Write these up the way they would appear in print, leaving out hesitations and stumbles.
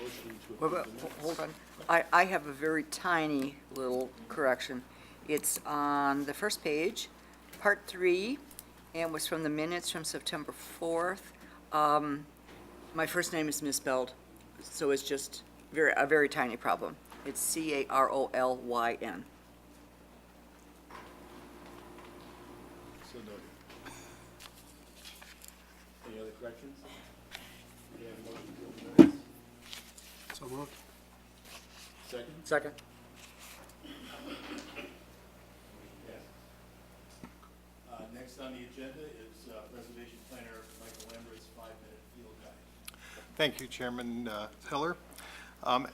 motion to Well, approve the minutes. hold on. I have a very tiny little correction. It's on the first page, part 3, and was from the minutes from September 4th. My first name is misspelled, so it's just a very tiny problem. It's Carolyn. So noted. Any other corrections? We have a motion to approve the minutes. So moved. Second? Second. Yes. Next on the agenda is Preservation Planner Michael Lambert's 5-minute field guide. Thank you, Chairman Hiller.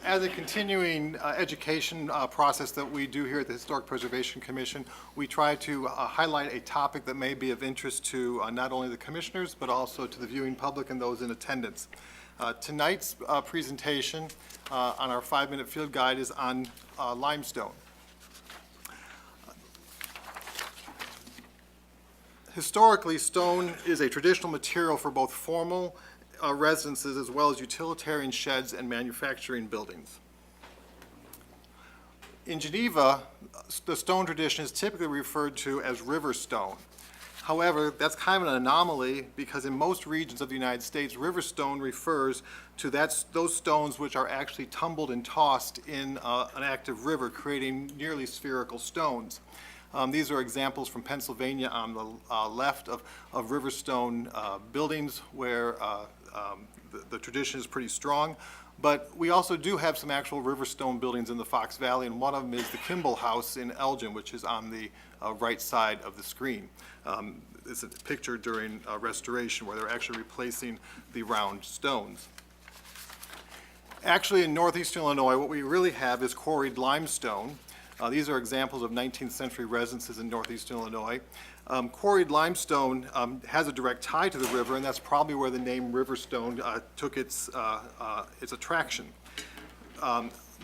As a continuing education process that we do here at the Historic Preservation Commission, we try to highlight a topic that may be of interest to not only the commissioners, but also to the viewing public and those in attendance. Tonight's presentation on our 5-minute field guide is on limestone. Historically, stone is a traditional material for both formal residences as well as utilitarian sheds and manufacturing buildings. In Geneva, the stone tradition is typically referred to as river stone. However, that's kind of an anomaly because in most regions of the United States, river stone refers to those stones which are actually tumbled and tossed in an active river, creating nearly spherical stones. These are examples from Pennsylvania on the left of river stone buildings where the tradition is pretty strong. But we also do have some actual river stone buildings in the Fox Valley, and one of them is the Kimball House in Elgin, which is on the right side of the screen. It's a picture during restoration where they're actually replacing the round stones. Actually, in northeastern Illinois, what we really have is quarried limestone. These are examples of 19th century residences in northeastern Illinois. Quarried limestone has a direct tie to the river, and that's probably where the name Riverstone took its attraction.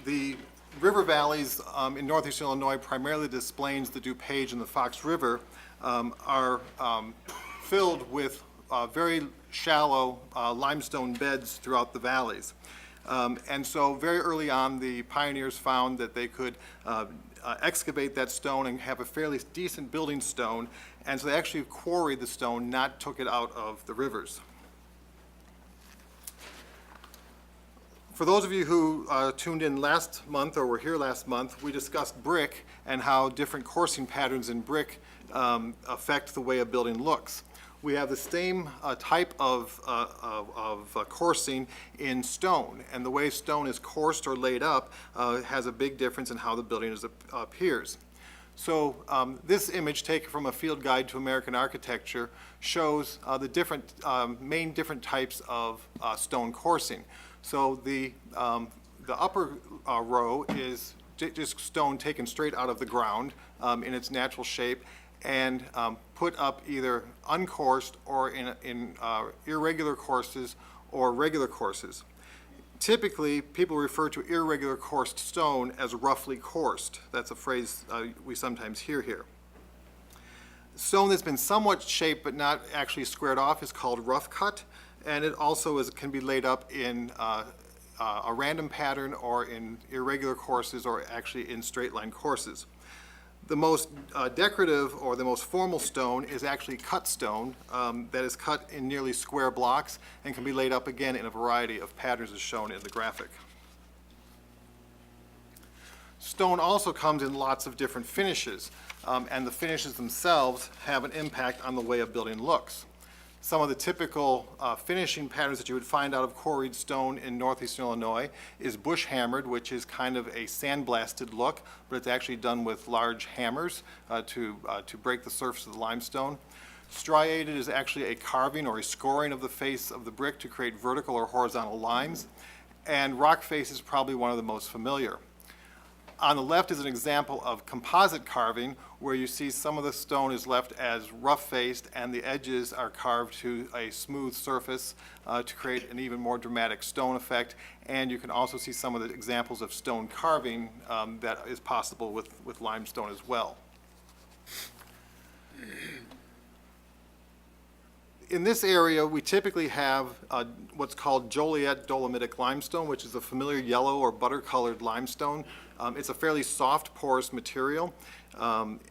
The river valleys in northeastern Illinois, primarily Des Plaines, the DuPage, and the Fox River, are filled with very shallow limestone beds throughout the valleys. And so very early on, the pioneers found that they could excavate that stone and have a fairly decent building stone, and so they actually quarried the stone, not took it out of the rivers. For those of you who tuned in last month or were here last month, we discussed brick and how different coursing patterns in brick affect the way a building looks. We have the same type of coursing in stone, and the way stone is coursed or laid up has a big difference in how the building appears. So this image, taken from a field guide to American architecture, shows the main different types of stone coursing. So the upper row is just stone taken straight out of the ground in its natural shape, and put up either uncoursed or in irregular courses or regular courses. Typically, people refer to irregular coursed stone as roughly coursed. That's a phrase we sometimes hear here. Stone that's been somewhat shaped but not actually squared off is called rough cut, and it also can be laid up in a random pattern or in irregular courses or actually in straight line courses. The most decorative or the most formal stone is actually cut stone that is cut in nearly square blocks and can be laid up again in a variety of patterns as shown in the graphic. Stone also comes in lots of different finishes, and the finishes themselves have an impact on the way a building looks. Some of the typical finishing patterns that you would find out of quarried stone in northeastern Illinois is bush hammered, which is kind of a sandblasted look, but it's actually done with large hammers to break the surface of the limestone. Striated is actually a carving or a scoring of the face of the brick to create vertical or horizontal lines. And rock face is probably one of the most familiar. On the left is an example of composite carving, where you see some of the stone is left as rough-faced and the edges are carved to a smooth surface to create an even more dramatic stone effect. And you can also see some of the examples of stone carving that is possible with limestone as well. In this area, we typically have what's called Joliet Dolomitic limestone, which is a familiar yellow or butter-colored limestone. It's a fairly soft, porous material.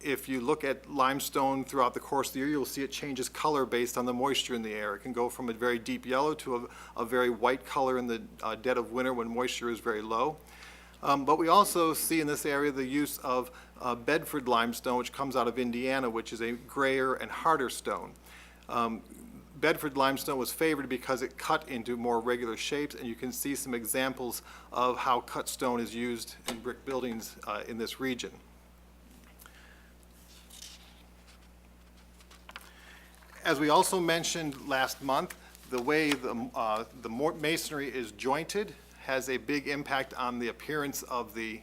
If you look at limestone throughout the course of the year, you'll see it changes color based on the moisture in the air. It can go from a very deep yellow to a very white color in the dead of winter when moisture is very low. But we also see in this area the use of Bedford limestone, which comes out of Indiana, which is a grayer and harder stone. Bedford limestone was favored because it cut into more regular shapes, and you can see some examples of how cut stone is used in brick buildings in this region. As we also mentioned last month, the way the masonry is jointed has a big impact on the appearance of the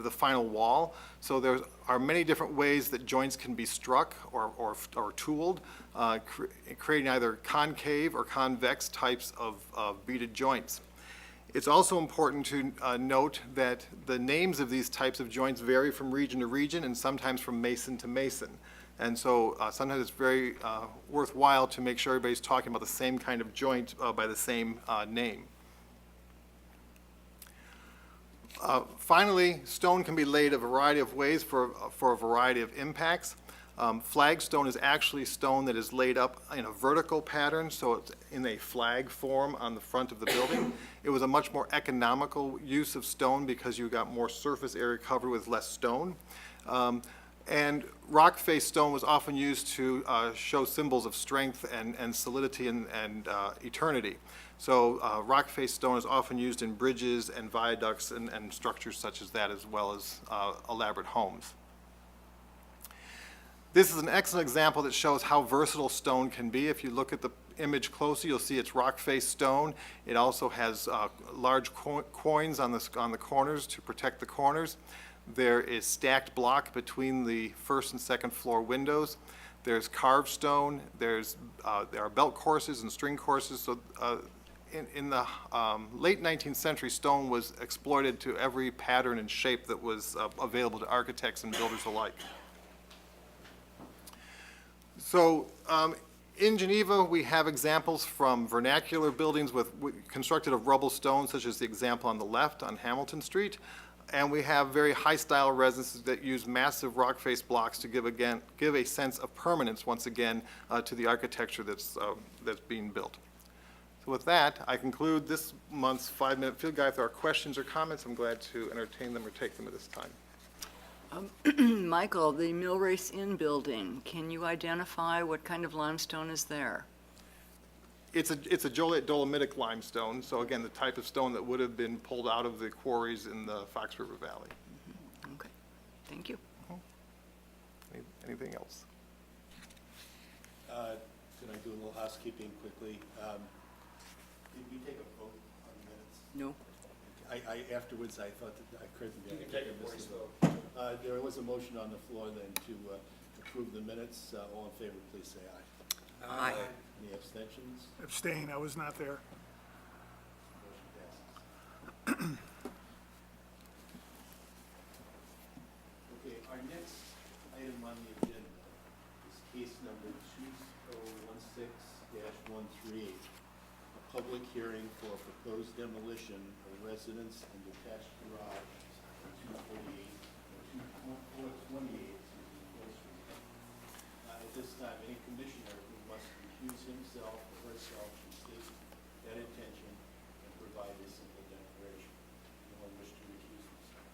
final wall. So there are many different ways that joints can be struck or tooled, creating either concave or convex types of beaded joints. It's also important to note that the names of these types of joints vary from region to region and sometimes from mason to mason. And so sometimes it's very worthwhile to make sure everybody's talking about the same kind of joint by the same name. Finally, stone can be laid a variety of ways for a variety of impacts. Flagstone is actually stone that is laid up in a vertical pattern, so it's in a flag form on the front of the building. It was a much more economical use of stone because you got more surface area covered with less stone. And rock face stone was often used to show symbols of strength and solidity and eternity. So rock face stone is often used in bridges and viaducts and structures such as that, as well as elaborate homes. This is an excellent example that shows how versatile stone can be. If you look at the image closely, you'll see it's rock face stone. It also has large coins on the corners to protect the corners. There is stacked block between the first and second floor windows. There's carved stone. There are belt courses and string courses. So in the late 19th century, stone was exploited to every pattern and shape that was available to architects and builders alike. So in Geneva, we have examples from vernacular buildings constructed of rubble stone, such as the example on the left on Hamilton Street. And we have very high-style residences that use massive rock face blocks to give a sense of permanence, once again, to the architecture that's being built. So with that, I conclude this month's 5-minute field guide. If there are questions or comments, I'm glad to entertain them or take them at this time. Michael, the Millrace Inn building, can you identify what kind of limestone is there? It's a Joliet Dolomitic limestone, so again, the type of stone that would have been pulled out of the quarries in the Fox River Valley. Okay, thank you. Anything else? Can I do a little housekeeping quickly? Did we take a vote on the minutes? No. Afterwards, I thought that I couldn't. You can take a voice vote. There was a motion on the floor then to approve the minutes. All in favor, please say aye. Aye. Any abstentions? Abstain, I was not there. Motion passes. Okay, our next item on the agenda is case number 2016-138, a public hearing for a proposed demolition of residence and detached garage at 228 Fulton Street. At this time, any commissioner who must recuse himself or herself from state that intention and provide a simple declaration. Anyone wish to recuse himself?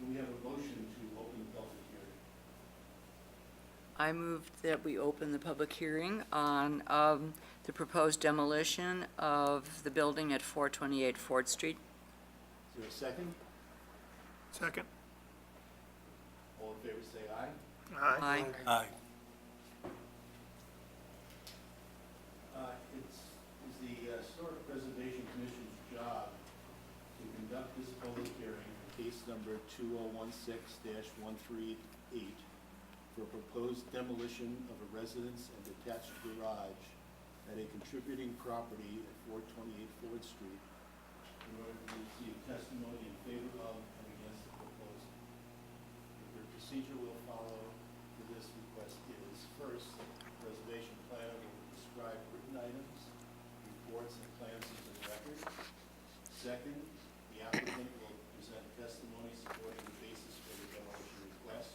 Can we have a motion to open the public hearing? I move that we open the public hearing on the proposed demolition of the building at 428 Ford Street. Is there a second? Second. All in favor, say aye. Aye. Aye. It's the Historic Preservation Commission's job to conduct this public hearing for case number 2016-138 for a proposed demolition of a residence and detached garage at a contributing property at 428 Ford Street in order to receive testimony in favor of and against the proposal. The procedure will follow for this request is First, the preservation planner will describe written items, reports, and plans into the record. Second, the applicant will present testimony supporting the basis for the demolition request.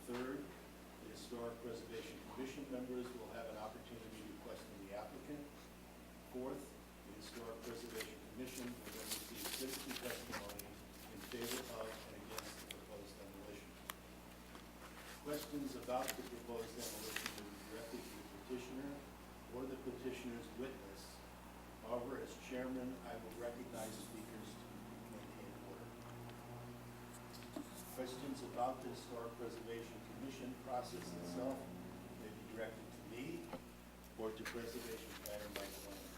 Third, the Historic Preservation Commission members will have an opportunity to question the applicant. Fourth, the Historic Preservation Commission will then receive citizen testimony in favor of and against the proposed demolition. Questions about the proposed demolition will be directed to the petitioner or the petitioner's witness. However, as chairman, I will recognize speakers to maintain order. Questions about the Historic Preservation Commission process itself may be directed to me or to Preservation Planner Mike Lane.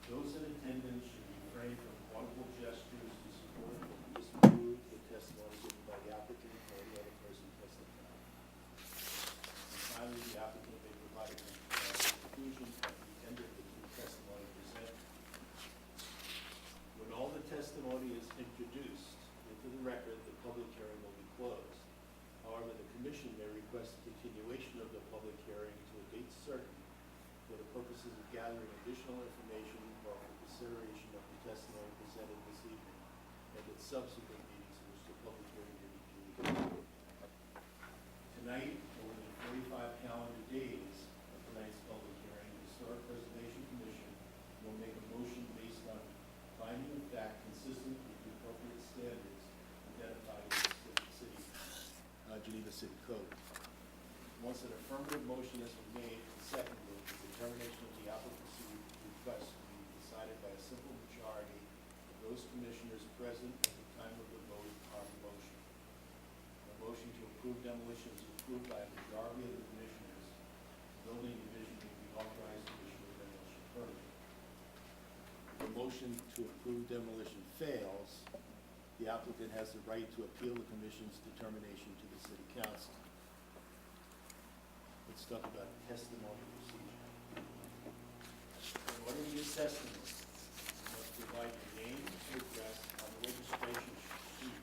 Those in attendance should refrain from audible gestures to support or disapprove the testimony given by the applicant or the other person testifying. And finally, the applicant may provide a conclusion at the end of the testimony presented. When all the testimony is introduced into the record, the public hearing will be closed. However, the commission may request a continuation of the public hearing to a date certain for the purposes of gathering additional information or for consideration of the testimony presented this evening and at subsequent meetings in which the public hearing may be duly convened. Tonight, or within 45 calendar days of tonight's public hearing, the Historic Preservation Commission will make a motion based on finding of fact consistent with the appropriate standards identified in the Geneva City Code. Once an affirmative motion has been made and seconded, the determination of the applicant's request will be decided by a simple majority of those commissioners present at the time of the vote on the motion. The motion to approve demolition is approved by a majority of the commissioners. The building division may be authorized to issue a demolition permit. If the motion to approve demolition fails, the applicant has the right to appeal the commission's determination to the city council. Let's talk about testimony procedure. In order to give testimony, you must provide your name and address on the registration sheet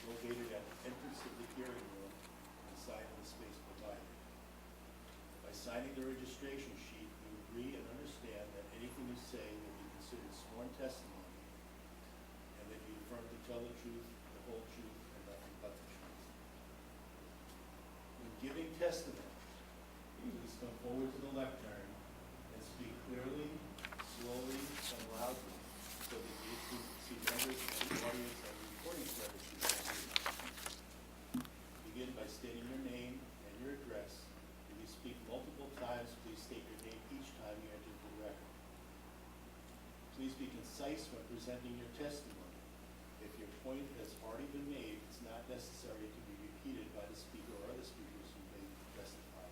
located at the entrance of the hearing room and sign in the space provided. By signing the registration sheet, you agree and understand that anything you say will be considered sworn testimony and that you affirm to tell the truth, the whole truth, and nothing but the truth. When giving testimony, please come forward to the lectern and speak clearly, slowly, and loudly so that the HPC members of the audience and recording services can hear you. Begin by stating your name and your address. If you speak multiple times, please state your name each time you enter the record. Please be concise when presenting your testimony. If your point has already been made, it's not necessary to be repeated by the speaker or other speakers who may testify.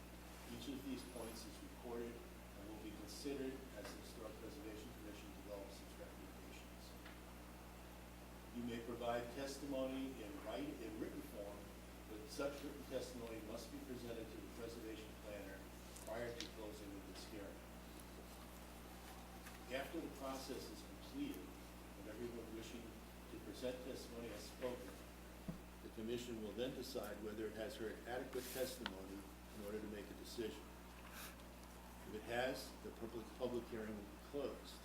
Each of these points is recorded and will be considered as the Historic Preservation Commission develops its recommendations. You may provide testimony in written form, but such written testimony must be presented to the preservation planner prior to closing of this hearing. After the process is completed and everyone wishing to present testimony has spoken, the commission will then decide whether it has heard adequate testimony in order to make a decision. If it has, the public hearing will be closed.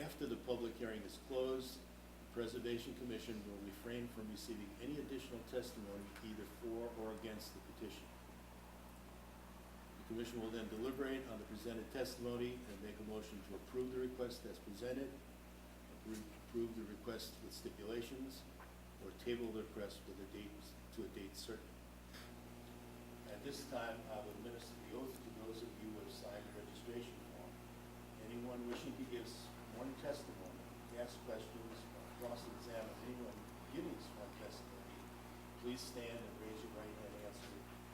After the public hearing is closed, the Preservation Commission will refrain from receiving any additional testimony either for or against the petition. The commission will then deliberate on the presented testimony and make a motion to approve the request as presented, approve the request with stipulations, or table the request with a date certain. At this time, I will administer the oath to those of you who have signed the registration form. Anyone wishing to give sworn testimony, ask questions, or cross-examine anyone giving sworn testimony, please stand and raise your right hand and answer.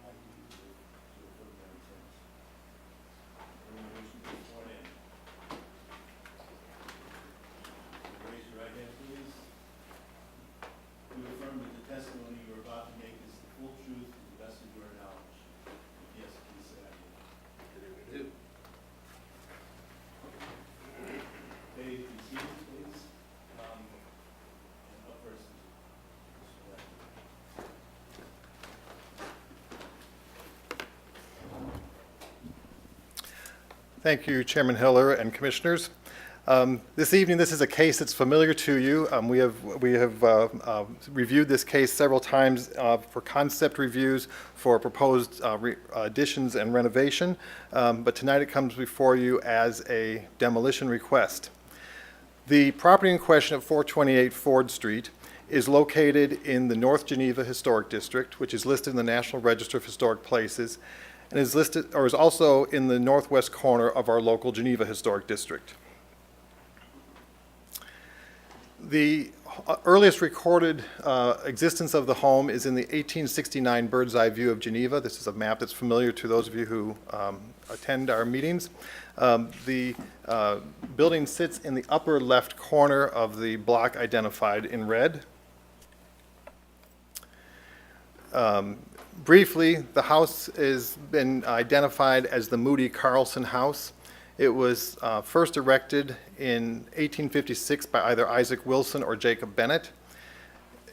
I do to affirm their terms. Anyone wishing to be sworn in? Raise your right hand, please. You affirm that the testimony you are about to make is the full truth to the best of your knowledge. Yes, please say I do. I do. Okay, be seated, please. And up first is Mr. Lecter. Thank you, Chairman Hiller and Commissioners. This evening, this is a case that's familiar to you. We have reviewed this case several times for concept reviews, for proposed additions and renovation, but tonight it comes before you as a demolition request. The property in question at 428 Ford Street is located in the North Geneva Historic District, which is listed in the National Register of Historic Places, and is listed, or is also in the northwest corner of our local Geneva Historic District. The earliest recorded existence of the home is in the 1869 bird's eye view of Geneva. This is a map that's familiar to those of you who attend our meetings. The building sits in the upper left corner of the block identified in red. Briefly, the house has been identified as the Moody Carlson house. It was first erected in 1856 by either Isaac Wilson or Jacob Bennett.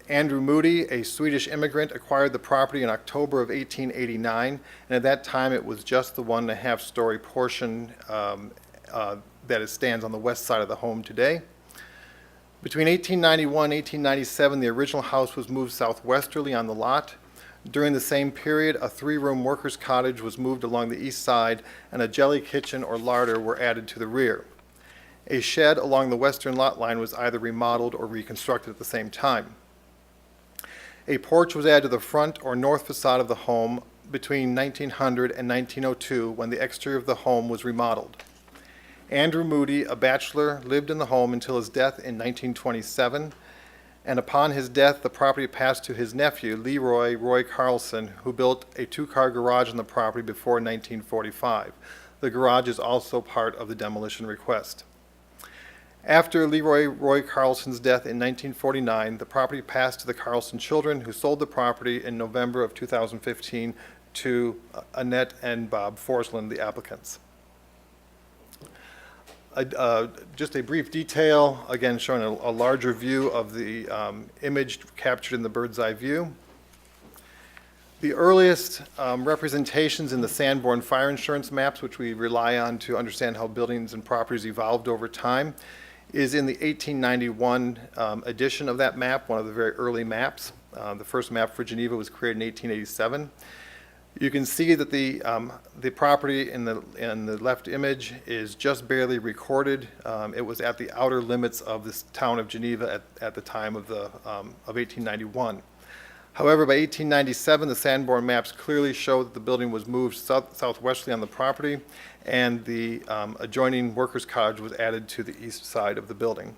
Andrew Moody, a Swedish immigrant, acquired the property in October of 1889, and at that time it was just the 1.5-story portion that it stands on the west side of the home today. Between 1891 and 1897, the original house was moved southwesterly on the lot. During the same period, a 3-room workers' cottage was moved along the east side, and a jelly kitchen or larder were added to the rear. A shed along the western lot line was either remodeled or reconstructed at the same time. A porch was added to the front or north facade of the home between 1900 and 1902, when the exterior of the home was remodeled. Andrew Moody, a bachelor, lived in the home until his death in 1927. And upon his death, the property passed to his nephew, Leroy Roy Carlson, who built a 2-car garage on the property before 1945. The garage is also part of the demolition request. After Leroy Roy Carlson's death in 1949, the property passed to the Carlson children, who sold the property in November of 2015 to Annette and Bob Forsland, the applicants. Just a brief detail, again showing a larger view of the image captured in the bird's eye view. The earliest representations in the Sanborn fire insurance maps, which we rely on to understand how buildings and properties evolved over time, is in the 1891 edition of that map, one of the very early maps. The first map for Geneva was created in 1887. You can see that the property in the left image is just barely recorded. It was at the outer limits of this town of Geneva at the time of 1891. However, by 1897, the Sanborn maps clearly show that the building was moved southwesterly on the property, and the adjoining workers' cottage was added to the east side of the building.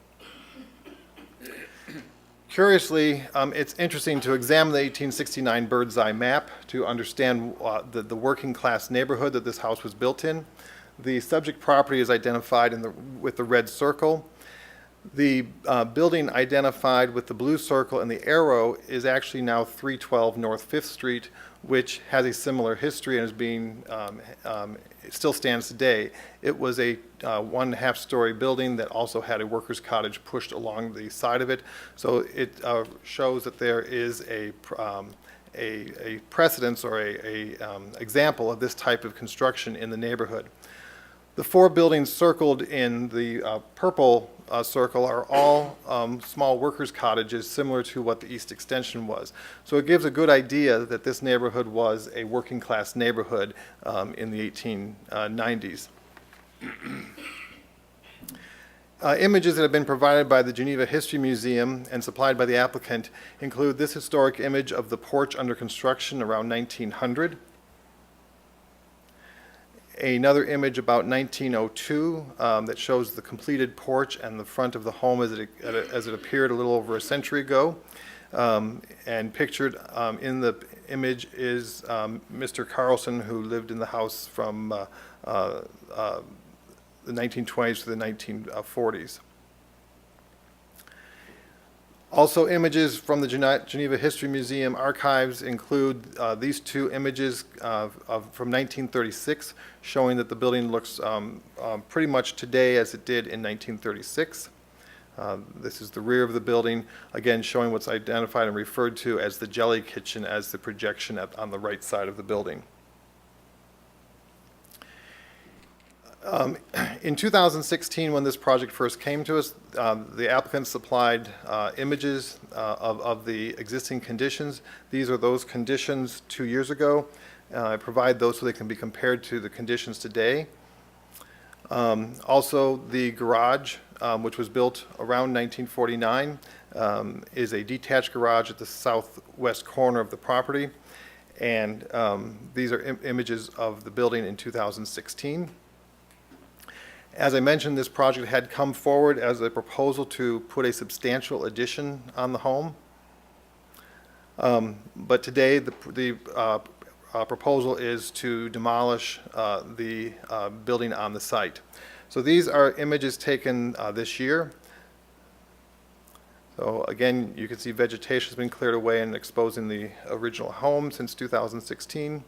Curiously, it's interesting to examine the 1869 bird's eye map to understand the working class neighborhood that this house was built in. The subject property is identified with the red circle. The building identified with the blue circle and the arrow is actually now 312 North 5th Street, which has a similar history and is being, it still stands today. It was a 1.5-story building that also had a workers' cottage pushed along the side of it. So it shows that there is a precedence or a example of this type of construction in the neighborhood. The 4 buildings circled in the purple circle are all small workers' cottages similar to what the East Extension was. So it gives a good idea that this neighborhood was a working class neighborhood in the 1890s. Images that have been provided by the Geneva History Museum and supplied by the applicant include this historic image of the porch under construction around 1900. Another image about 1902 that shows the completed porch and the front of the home as it appeared a little over a century ago. And pictured in the image is Mr. Carlson, who lived in the house from the 1920s to the 1940s. Also, images from the Geneva History Museum archives include these 2 images from 1936, showing that the building looks pretty much today as it did in 1936. This is the rear of the building, again showing what's identified and referred to as the jelly kitchen as the projection on the right side of the building. In 2016, when this project first came to us, the applicant supplied images of the existing conditions. These are those conditions 2 years ago. I provide those so they can be compared to the conditions today. Also, the garage, which was built around 1949, is a detached garage at the southwest corner of the property. And these are images of the building in 2016. As I mentioned, this project had come forward as a proposal to put a substantial addition on the home. But today, the proposal is to demolish the building on the site. So these are images taken this year. So again, you can see vegetation has been cleared away and exposing the original home since 2016.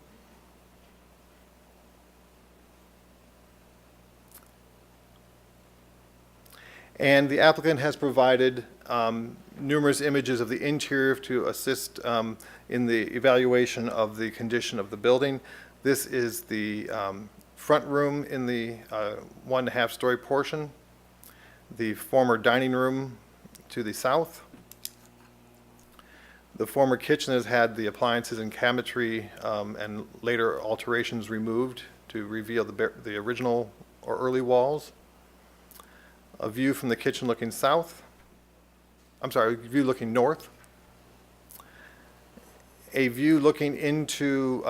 And the applicant has provided numerous images of the interior to assist in the evaluation of the condition of the building. This is the front room in the 1.5 story portion, the former dining room to the south. The former kitchen has had the appliances and cabinetry and later alterations removed to reveal the original or early walls. A view from the kitchen looking south. I'm sorry, a view looking north. A view looking into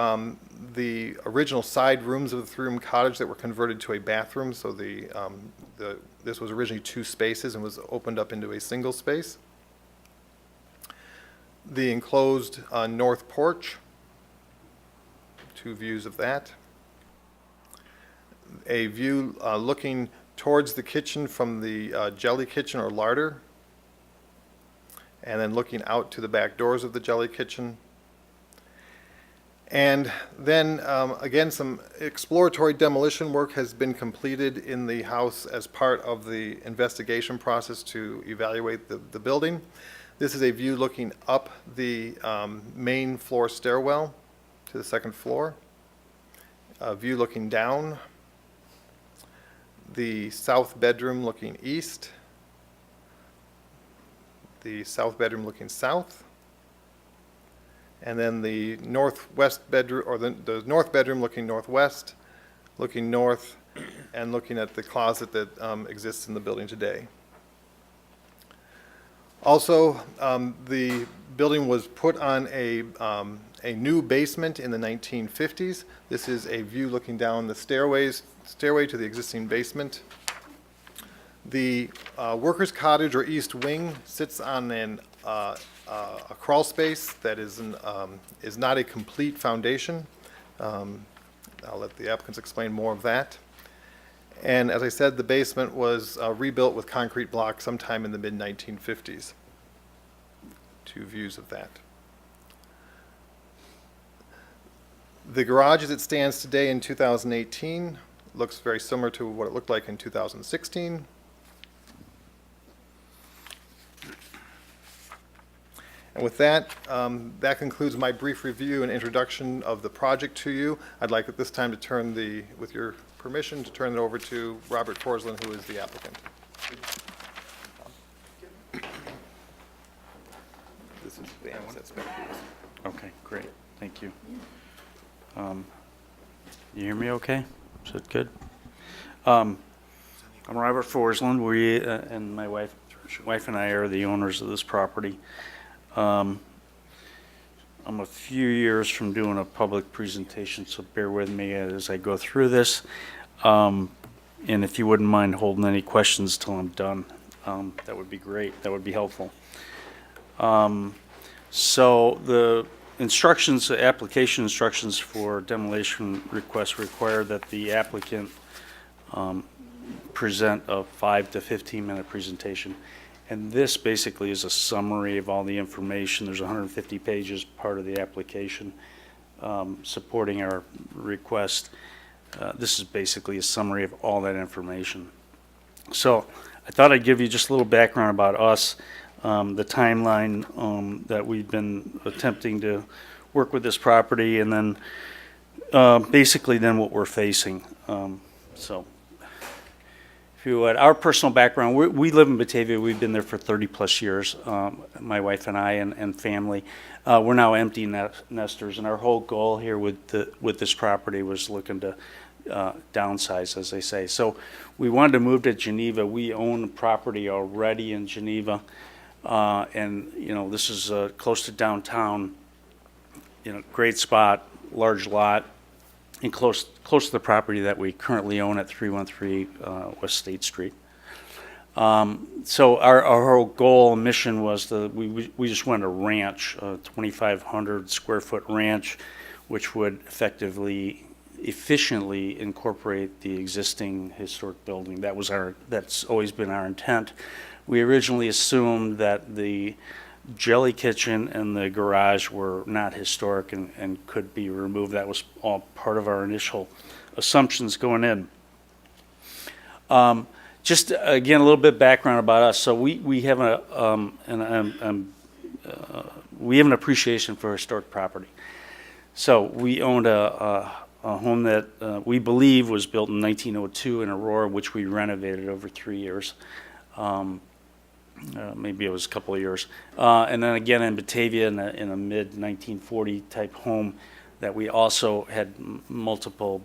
the original side rooms of the 3-room cottage that were converted to a bathroom. So this was originally 2 spaces and was opened up into a single space. The enclosed north porch. 2 views of that. A view looking towards the kitchen from the jelly kitchen or larder, and then looking out to the back doors of the jelly kitchen. And then, again, some exploratory demolition work has been completed in the house as part of the investigation process to evaluate the building. This is a view looking up the main floor stairwell to the 2nd floor. A view looking down. The south bedroom looking east, the south bedroom looking south, and then the northwest bedroom, or the north bedroom looking northwest, looking north, and looking at the closet that exists in the building today. Also, the building was put on a new basement in the 1950s. This is a view looking down the stairway to the existing basement. The workers' cottage or east wing sits on a crawl space that is not a complete foundation. I'll let the applicants explain more of that. And as I said, the basement was rebuilt with concrete blocks sometime in the mid-1950s. 2 views of that. The garage as it stands today in 2018 looks very similar to what it looked like in 2016. And with that, that concludes my brief review and introduction of the project to you. I'd like at this time to turn with your permission, to turn it over to Robert Forsland, who is the applicant. This is the asset spec. Okay, great, thank you. You hear me okay? Is that good? I'm Robert Forsland. We and my wife and I are the owners of this property. I'm a few years from doing a public presentation, so bear with me as I go through this. And if you wouldn't mind holding any questions till I'm done, that would be great. That would be helpful. So the instructions, application instructions for demolition requests require that the applicant present a 5 to 15 minute presentation. And this basically is a summary of all the information. There's 150 pages part of the application supporting our request. This is basically a summary of all that information. So I thought I'd give you just a little background about us, the timeline that we've been attempting to work with this property, and then basically then what we're facing. So if you would, our personal background, we live in Batavia. We've been there for 30-plus years, my wife and I and family. We're now empty nesters, and our whole goal here with this property was looking to downsize, as they say. So we wanted to move to Geneva. We own property already in Geneva, and, this is close to downtown, great spot, large lot, and close to the property that we currently own at 313 West State Street. So our whole goal and mission was we just wanted a ranch, a 2,500 square foot ranch, which would efficiently incorporate the existing historic building. That's always been our intent. We originally assumed that the jelly kitchen and the garage were not historic and could be removed. That was all part of our initial assumptions going in. Just again, a little bit background about us. So we have we have an appreciation for historic property. So we owned a home that we believe was built in 1902 in Aurora, which we renovated over 3 years. Maybe it was a couple of years. And then again in Batavia in a mid-1940 type home that we also had multiple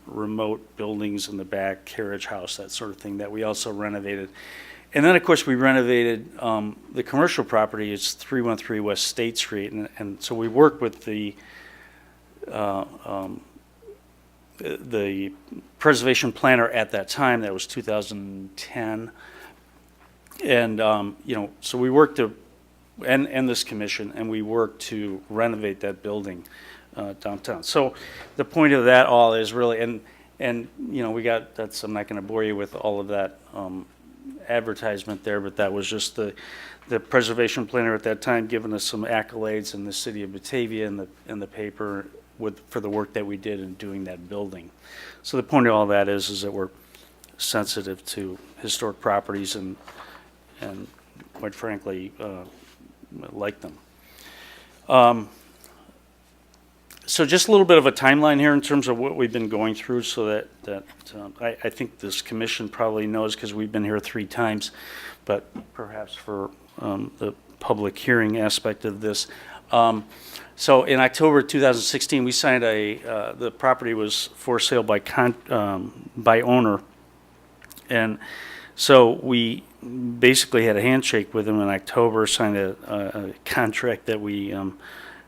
remote buildings in the back, carriage house, that sort of thing, that we also renovated. And then, of course, we renovated the commercial property. It's 313 West State Street. And so we worked with the preservation planner at that time. That was 2010. And, so we worked to, and this commission, and we worked to renovate that building downtown. So the point of that all is really, and I'm not going to bore you with all of that advertisement there, but that was just the preservation planner at that time giving us some accolades in the city of Batavia in the paper for the work that we did in doing that building. So the point of all that is that we're sensitive to historic properties and quite frankly, like them. So just a little bit of a timeline here in terms of what we've been going through, so that I think this commission probably knows because we've been here 3 times, but perhaps for the public hearing aspect of this. So in October 2016, we signed the property was for sale by owner, and so we basically had a handshake with him in October, signed a contract that we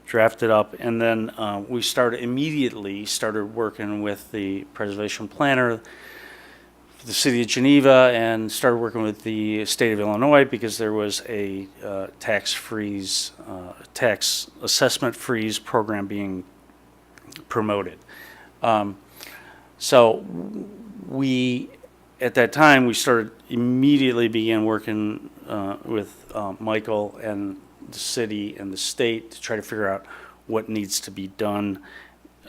drafted up, and then we immediately started working with the preservation planner, the city of Geneva, and started working with the state of Illinois because there was a tax assessment freeze program being promoted. So at that time, we immediately began working with Michael and the city and the state to try to figure out what needs to be done,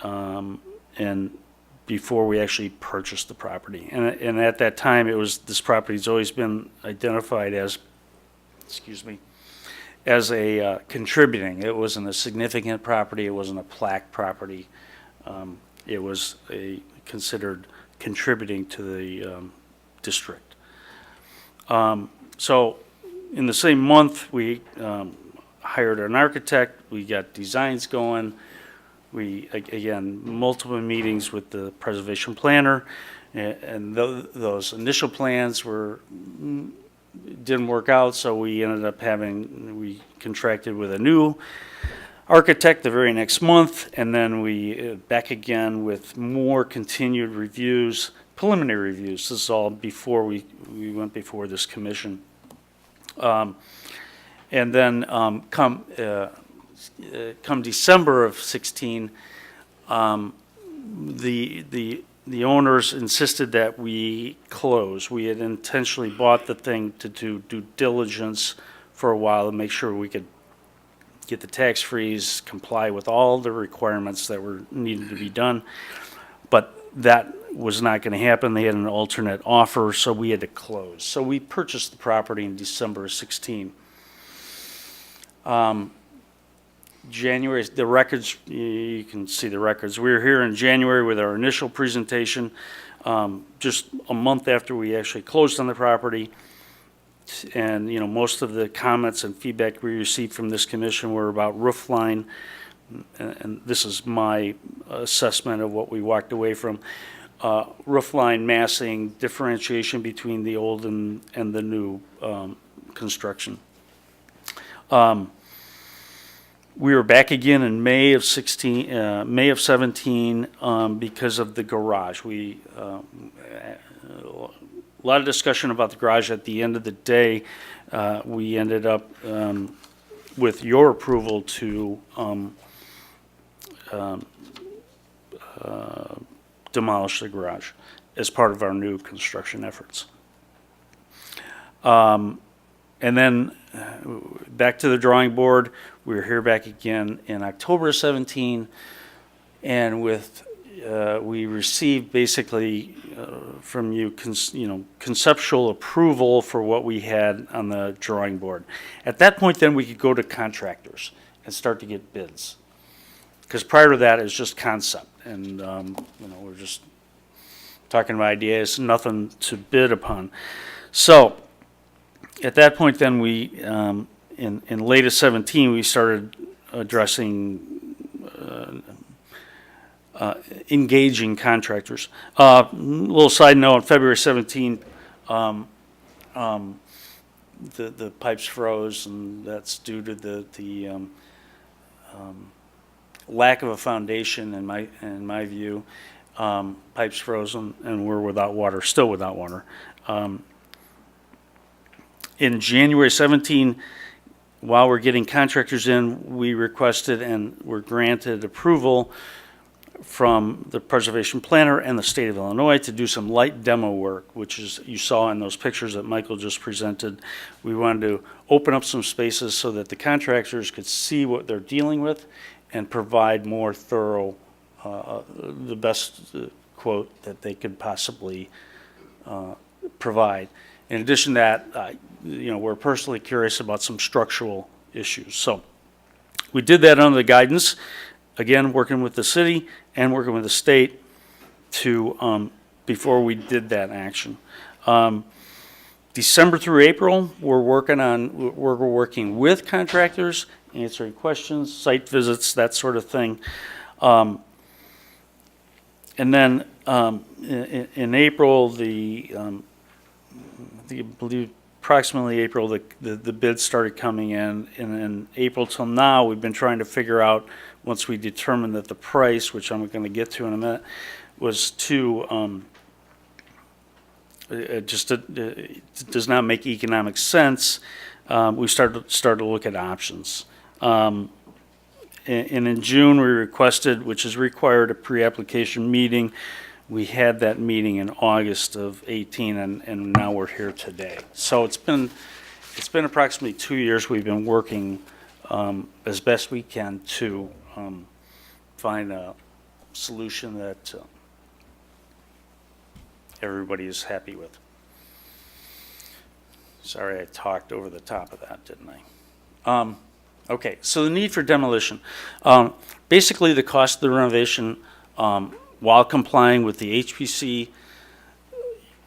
and before we actually purchased the property. And at that time, this property's always been identified as, as a contributing. It wasn't a significant property. It wasn't a plaque property. It was considered contributing to the district. So in the same month, we hired an architect. We got designs going. We, again, multiple meetings with the preservation planner, and those initial plans didn't work out, so we ended up we contracted with a new architect the very next month, and then we back again with more continued reviews, preliminary reviews. This is all before we went before this commission. And then come December of 16, the owners insisted that we close. We had intentionally bought the thing to do due diligence for a while to make sure we could get the tax freeze, comply with all the requirements that were needed to be done. But that was not going to happen. They had an alternate offer, so we had to close. So we purchased the property in December of 16. January, the records, you can see the records. We were here in January with our initial presentation. just a month after we actually closed on the property. And, most of the comments and feedback we received from this commission were about roof line, and this is my assessment of what we walked away from. Roof line massing, differentiation between the old and the new construction. We were back again in May of 17 because of the garage. A lot of discussion about the garage. At the end of the day, we ended up with your approval to demolish the garage as part of our new construction efforts. And then back to the drawing board. We were here back again in October 17, and we received basically from you, conceptual approval for what we had on the drawing board. At that point, then we could go to contractors and start to get bids. Because prior to that, it's just concept, and we're just talking about ideas, nothing to bid upon. So at that point, then we in late of 17, we started addressing engaging contractors. Little side note: on February 17, the pipes froze, and that's due to the lack of a foundation, in my view. Pipes froze, and we're without water, still without water. In January 17, while we're getting contractors in, we requested and were granted approval from the preservation planner and the state of Illinois to do some light demo work, which is, you saw in those pictures that Michael just presented. We wanted to open up some spaces so that the contractors could see what they're dealing with and provide more thorough, the best quote that they could possibly provide. In addition to that, we're personally curious about some structural issues. So we did that under the guidance, again, working with the city and working with the state to, before we did that action. December through April, we're working with contractors, answering questions, site visits, that sort of thing. And then in April, I believe approximately April, the bids started coming in, and in April till now, we've been trying to figure out, once we determined that the price, which I'm going to get to in a minute, was too, it does not make economic sense. We started to look at options. And in June, we requested, which is required, a pre-application meeting. We had that meeting in August of 18, and now we're here today. So it's been approximately 2 years we've been working as best we can to find a solution that everybody is happy with. Sorry, I talked over the top of that, didn't I? Okay, so the need for demolition. Basically, the cost of the renovation, while complying with the HPC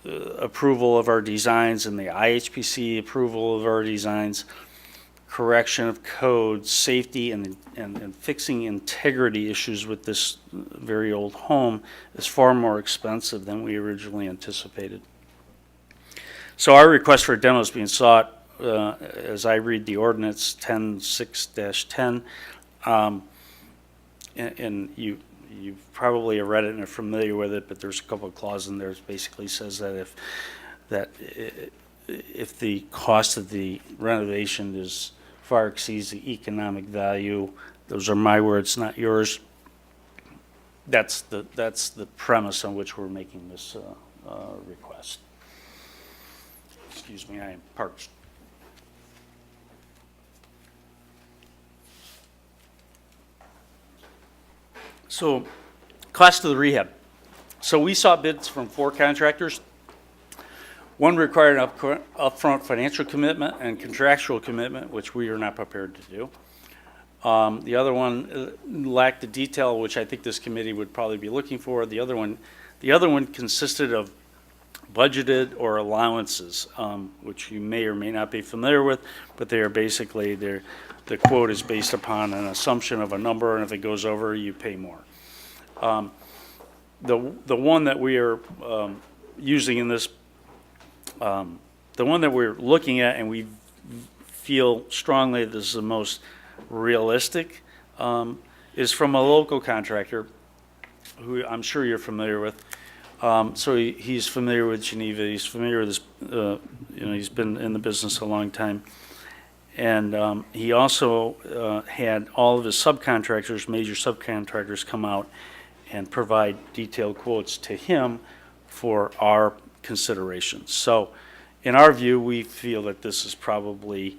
approval of our designs and the IHPC approval of our designs, correction of codes, safety, and fixing integrity issues with this very old home is far more expensive than we originally anticipated. So our request for a demo is being sought, as I read the ordinance 10-6-10, and you've probably read it and are familiar with it, but there's a couple of clauses in there that basically says that if the cost of the renovation far exceeds the economic value, those are my words, not yours. That's the premise on which we're making this request. Excuse me, I am parched. So, cost of the rehab. So we saw bids from 4 contractors. One required an upfront financial commitment and contractual commitment, which we are not prepared to do. The other one lacked the detail, which I think this committee would probably be looking for. The The other one consisted of budgeted or allowances, which you may or may not be familiar with, but they are basically, the quote is based upon an assumption of a number, and if it goes over, you pay more. The one that we are using in this, the one that we're looking at, and we feel strongly this is the most realistic, is from a local contractor who I'm sure you're familiar with. So he's familiar with Geneva. He's familiar with this. He's been in the business a long time, and he also had all of his subcontractors, major subcontractors, come out and provide detailed quotes to him for our considerations. So, in our view, we feel that this is probably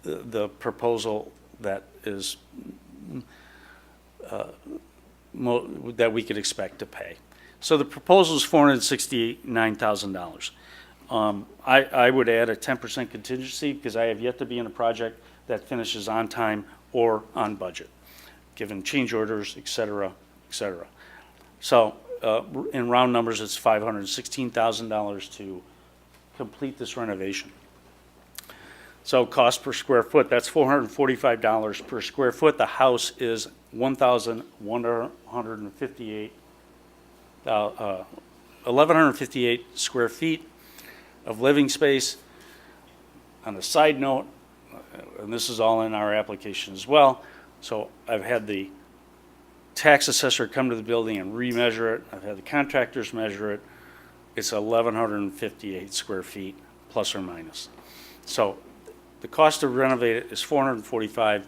the proposal that is that we could expect to pay. So the proposal is $469,000. I would add a 10% contingency because I have yet to be in a project that finishes on time or on budget, given change orders, et cetera, et cetera. So in round numbers, it's $516,000 to complete this renovation. So cost per square foot, that's $445 per square foot. The house is 1,158 square feet of living space. On a side note, and this is all in our application as well, so I've had the tax assessor come to the building and remeasure it. I've had the contractors measure it. It's 1,158 square feet, plus or minus. So the cost to renovate it is $445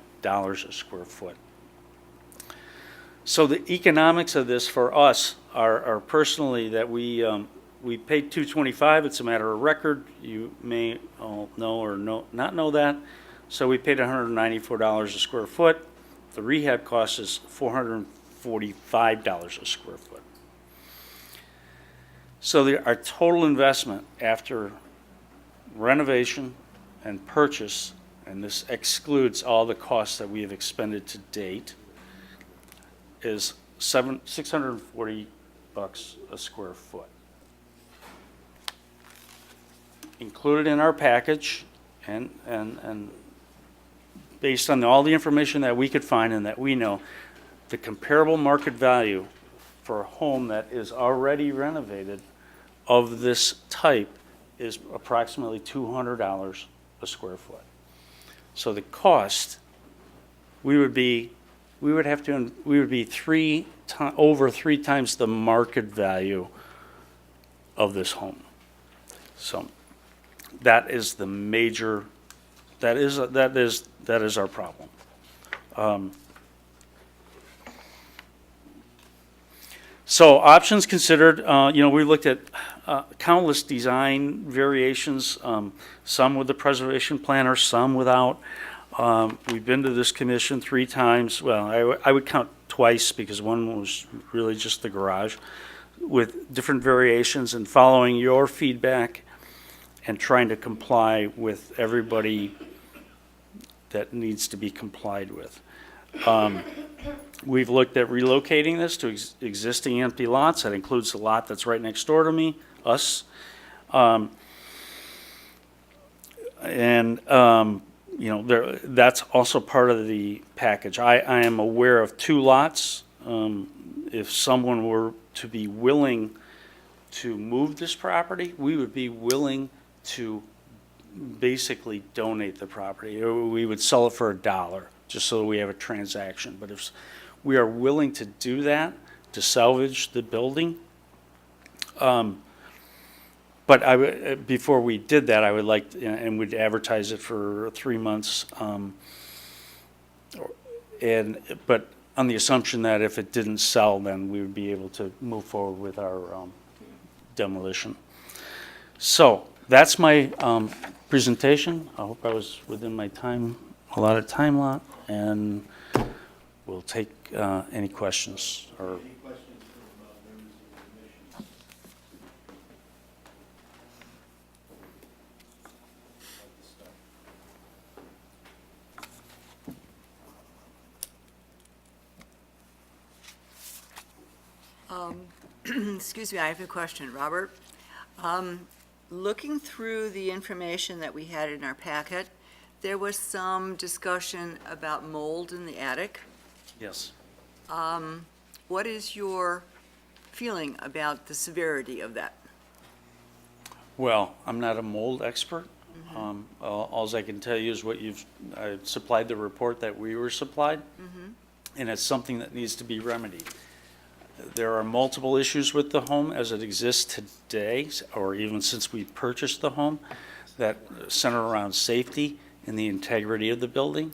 a square foot. So the economics of this for us are personally that we paid $225. It's a matter of record. You may all know or not know that. So we paid $194 a square foot. The rehab cost is $445 a square foot. So our total investment after renovation and purchase, and this excludes all the costs that we have expended to date, is $640 a square foot. Included in our package, and based on all the information that we could find and that we know, the comparable market value for a home that is already renovated of this type is approximately $200 a square foot. So the cost, we would be over 3 times the market value of this home. So that is the major, that is our problem. So options considered, we looked at countless design variations, some with the preservation planner, some without. We've been to this commission 3 times. Well, I would count twice because one was really just the garage, with different variations and following your feedback and trying to comply with everybody that needs to be complied with. We've looked at relocating this to existing empty lots. That includes the lot that's right next door to me, us. That's also part of the package. I am aware of 2 lots. If someone were to be willing to move this property, we would be willing to basically donate the property. We would sell it for $1, just so we have a transaction. But if we are willing to do that, to salvage the building, but before we did that, I would like, and we'd advertise it for 3 months, but on the assumption that if it didn't sell, then we would be able to move forward with our demolition. So that's my presentation. I hope I was within my allotted time lot, and we'll take any questions or. Any questions from members of the commission? Excuse me, I have a question, Robert. Looking through the information that we had in our packet, there was some discussion about mold in the attic. Yes. What is your feeling about the severity of that? Well, I'm not a mold expert. Alls I can tell you is what I supplied the report that we were supplied, and it's something that needs to be remedied. There are multiple issues with the home as it exists today, or even since we purchased the home, that center around safety and the integrity of the building.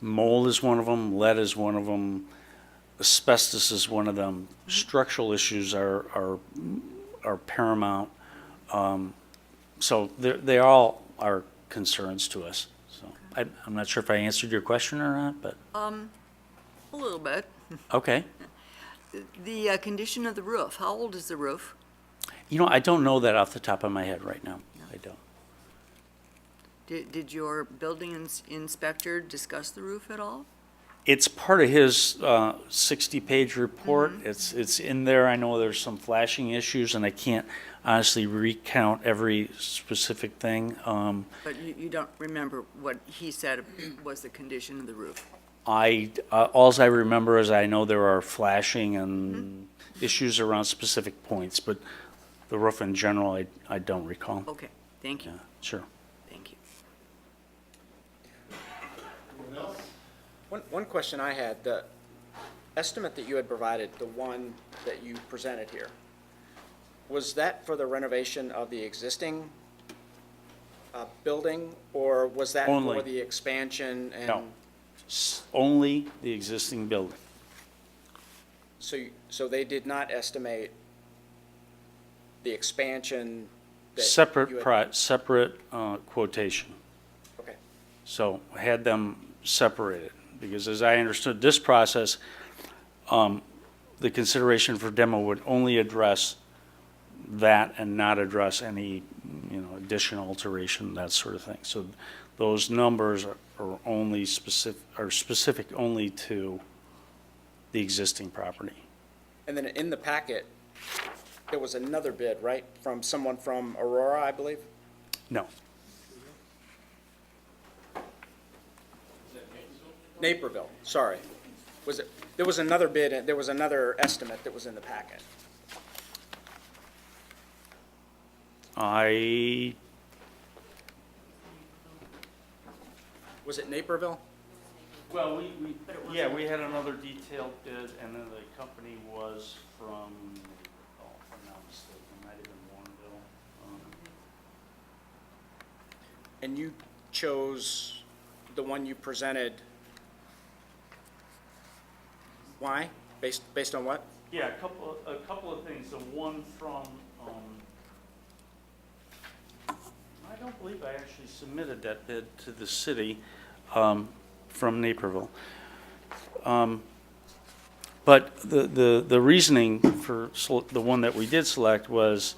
Mold is one of them, lead is one of them, asbestos is one of them. Structural issues are paramount. So they all are concerns to us. So I'm not sure if I answered your question or not, but, A little bit. okay. The condition of the roof, how old is the roof? You know, I don't know that off the top of my head right now. I don't. Did your building inspector discuss the roof at all? It's part of his 60-page report. It's in there. I know there's some flashing issues, and I can't honestly recount every specific thing. But you don't remember what he said was the condition of the roof? Alls I remember is I know there are flashing and issues around specific points, but the roof in general, I don't recall. Okay, thank you, Yeah, sure. thank you. Anyone else? One question I had, the estimate that you had provided, the one that you presented here, was that for the renovation of the existing building, or was that Only. for the expansion and? No. Only the existing building. So they did not estimate the expansion that you Separate, had? separate quotation. Okay, So I had them separated, because as I understood this process, the consideration for demo would only address that and not address any, additional alteration, that sort of thing. So those numbers are only specific only to the existing property. and then in the packet, there was another bid, right, from someone from Aurora, I believe? No, Naperville, sorry. There was another bid, and there was another estimate that was in the packet. Was it Naperville? well, we had another detailed bid, and then the company was from, if I'm not mistaken, it might have been Warrenville. And you chose the one you presented. Why? Based on what? Yeah, a couple of things. The one from, I don't believe I actually submitted that bid to the city, from Naperville. But the reasoning for the one that we did select was,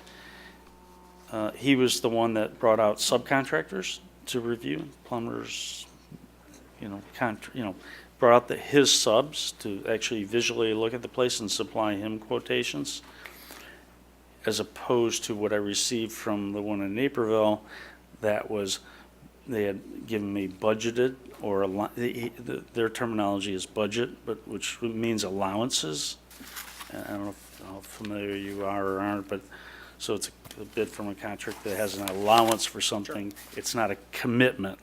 he was the one that brought out subcontractors to review, plumbers, brought out his subs to actually visually look at the place and supply him quotations, as opposed to what I received from the one in Naperville, that was, they had given me budgeted, or their terminology is budget, but which means allowances. I don't know how familiar you are or aren't, but, so it's a bid from a contractor that has an allowance for something. It's not a commitment,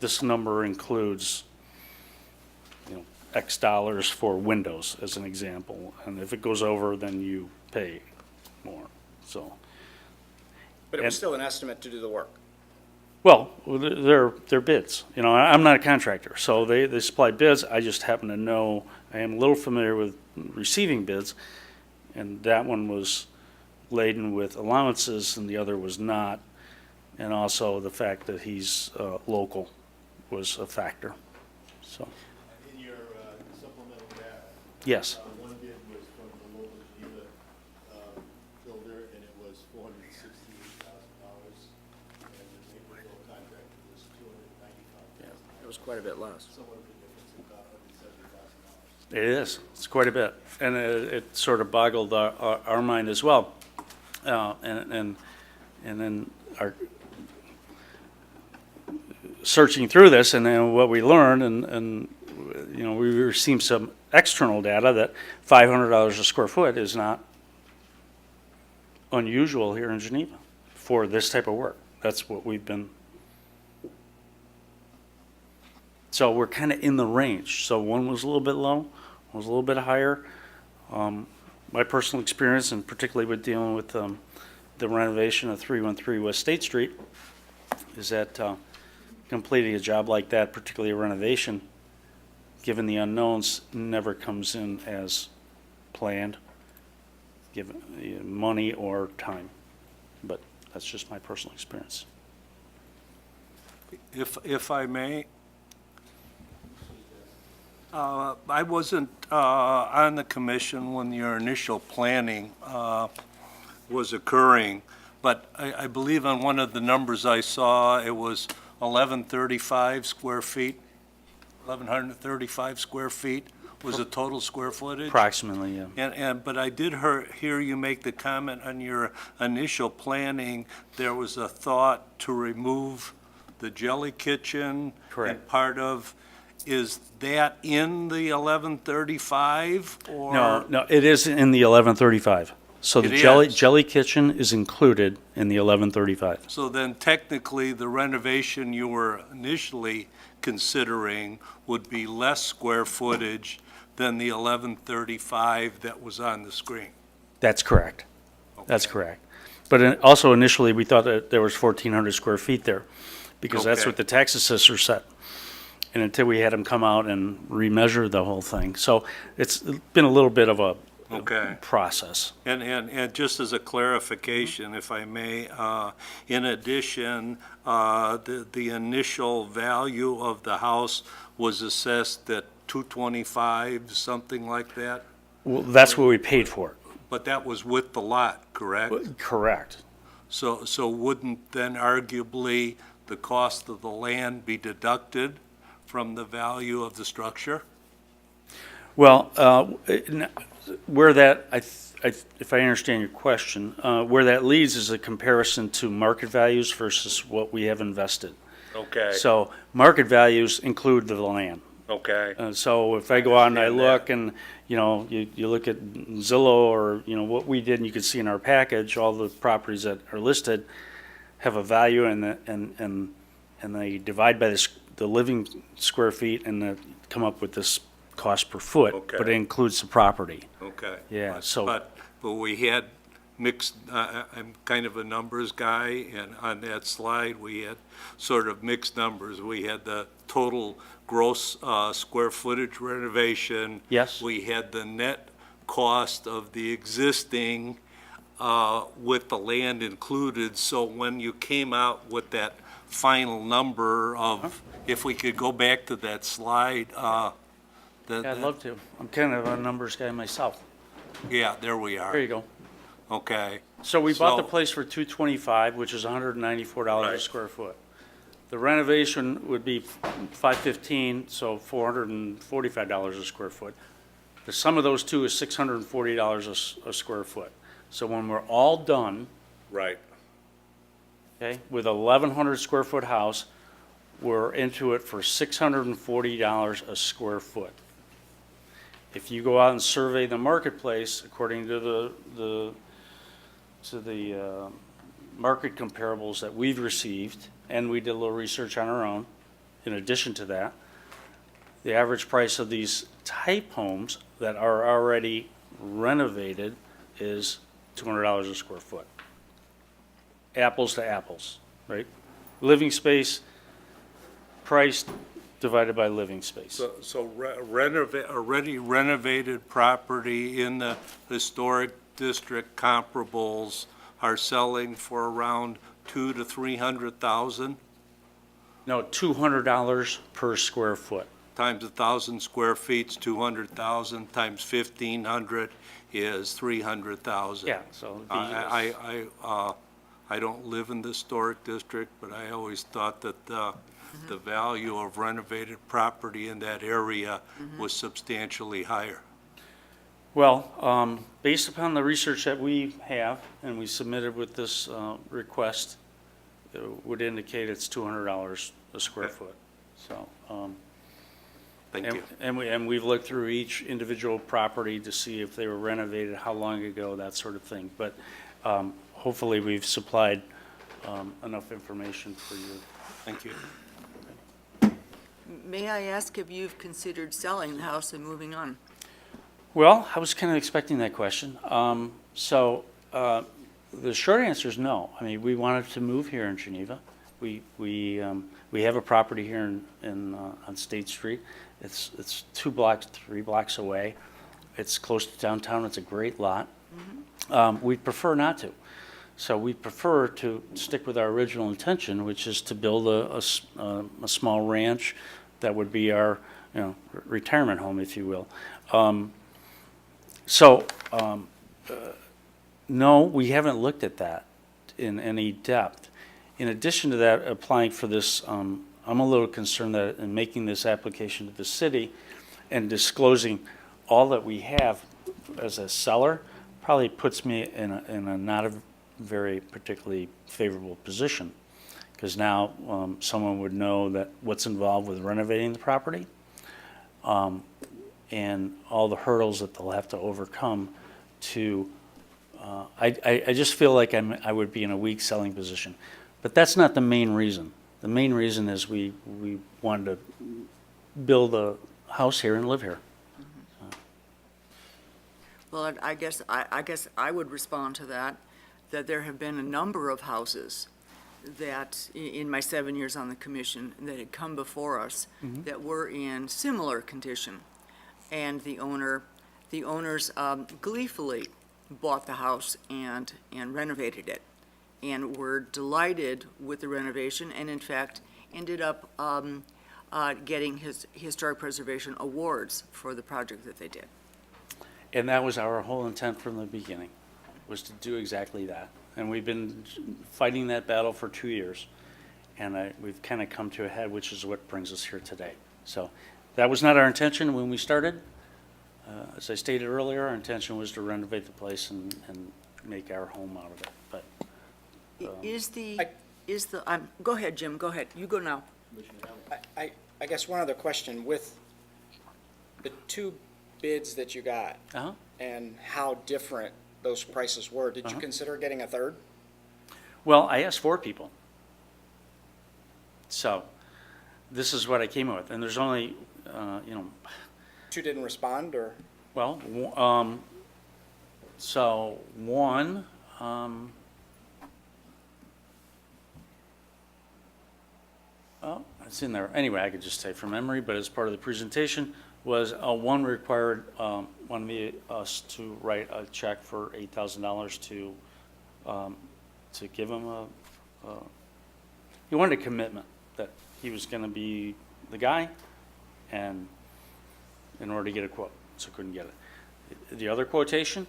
this number includes, X dollars for windows, as an example, and if it goes over, then you pay more, so. But it was And- still an estimate to do the work. Well, they're bids, I'm not a contractor, so they supply bids, I just happen to know, I am a little familiar with receiving bids, and that one was laden with allowances and the other was not, and also the fact that he's local was a factor, so, In your supplemental map, yes. one bid was from the local Geneva builder, and it was $468,000, and the Naperville contractor was $295,000. It was quite a bit less. Somewhat of a difference of about $170,000. It is. It's quite a bit. And it sort of boggled our mind as well. And then searching through this, and then what we learned, and you know, we received some external data that $500 a square foot is not unusual here in Geneva for this type of work. That's what we've been. So we're kind of in the range. So one was a little bit low, one was a little bit higher. My personal experience, and particularly with dealing with the renovation of 313 West State Street, is that completing a job like that, particularly a renovation, given the unknowns, never comes in as planned, given money or time. But that's just my personal experience. If I may, I wasn't on the commission when your initial planning was occurring, but I believe on one of the numbers I saw, it was 1135 square feet, 1,135 square feet was the total square footage? Approximately, yeah. But I did hear you make the comment on your initial planning, there was a thought to remove the jelly kitchen. Correct. And part of, is that in the 1135 or? No, it is in the 1135. So the It is. jelly kitchen is included in the 1135. So then technically, the renovation you were initially considering would be less square footage than the 1135 that was on the screen? That's correct. That's Okay. correct. But also initially, we thought that there was 1,400 square feet there, because that's Okay. what the tax assessor said. And until we had him come out and remeasure the whole thing. So it's been a little bit of a Okay. process. And just as a clarification, if I may, in addition, the initial value of the house was assessed at 225, something like that? Well, that's what we paid for it. But that was with the lot, correct? Correct. So wouldn't then arguably the cost of the land be deducted from the value of the structure? Well, where that, if I understand your question, where that leads is a comparison to market values versus what we have invested. Okay, So market values include the land. okay. So if I go out and I Understand look and, you know, you look at Zillow or, you know, what we did, and you can see in our package, all the properties that are listed have a value, and they divide by the living square feet, and come up with this cost per foot. Okay. But it includes the property. Okay. Yeah, But- so- But we had mixed, I'm kind of a numbers guy, and on that slide, we had sort of mixed numbers. We had the total gross square footage renovation. Yes. We had the net cost of the existing with the land included. So when you came out with that final number of, if we could go back to that slide, Yeah, I'd love to. I'm kind of a numbers guy myself. yeah, there we There are. you go. Okay. So we bought the So- place for $225, which is $194 a Right. square foot. The renovation would be $515, so $445 a square foot. The sum of those two is $640 a square foot. So when we're all done, Right. okay, with a 1,100 square foot house, we're into it for $640 a square foot. If you go out and survey the marketplace, according to the market comparables that we've received, and we did a little research on our own, in addition to that, the average price of these type homes that are already renovated is $200 a square foot. Apples to apples, right? Living space, price divided by living space. So already renovated property in the historic district comparables are selling for around $200,000 to $300,000 No, $200 per square foot. times 1,000 square feet's 200,000 times 1,500 is 300,000. Yeah, so it'd be- I don't live in the historic district, but I always thought that the value of renovated property in that area was substantially higher. Well, based upon the research that we have and we submitted with this request, it would indicate it's $200 a square foot. So, Thank you. and we've looked through each individual property to see if they were renovated, how long ago, that sort of thing. But hopefully, we've supplied enough information for you. Thank you. May I ask if you've considered selling the house and moving on? Well, I was kind of expecting that question. The short answer is no. I mean, we wanted to move here in Geneva. We have a property here on State Street. It's 3 blocks away. It's close to downtown. It's a great lot. We'd prefer not to. So we prefer to stick with our original intention, which is to build a small ranch that would be our, retirement home, if you will. No, we haven't looked at that in any depth. In addition to that, applying for this, I'm a little concerned that in making this application to the city and disclosing all that we have as a seller probably puts me in a not a very particularly favorable position, because now someone would know that what's involved with renovating the property, and all the hurdles that they'll have to overcome to, I just feel like I would be in a weak selling position. But that's not the main reason. The main reason is we wanted to build a house here and live here. Well, I guess I would respond to that there have been a number of houses that, in my 7 years on the commission, that had come before us that were in similar condition. And the owners gleefully bought the house and renovated it, and were delighted with the renovation, and in fact ended up getting historic preservation awards for the project that they did. And that was our whole intent from the beginning, was to do exactly that. And we've been fighting that battle for 2 years, and we've kind of come to a head, which is what brings us here today. So that was not our intention when we started. As I stated earlier, our intention was to renovate the place and make our home out of it. But Go ahead, Jim, go ahead. You go now. I guess one other question, with the 2 bids that you got and how different those prices were, did you consider getting a third? Well, I asked 4 people. So this is what I came up with. And there's only, 2 didn't respond, or? well, so one, it's in there. Anyway, I could just say from memory, but as part of the presentation, was one required, wanted us to write a check for $8,000 to give him he wanted a commitment that he was going to be the guy, and in order to get a quote, so couldn't get it. The other quotation,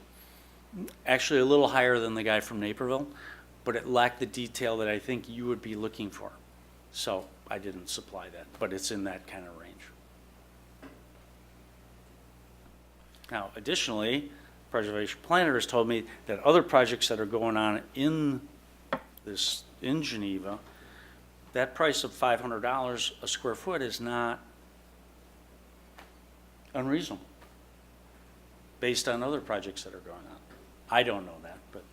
actually a little higher than the guy from Naperville, but it lacked the detail that I think you would be looking for. So I didn't supply that, but it's in that kind of range. Now, additionally, preservation planner has told me that other projects that are going on in Geneva, that price of $500 a square foot is not unreasonable based on other projects that are going on. I don't know that, but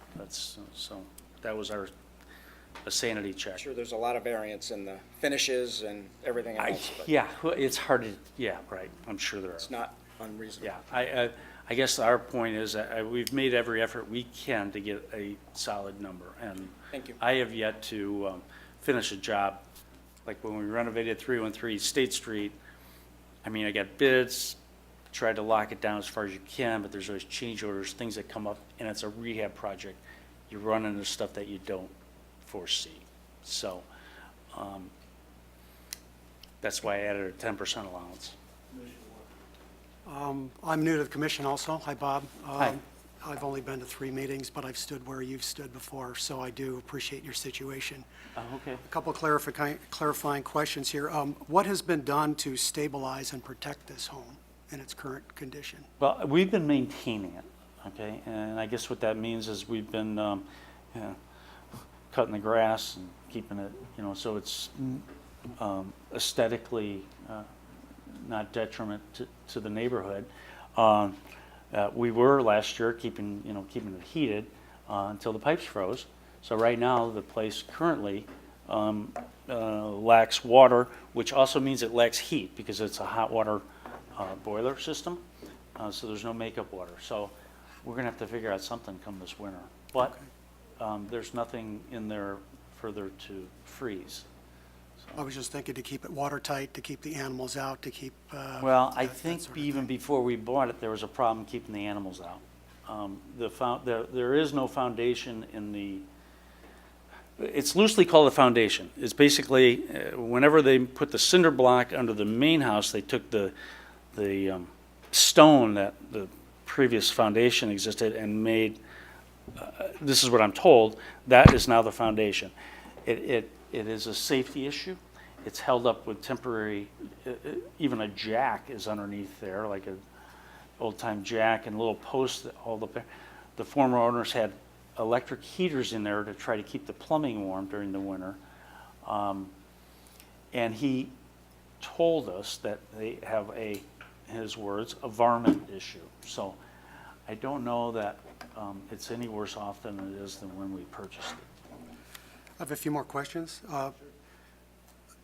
that was our sanity check. Sure, there's a lot of variance in the finishes and everything else, but Yeah, well, it's hard to, yeah, right, I'm sure there are. it's not unreasonable. Yeah, I guess our point is that we've made every effort we can to get a solid number, and Thank you. I have yet to finish a job. Like when we renovated 313 State Street, I mean, I got bids, tried to lock it down as far as you can, but there's always change orders, things that come up, and it's a rehab project. You run into stuff that you don't foresee. So that's why I added a 10% allowance. I'm new to the commission also. Hi, Bob. Hi. I've only been to 3 meetings, but I've stood where you've stood before, so I do appreciate your situation. Okay. A couple clarifying questions here. What has been done to stabilize and protect this home in its current condition? Well, we've been maintaining it, okay? And I guess what that means is we've been cutting the grass and keeping it, so it's aesthetically not detriment to the neighborhood. We were last year keeping it heated until the pipes froze. So right now, the place currently lacks water, which also means it lacks heat because it's a hot water boiler system. So there's no makeup water. So we're gonna have to figure out something come this winter. But there's nothing in there further to freeze. I was just thinking to keep it watertight, to keep the animals out, to keep. Well, I that think sort of even thing. before we bought it, there was a problem keeping the animals out. There is no foundation in the, it's loosely called a foundation. It's basically, whenever they put the cinder block under the main house, they took the stone that the previous foundation existed and made, this is what I'm told, that is now the foundation. It is a safety issue. It's held up with temporary, even a jack is underneath there, like an old-time jack and little posts that hold up there. The former owners had electric heaters in there to try to keep the plumbing warm during the winter. And he told us that they have his words, a varmint issue. So I don't know that it's any worse off than it is than when we purchased it. I have a few more questions.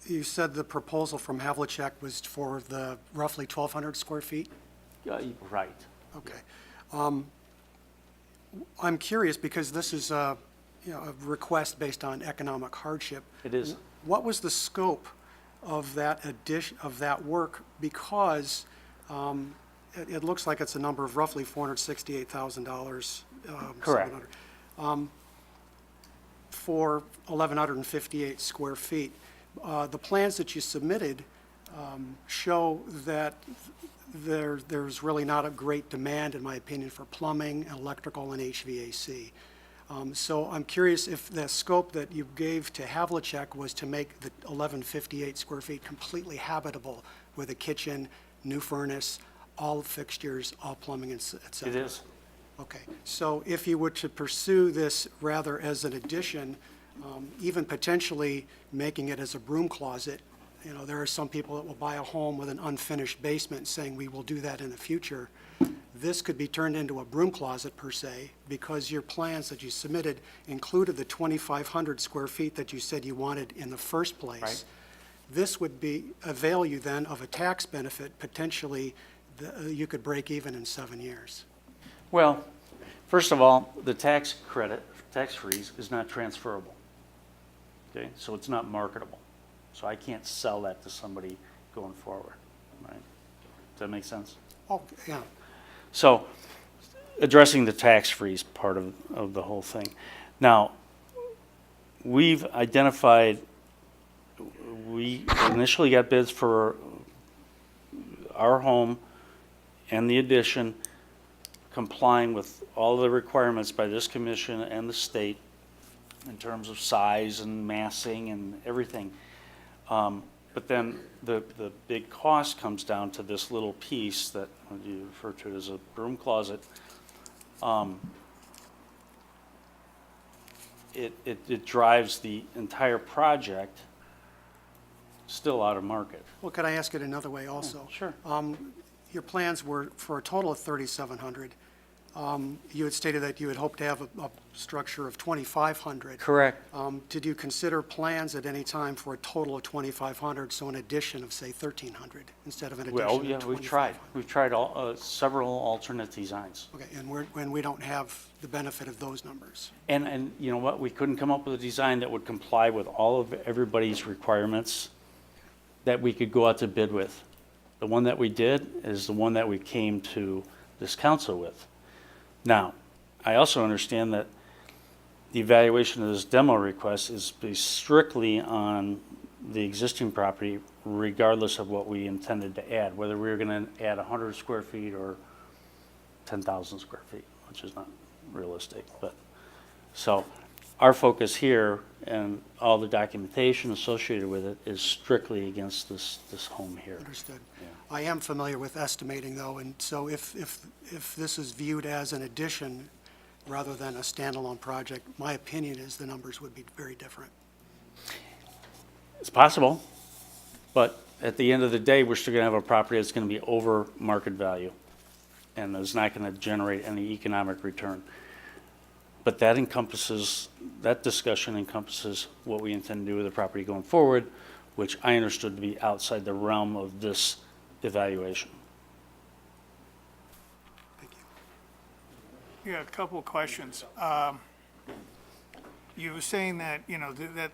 You said the proposal from Havlicek was for the roughly 1,200 square feet? Right. Okay. I'm curious, because this is a request based on economic hardship. It is. What was the scope of that work? Because it looks like it's a number of roughly $468,000. Correct. For 1,158 square feet. The plans that you submitted show that there's really not a great demand, in my opinion, for plumbing, electrical, and HVAC. So I'm curious if the scope that you gave to Havlicek was to make the 1,158 square feet completely habitable with a kitchen, new furnace, all fixtures, all plumbing, et cetera. It is. Okay, so if you were to pursue this rather as an addition, even potentially making it as a broom closet, there are some people that will buy a home with an unfinished basement saying we will do that in the future. This could be turned into a broom closet per se, because your plans that you submitted included the 2,500 square feet that you said you wanted in the first place. Right. This would avail you then of a tax benefit, potentially you could break even in 7 years. Well, first of all, the tax credit, tax freeze is not transferable. Okay, so it's not marketable. So I can't sell that to somebody going forward, right? Does that make sense? Oh, yeah. So, addressing the tax freeze part of the whole thing. Now, we've identified, we initially got bids for our home and the addition complying with all the requirements by this commission and the state in terms of size and massing and everything. But then the big cost comes down to this little piece that you refer to as a broom closet. It drives the entire project still out of market. Well, could I ask it another way also? Sure. Your plans were for a total of 3,700. You had stated that you had hoped to have a structure of 2,500. Correct. Did you consider plans at any time for a total of 2,500, so an addition of, say, 1,300 instead of an addition of Well, 2,500? yeah, we've tried. We've tried several alternate designs. Okay, and we don't have the benefit of those numbers. And you know what? We couldn't come up with a design that would comply with all of everybody's requirements that we could go out to bid with. The one that we did is the one that we came to this council with. Now, I also understand that the evaluation of this demo request is based strictly on the existing property, regardless of what we intended to add, whether we were going to add 100 square feet or 10,000 square feet. which is not realistic, but, so, our focus here and all the documentation associated with it is strictly against this home here. Understood. I am familiar with estimating, though, and so if this is viewed as an addition rather than a standalone project, my opinion is the numbers would be very different. It's possible, but at the end of the day, we're still gonna have a property that's gonna be over market value and is not gonna generate any economic return. But that encompasses, that discussion encompasses what we intend to do with the property going forward, which I understood to be outside the realm of this evaluation. Thank you. Yeah, a couple of questions. You were saying that, the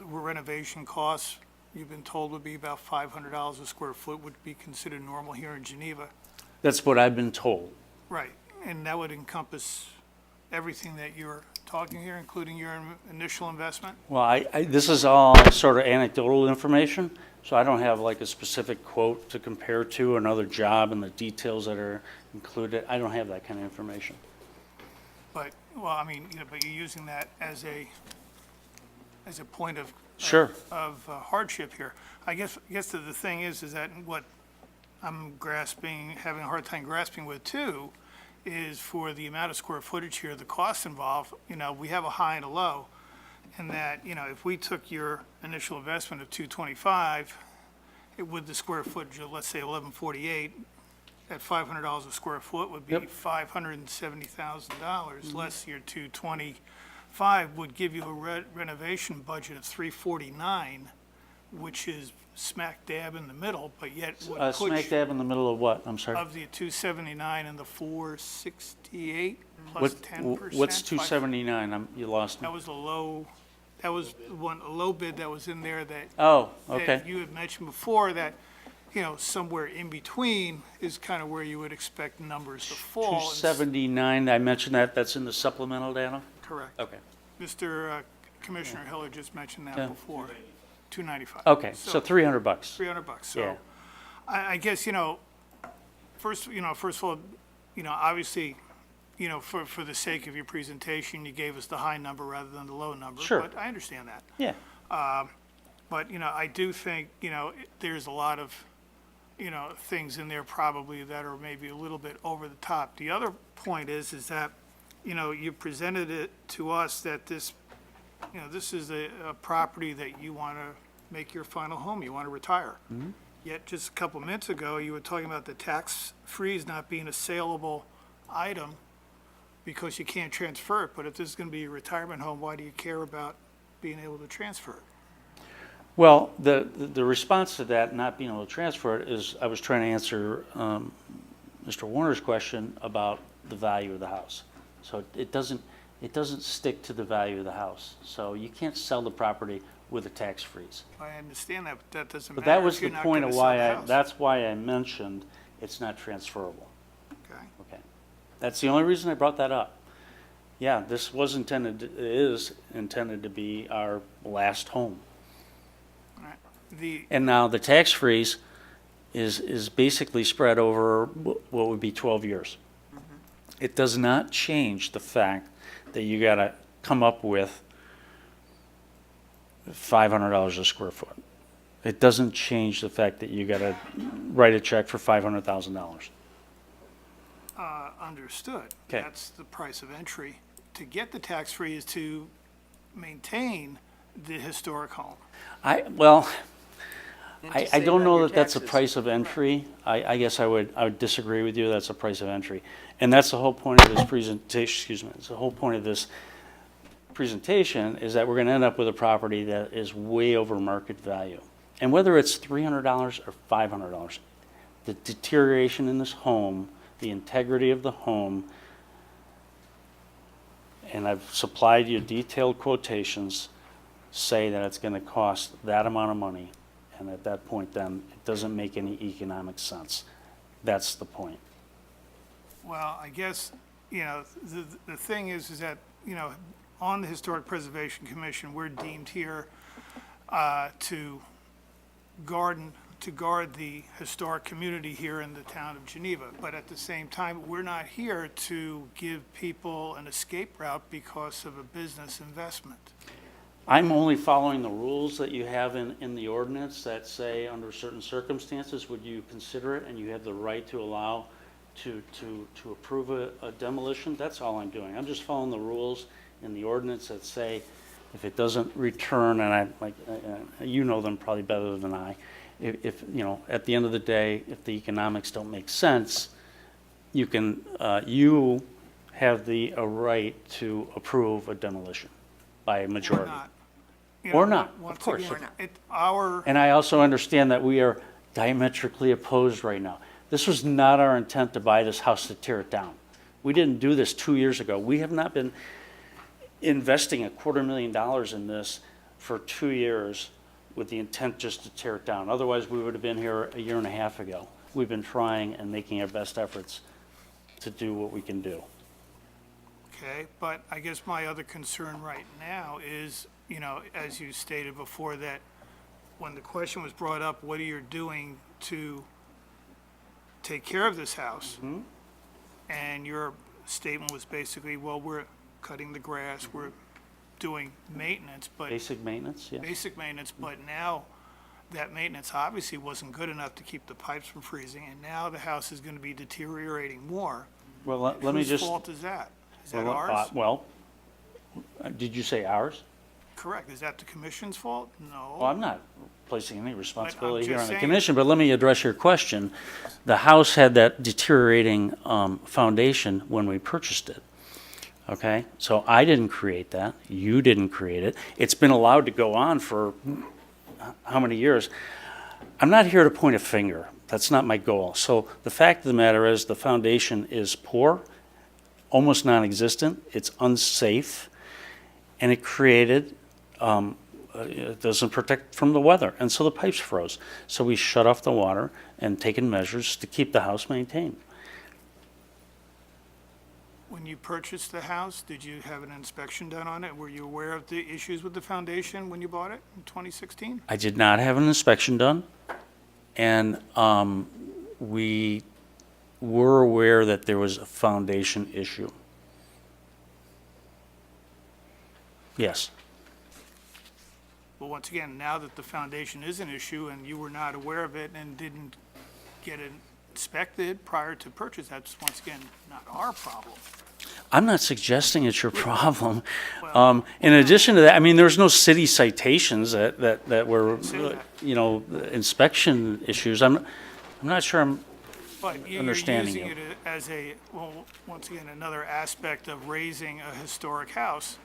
renovation costs, you've been told would be about $500 a square foot would be considered normal here in Geneva. That's what I've been told. Right, and that would encompass everything that you're talking here, including your initial investment? Well, this is all sort of anecdotal information, so I don't have like a specific quote to compare to, another job and the details that are included. I don't have that kind of information. But, well, I mean, but you're using that as a point of Sure. hardship here. I guess the thing is that what I'm having a hard time grasping with too, is for the amount of square footage here, the costs involved, we have a high and a low. And that, if we took your initial investment of $225, with the square footage of, let's say, 1148, at $500 a square foot would be Yep. $570,000, less your $225 would give you a renovation budget of $349, which is smack dab in the middle, but yet would put Smack dab in the middle of what? I'm sorry. of the 279 and the 468 plus What, 10%. what's 279? You lost me. That was a low bid that was in there that Oh, that okay. you had mentioned before that, somewhere in between is kind of where you would expect numbers to fall. 279, I mentioned that, that's in the supplemental data? Correct. Okay. Mr. Commissioner Hiller just mentioned that Yeah. before. 295. Okay, so $300. $300. Yeah. So I guess, first of all, obviously, for the sake of your presentation, you gave us the high number rather than the low number. Sure. But I understand that. Yeah. But, I do think, there's a lot of, things in there probably that are maybe a little bit over the top. The other point is that, you presented it to us that this is a property that you want to make your final home, you want to retire. Yet just a couple of minutes ago, you were talking about the tax freeze not being a saleable item because you can't transfer it. But if this is going to be a retirement home, why do you care about being able to transfer it? Well, the response to that, not being able to transfer it, is I was trying to answer Mr. Warner's question about the value of the house. So it doesn't stick to the value of the house. So you can't sell the property with a tax freeze. I understand that, but that doesn't But matter that was if the you're not point going of to sell why the house. that's why I mentioned it's not transferable. Okay. Okay. That's the only reason I brought that up. Yeah, this is intended to be our last home. All right. The, And now the tax freeze is basically spread over what would be 12 years. It does not change the fact that you gotta come up with $500 a square foot. It doesn't change the fact that you gotta write a check for $500,000. understood. 'Kay. That's the price of entry. To get the tax-free is to maintain the historic home. And I to save don't on know your that that's a taxes. price of entry. I guess I would disagree with you, that's a price of entry. And that's the whole point of this presentation, it's the whole point of this presentation, is that we're gonna end up with a property that is way over market value. And whether it's $300 or $500, the deterioration in this home, the integrity of the home, and I've supplied you detailed quotations, say that it's gonna cost that amount of money. And at that point, then, it doesn't make any economic sense. That's the point. Well, I guess, the thing is that, on the Historic Preservation Commission, we're deemed here to garden to guard the historic community here in the town of Geneva. But at the same time, we're not here to give people an escape route because of a business investment. I'm only following the rules that you have in the ordinance that say, under certain circumstances, would you consider it, and you have the right to allow to approve a demolition? That's all I'm doing. I'm just following the rules in the ordinance that say, if it doesn't return, and you know them probably better than I, if, you know, at the end of the day, if the economics don't make sense, you can, you have the right to approve a demolition by a Or majority. not. You Or know, not, of once course. again, our, And I also understand that we are diametrically opposed right now. This was not our intent to buy this house to tear it down. We didn't do this 2 years ago. We have not been investing $250,000 in this for 2 years with the intent just to tear it down. Otherwise, we would have been here a year and a half ago. We've been trying and making our best efforts to do what we can do. okay, but I guess my other concern right now is, you know, as you stated before, that when the question was brought up, what are you doing to take care of this house? And your statement was basically, well, we're cutting the grass, we're doing maintenance, but Basic maintenance, yes. basic maintenance, but now that maintenance obviously wasn't good enough to keep the pipes from freezing, and now the house is gonna be deteriorating more. Well, let me just. Whose fault is that? Is that well, ours? Well, did you say ours? Correct. Is that the commission's fault? No. Well, I'm not placing any responsibility here just on the saying- commission, but let me address your question. The house had that deteriorating foundation when we purchased it, okay? So I didn't create that. You didn't create it. It's been allowed to go on for how many years? I'm not here to point a finger. That's not my goal. So the fact of the matter is, the foundation is poor, almost non-existent. It's unsafe, and it created it doesn't protect from the weather, and so the pipes froze. So we shut off the water and taken measures to keep the house maintained. When you purchased the house, did you have an inspection done on it? Were you aware of the issues with the foundation when you bought it in 2016? I did not have an inspection done, and we were aware that there was a foundation issue. Yes. Well, once again, now that the foundation is an issue and you were not aware of it and didn't get it inspected prior to purchase, that's once again not our problem. I'm not suggesting it's your problem. In addition to that, I mean, there's no city citations that were, Say that. you know, inspection issues. I'm not sure I'm But you're understanding using you. it as a, well, once again, another aspect of raising a historic house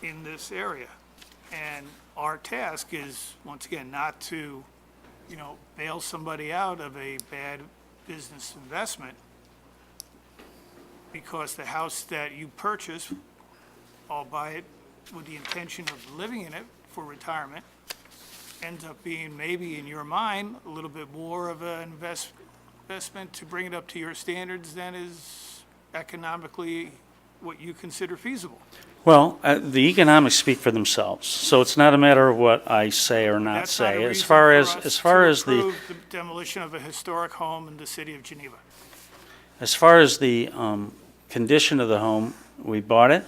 in this area. And our task is, once again, not to, you know, bail somebody out of a bad business investment, because the house that you purchase, albeit with the intention of living in it for retirement, ends up being, maybe in your mind, a little bit more of an investment to bring it up to your standards than is economically what you consider feasible. Well, the economics speak for themselves, so it's not a matter of what I say or not That's not a say. As reason far for as, us as far to as the, approve the demolition of a historic home in the city of Geneva. as far as the condition of the home, we bought it.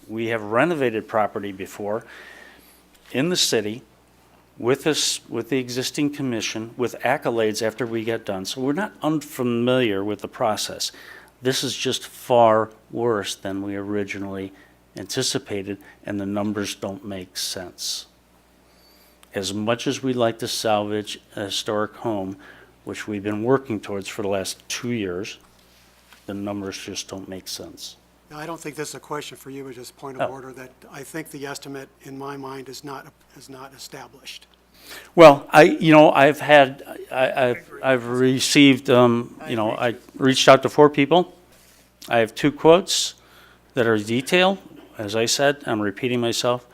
We have renovated property before in the city with this, with the existing commission, with accolades after we get done. So we're not unfamiliar with the process. This is just far worse than we originally anticipated, and the numbers don't make sense. As much as we'd like to salvage a historic home, which we've been working towards for the last 2 years, the numbers just don't make sense. Now, I don't think this is a question for you, it's just point Oh. of order, that I think the estimate, in my mind, is not established. Well, I've received, I reached out to 4 people. I have 2 quotes that are detailed. As I said, I'm repeating myself.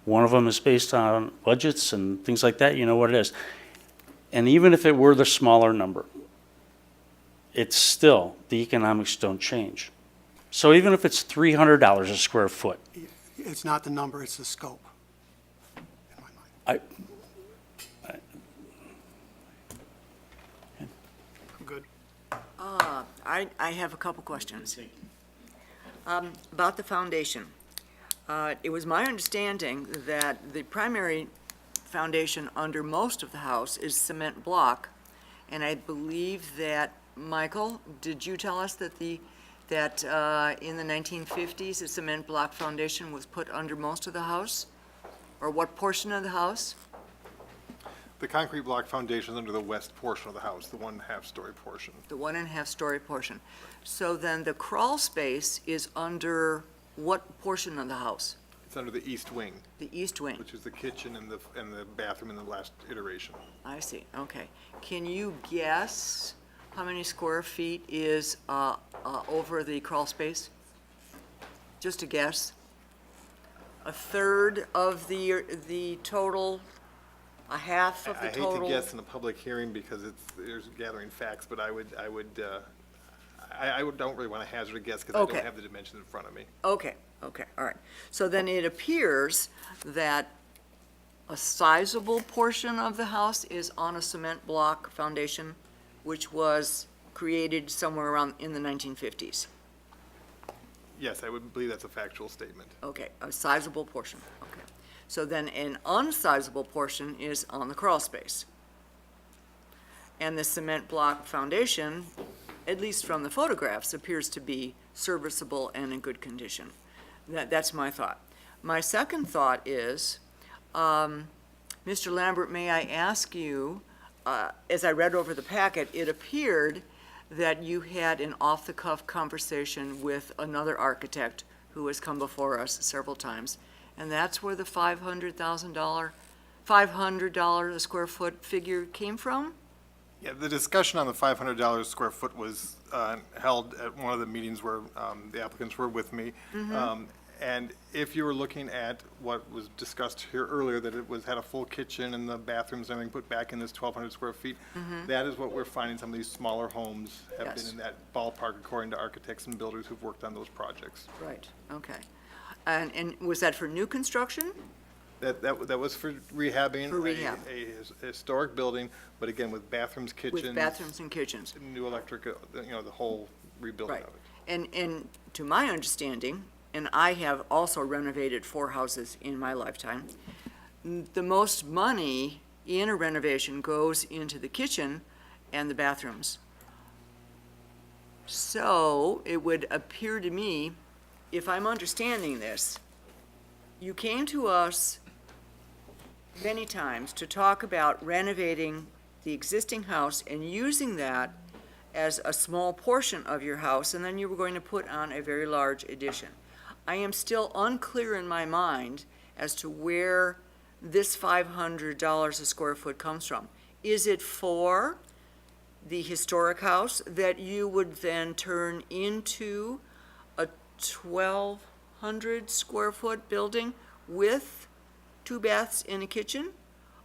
One of them is based on budgets and things like that, you know what it is. And even if it were the smaller number, it's still, the economics don't change. So even if it's $300 a square foot, It's not the number, it's the scope, in my mind. I have a couple questions. Thank you. About the foundation. It was my understanding that the primary foundation under most of the house is cement block, and I believe that, Michael, did you tell us that in the 1950s, a cement block foundation was put under most of the house? Or what portion of the house? The concrete block foundation is under the west portion of the house, the 1.5-story portion. The 1.5-story portion. So then the crawl space is under what portion of the house? It's under the east wing, The east wing? which is the kitchen and the bathroom in the last iteration. I see, okay. Can you guess how many square feet is over the crawl space? Just a guess? A third of the total? A half of I the hate total? to guess in a public hearing because there's gathering facts, but I don't really want to hazard a guess because I Okay. don't have the dimensions in front of me. Okay, all right. So then it appears that a sizable portion of the house is on a cement block foundation, which was created somewhere around in the 1950s. Yes, I would believe that's a factual statement. Okay, a sizable portion, okay. So then an unsizable portion is on the crawl space. And the cement block foundation, at least from the photographs, appears to be serviceable and in good condition. That's my thought. My second thought is, Mr. Lambert, may I ask you, as I read over the packet, it appeared that you had an off-the-cuff conversation with another architect who has come before us several times, and that's where the $500 a square foot figure came from? Yeah, the discussion on the $500 square foot was held at one of the meetings where the applicants were with me. And if you were looking at what was discussed here earlier, that it had a full kitchen and the bathrooms and everything put back in this 1,200 square feet, that is what we're finding some of these smaller homes have been Yes. in that ballpark according to architects and builders who've worked on those projects. Right, okay. And was that for new construction? That was for rehabbing For rehab. a historic building, but again, with bathrooms, kitchens. With bathrooms and kitchens? New electric, the whole rebuilding Right. of it. And to my understanding, and I have also renovated 4 houses in my lifetime, the most money in a renovation goes into the kitchen and the bathrooms. So it would appear to me, if I'm understanding this, you came to us many times to talk about renovating the existing house and using that as a small portion of your house, and then you were going to put on a very large addition. I am still unclear in my mind as to where this $500 a square foot comes from. Is it for the historic house that you would then turn into a 1,200 square foot building with 2 baths and a kitchen?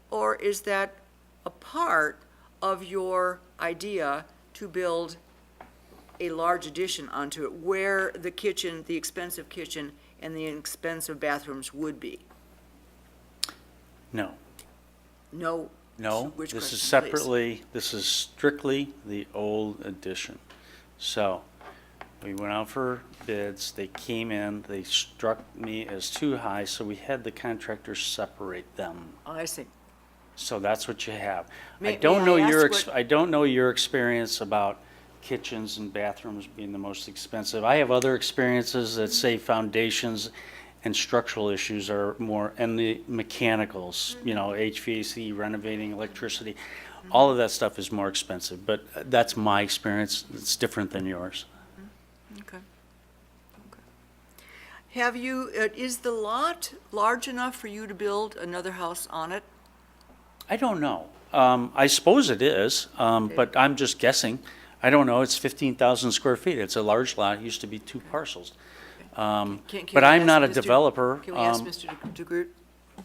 Or is that a part of your idea to build a large addition onto it, where the kitchen, the expensive kitchen, and the expensive bathrooms would be? No. No? No, Which this is question, please? separately, this is strictly the old addition. So, we went out for bids, they came in, they struck me as too high, so we had the contractors separate them. I see. So that's what you have. May- I don't may know I your, ask what- I don't know your experience about kitchens and bathrooms being the most expensive. I have other experiences that say foundations and structural issues are more, and the mechanicals, HVAC, renovating, electricity, all of that stuff is more expensive, but that's my experience. It's different than yours. Okay. Have you, is the lot large enough for you to build another house on it? I don't know. I suppose it is, but I'm just guessing. I don't know. It's 15,000 square feet. It's a large lot. It used to be 2 parcels. Can But we I'm ask not a Mr. developer. Can we ask Mr. DeGroot?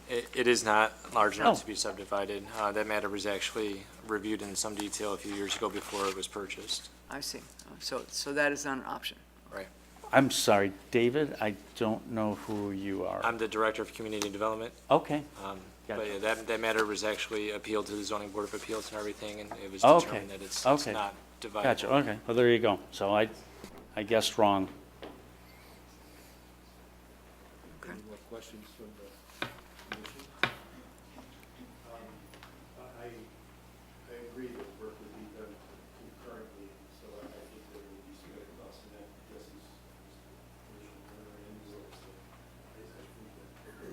It is not large enough Oh. to be subdivided. That matter was actually reviewed in some detail a few years ago before it was purchased. I see. So that is not an option. Right. I'm sorry, David, I don't know who you are. I'm the Director of Community Development. Okay, But Gotcha. yeah, that matter was actually appealed to the Zoning Board of Appeals and everything, and it was Okay. determined that it's Okay. not dividable. Gotcha, okay, well, there you go. So I guessed wrong. Any more questions from the commission? I agree that work would be done concurrently, so I think there would be some costs in that, just as Commissioner Turner indicates that I think that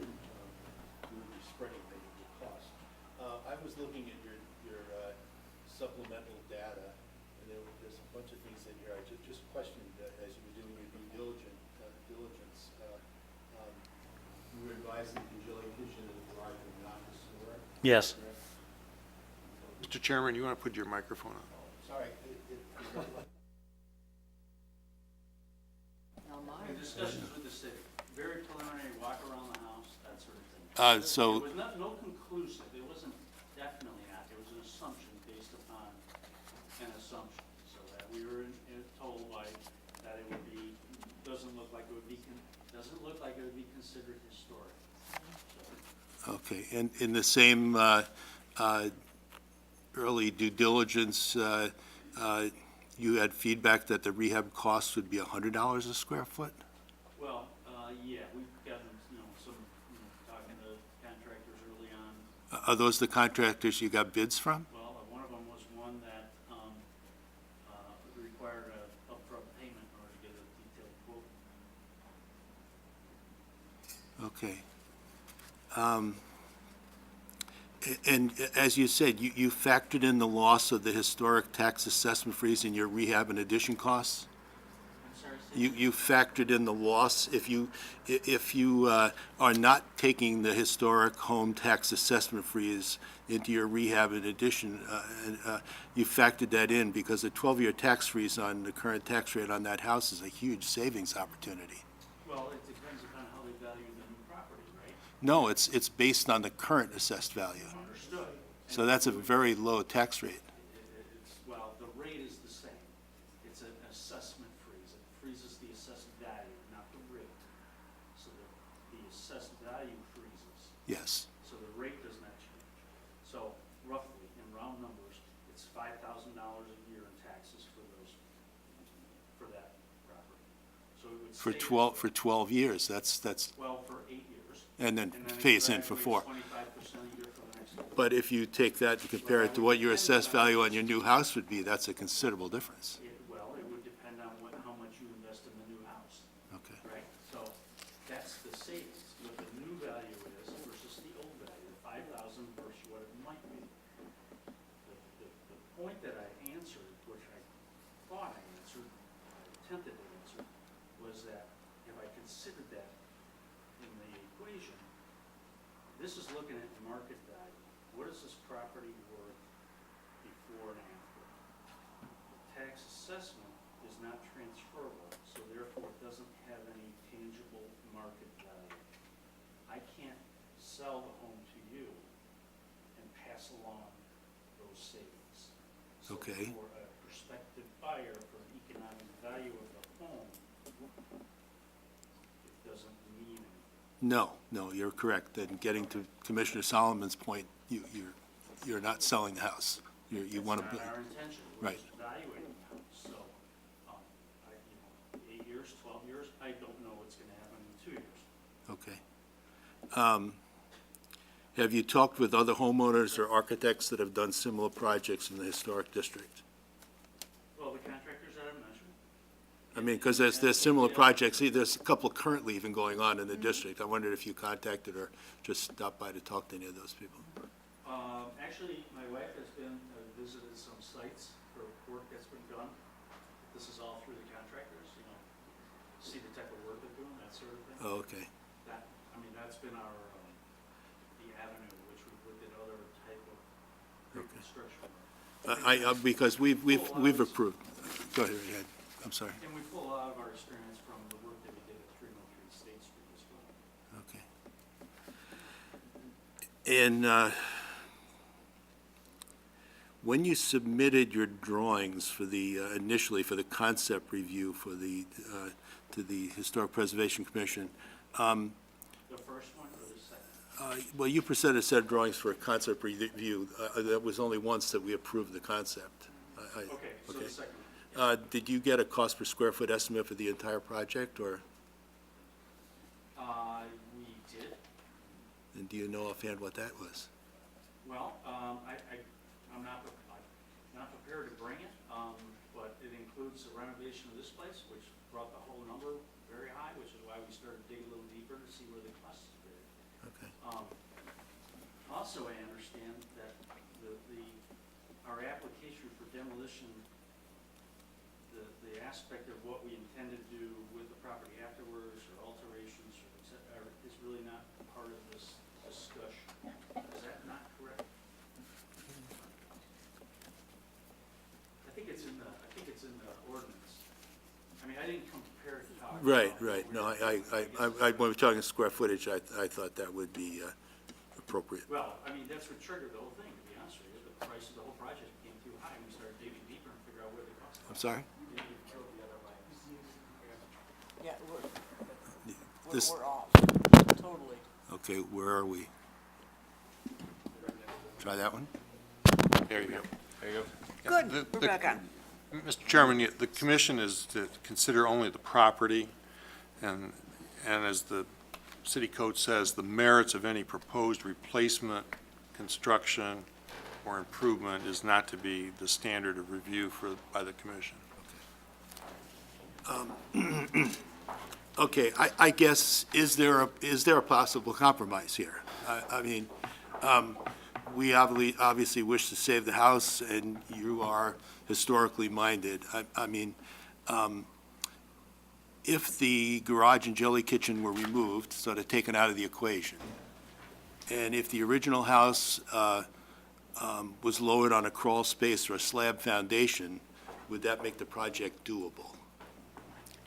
we would be spreading the cost. I was looking at your supplemental data, and there's a bunch of things in here I just questioned as you were doing your due diligence. You were advising the Joliet Kitchen and the garage were not historic. Yes. correct? Mr. Chairman, you want to put your microphone on? Sorry. In discussions with the city, very preliminary walk around the house, that sort of thing. So- It was no conclusive, it wasn't definitely not, it was an assumption based upon an assumption. So that we were told that it would be, doesn't look like it would be considered historic. So, Okay, and in the same early due diligence, you had feedback that the rehab cost would be $100 a square foot? well, yeah, we've gotten, some, talking to contractors early on. Are those the contractors you got bids from? Well, one of them was one that required an upfront payment in order to get a detailed quote. Okay. And as you said, you factored in the loss of the historic tax assessment freeze in your rehab and addition costs? I'm sorry, You factored in the loss, if you are not taking the historic home tax assessment freeze into your rehab and addition, you factored that in because a 12-year tax freeze on the current tax rate on that house is a huge savings opportunity. well, it depends upon how they value the new property, right? No, it's based on the current assessed value. Understood. So that's a very low tax rate. Well, the rate is the same. It's an assessment freeze. It freezes the assessed value, not the rate. So the assessed value freezes. Yes. So the rate does not change. So roughly, in round numbers, it's $5,000 a year in taxes for that property. So it would For stay 12, for 12 years, that's, well, for 8 years. and then And then it phase in for graduates 4. 25% a year for the next 4. But if you take that and compare it to what your assessed value on your new house would be, that's a considerable difference. Well, it would depend on how much you invest in the new house, Okay. right? So that's the savings, what the new value is versus the old value, 5,000 versus what it might be. The point that I answered, which I thought I answered, I attempted to answer, was that if I considered that in the equation, this is looking at market value. What is this property worth before and after? The tax assessment is not transferable, so therefore it doesn't have any tangible market value. I can't sell the home to you and pass along those savings. So Okay. for a prospective buyer for the economic value of the home, it doesn't mean anything. No, you're correct. Then getting to Commissioner Solomon's point, you're not selling the house. You want to, That's not our intention, we're Right. just evaluating the house, so, 8 years, 12 years, I don't know what's gonna happen in 2 years. okay. Have you talked with other homeowners or architects that have done similar projects in the historic district? Well, the contractors that I mentioned, I mean, because there's similar projects, see, there's a couple currently even going on in the district. I wondered if you contacted or just stopped by to talk to any of those people. actually, my wife has visited some sites for work that's been done. This is all through the contractors, see the type of work they're doing, that sort of thing. Oh, okay. That's been our, the avenue which we looked at other type of reconstruction work. Because we've approved. Go ahead, I'm sorry. And we pull a lot of our experience from the work that we did at 303 State Street as well. Okay. And when you submitted your drawings for the, initially for the concept review for the, to the Historic Preservation Commission, The first one or the second? well, you presented a set of drawings for a concept review. That was only once that we approved the concept. Okay. so the second Did you get a cost per square foot estimate for the entire project, or, we did. and do you know offhand what that was? Well, I'm not prepared to bring it, but it includes the renovation of this place, which brought the whole number very high, which is why we started digging a little deeper to see where the costs were. Okay. Also, I understand that our application for demolition, the aspect of what we intend to do with the property afterwards, or alterations, or et cetera, is really not part of this discussion. Is that not correct? I think it's in the ordinance. I mean, I didn't come prepared to talk. Right, about right. what No, when we were talking square footage, I thought that would be appropriate. Well, I mean, that's what triggered the whole thing, to be honest with you. The price of the whole project became too high, and we started digging deeper and figure out where the costs I'm sorry? Yeah, This- we're off, totally. Okay, where are we? Try that one? There you go. There you go. Good, The- we're the- back on. Mr. Chairman, the commission is to consider only the property, and as the city code says, the merits of any proposed replacement, construction, or improvement is not to be the standard of review by the commission. Okay, I guess, is there a possible compromise here? I mean, we obviously wish to save the house, and you are historically minded. I mean, if the garage and jelly kitchen were removed, sort of taken out of the equation, and if the original house was lowered on a crawl space or a slab foundation, would that make the project doable?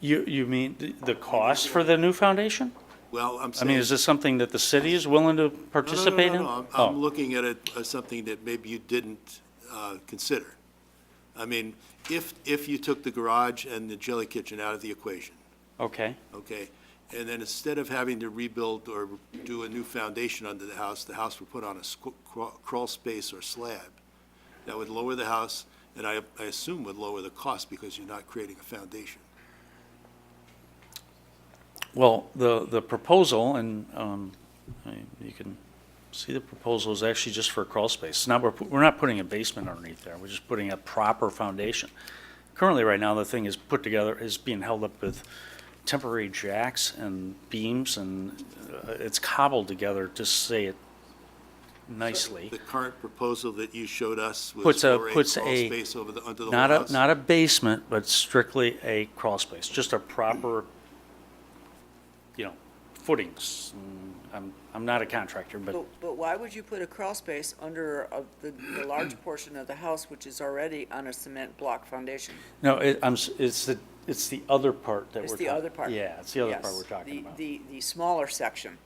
You mean the cost for the new foundation? Well, I'm I saying. mean, is this something that the city is willing to participate in? No, Oh. I'm looking at it as something that maybe you didn't consider. I mean, if you took the garage and the jelly kitchen out of the equation, Okay, okay, and then instead of having to rebuild or do a new foundation under the house were put on a crawl space or slab, that would lower the house, and I assume would lower the cost because you're not creating a foundation. well, the proposal, and you can see the proposal is actually just for a crawl space. It's not, we're not putting a basement underneath there, we're just putting a proper foundation. Currently, right now, the thing is put together, is being held up with temporary jacks and beams, and it's cobbled together, to say it nicely. The current proposal that you showed us was Puts for a crawl puts space under the whole not house? not a basement, but strictly a crawl space, just a proper, footings. I'm not a contractor, but But why would you put a crawl space under the large portion of the house, which is already on a cement block foundation? no, it's the other part that It's we're the talking. other part. Yeah, it's the other part Yes, we're talking about. The smaller section.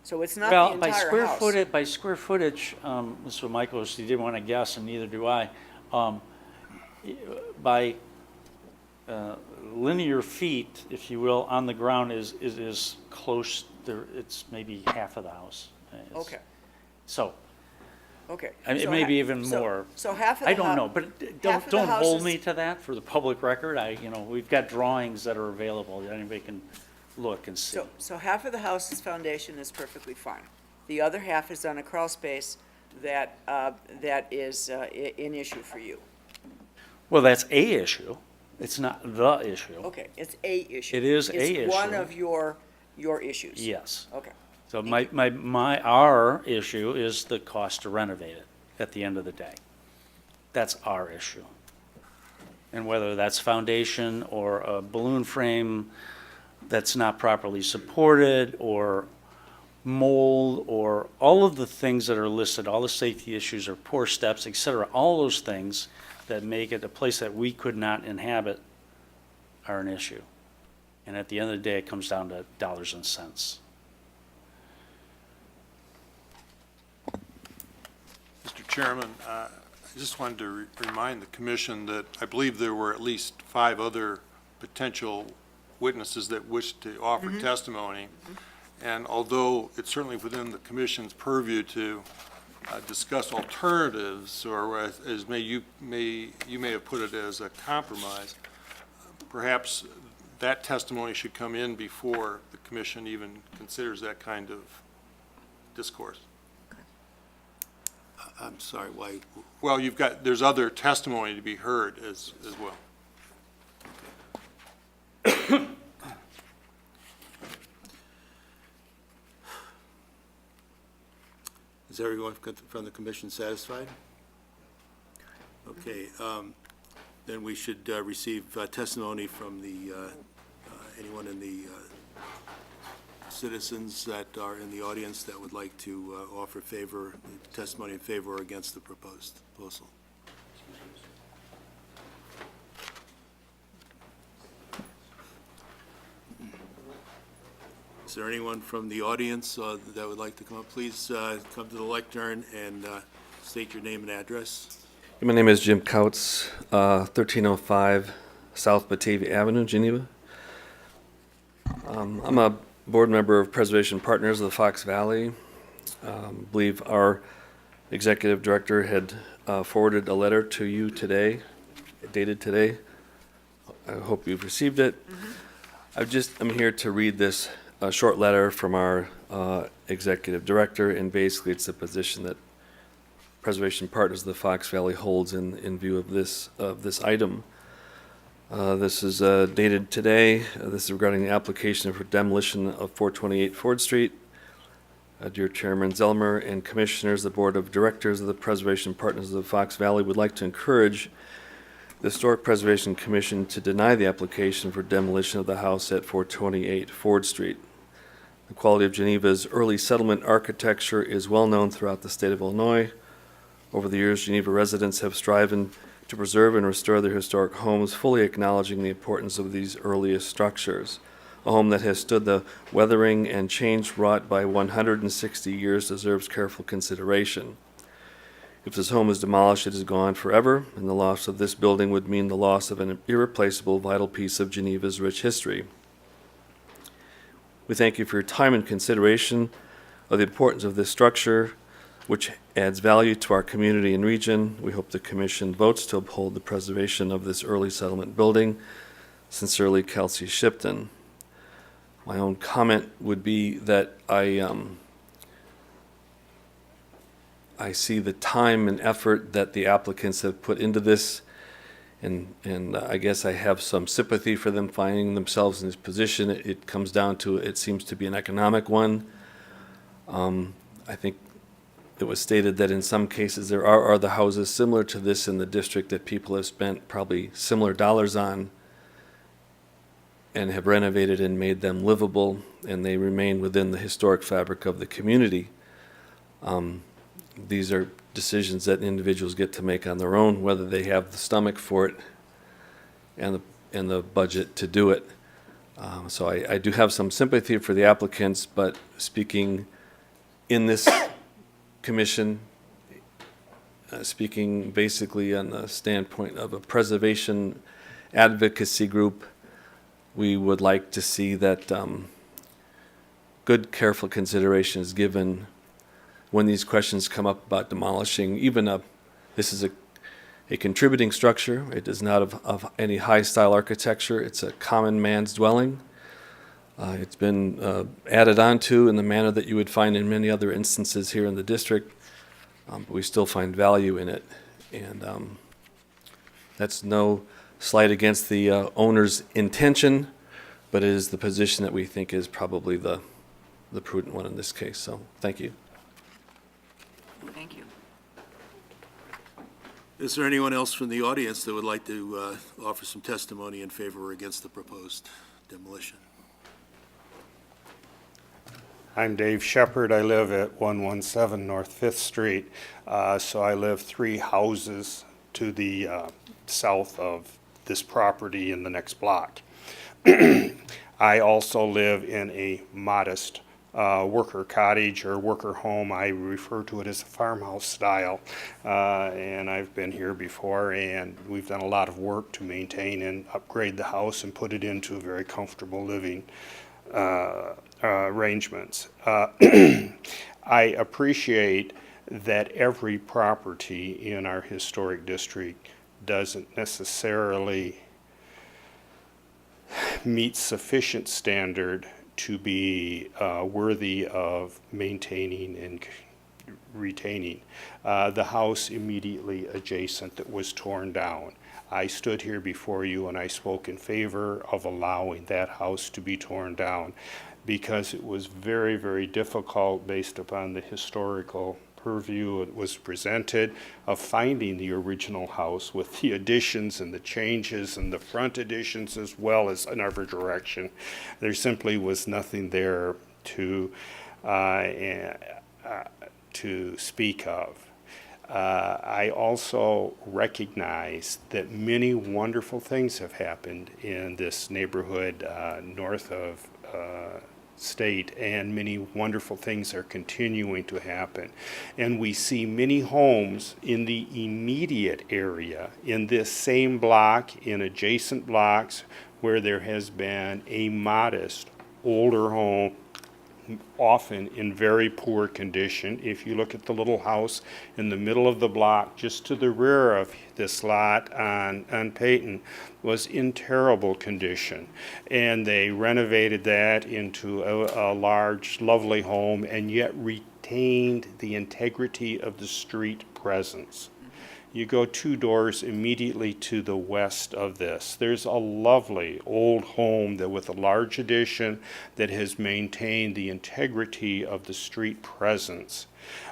So it's not Well, the by entire square house. footage, this is what Michael was, he didn't want to guess, and neither do I. By linear feet, if you will, on the ground is close, it's maybe half of the house. It's- Okay, So, okay. I mean, it So may ha- be even so- more. So half of the I don't hou- know, but half of the don't house hold is- me to that for the public record. We've got drawings that are available, anybody can look and see. So half of the house's foundation is perfectly fine. The other half is on a crawl space that is an issue for you. Well, that's a issue. It's not the issue. Okay, it's a issue. It is a It's one issue. of your issues. Yes. Okay. So our issue is the cost to renovate it at the end of the day. That's our issue. And whether that's foundation or a balloon frame that's not properly supported, or mold, or all of the things that are listed, all the safety issues, or poor steps, et cetera, all those things that make it a place that we could not inhabit are an issue. And at the end of the day, it comes down to dollars and cents. Mr. Chairman, I just wanted to remind the commission that I believe there were at least 5 other potential witnesses that wished to offer testimony. And although it's certainly within the commission's purview to discuss alternatives, or as you may have put it as a compromise, perhaps that testimony should come in before the commission even considers that kind of discourse. I'm sorry, why? Well, there's other testimony to be heard as well. Is everyone from the commission satisfied? Okay, then we should receive testimony from anyone in the citizens that are in the audience that would like to offer testimony in favor or against the proposed proposal. Is there anyone from the audience that would like to come up? Please come to the lectern and state your name and address. My name is Jim Kautz, 1305 South Batavia Avenue, Geneva. I'm a board member of Preservation Partners of the Fox Valley. I believe our executive director had forwarded a letter to you today, dated today. I hope you've received it. I'm here to read this short letter from our executive director, and basically it's a position that Preservation Partners of the Fox Valley holds in view of this item. This is dated today. This is regarding the application for demolition of 428 Ford Street. Dear Chairman Zellmer and Commissioners, the Board of Directors of the Preservation Partners of the Fox Valley would like to encourage the Historic Preservation Commission to deny the application for demolition of the house at 428 Ford Street. The quality of Geneva's early settlement architecture is well known throughout the state of Illinois. Over the years, Geneva residents have striven to preserve and restore their historic homes, fully acknowledging the importance of these earliest structures. A home that has stood the weathering and change wrought by 160 years deserves careful consideration. If this home is demolished, it is gone forever, and the loss of this building would mean the loss of an irreplaceable, vital piece of Geneva's rich history. We thank you for your time and consideration of the importance of this structure, which adds value to our community and region. We hope the Commission votes to uphold the preservation of this early settlement building. Sincerely, Kelsey Shipton. My own comment would be that I see the time and effort that the applicants have put into this, and I guess I have some sympathy for them finding themselves in this position. It comes down to, it seems to be an economic one. I think it was stated that in some cases there are other houses similar to this in the district that people have spent probably similar dollars on and have renovated and made them livable, and they remain within the historic fabric of the community. These are decisions that individuals get to make on their own, whether they have the stomach for it and the budget to do it. So I do have some sympathy for the applicants, but speaking in this commission, speaking basically on the standpoint of a preservation advocacy group, we would like to see that good, careful consideration is given when these questions come up about demolishing this is a contributing structure. It is not of any high-style architecture. It's a common man's dwelling. It's been added onto in the manner that you would find in many other instances here in the district, but we still find value in it. And that's no slight against the owner's intention, but it is the position that we think is probably the prudent one in this case. So thank you. Thank you. Is there anyone else from the audience that would like to offer some testimony in favor or against the proposed demolition? I'm Dave Shepard. I live at 117 North 5th Street. So I live 3 houses to the south of this property in the next block. I also live in a modest worker cottage or worker home. I refer to it as a farmhouse style. And I've been here before, and we've done a lot of work to maintain and upgrade the house and put it into very comfortable living arrangements. I appreciate that every property in our historic district doesn't necessarily meet sufficient standard to be worthy of maintaining and retaining. The house immediately adjacent that was torn down. I stood here before you and I spoke in favor of allowing that house to be torn down because it was very, very difficult based upon the historical purview it was presented of finding the original house with the additions and the changes and the front additions as well as another direction. There simply was nothing there to speak of. I also recognize that many wonderful things have happened in this neighborhood north of state, and many wonderful things are continuing to happen. And we see many homes in the immediate area, in this same block, in adjacent blocks, where there has been a modest, older home, often in very poor condition. If you look at the little house in the middle of the block, just to the rear of this lot on Peyton, was in terrible condition. And they renovated that into a large, lovely home, and yet retained the integrity of the street presence. You go 2 doors immediately to the west of this. There's a lovely old home that with a large addition that has maintained the integrity of the street presence.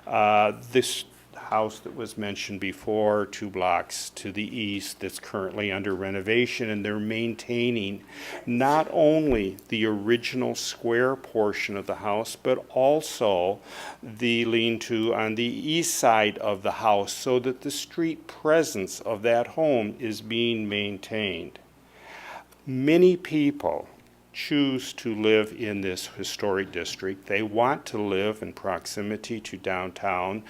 This house that was mentioned before, 2 blocks to the east, that's currently under renovation, and they're maintaining not only the original square portion of the house, but also the lean-to on the east side of the house so that the street presence of that home is being maintained. Many people choose to live in this historic district. They want to live in proximity to downtown.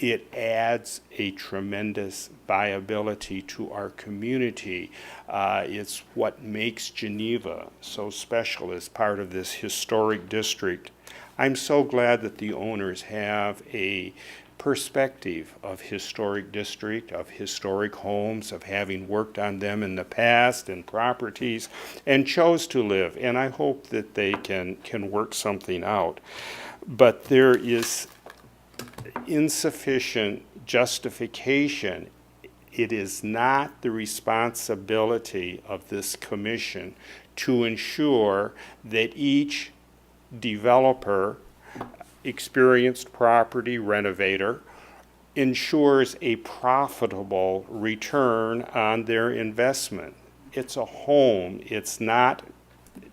It adds a tremendous viability to our community. It's what makes Geneva so special as part of this historic district. I'm so glad that the owners have a perspective of historic district, of historic homes, of having worked on them in the past and properties, and chose to live. And I hope that they can work something out. But there is insufficient justification. It is not the responsibility of this commission to ensure that each developer, experienced property renovator, ensures a profitable return on their investment. It's a home. It's not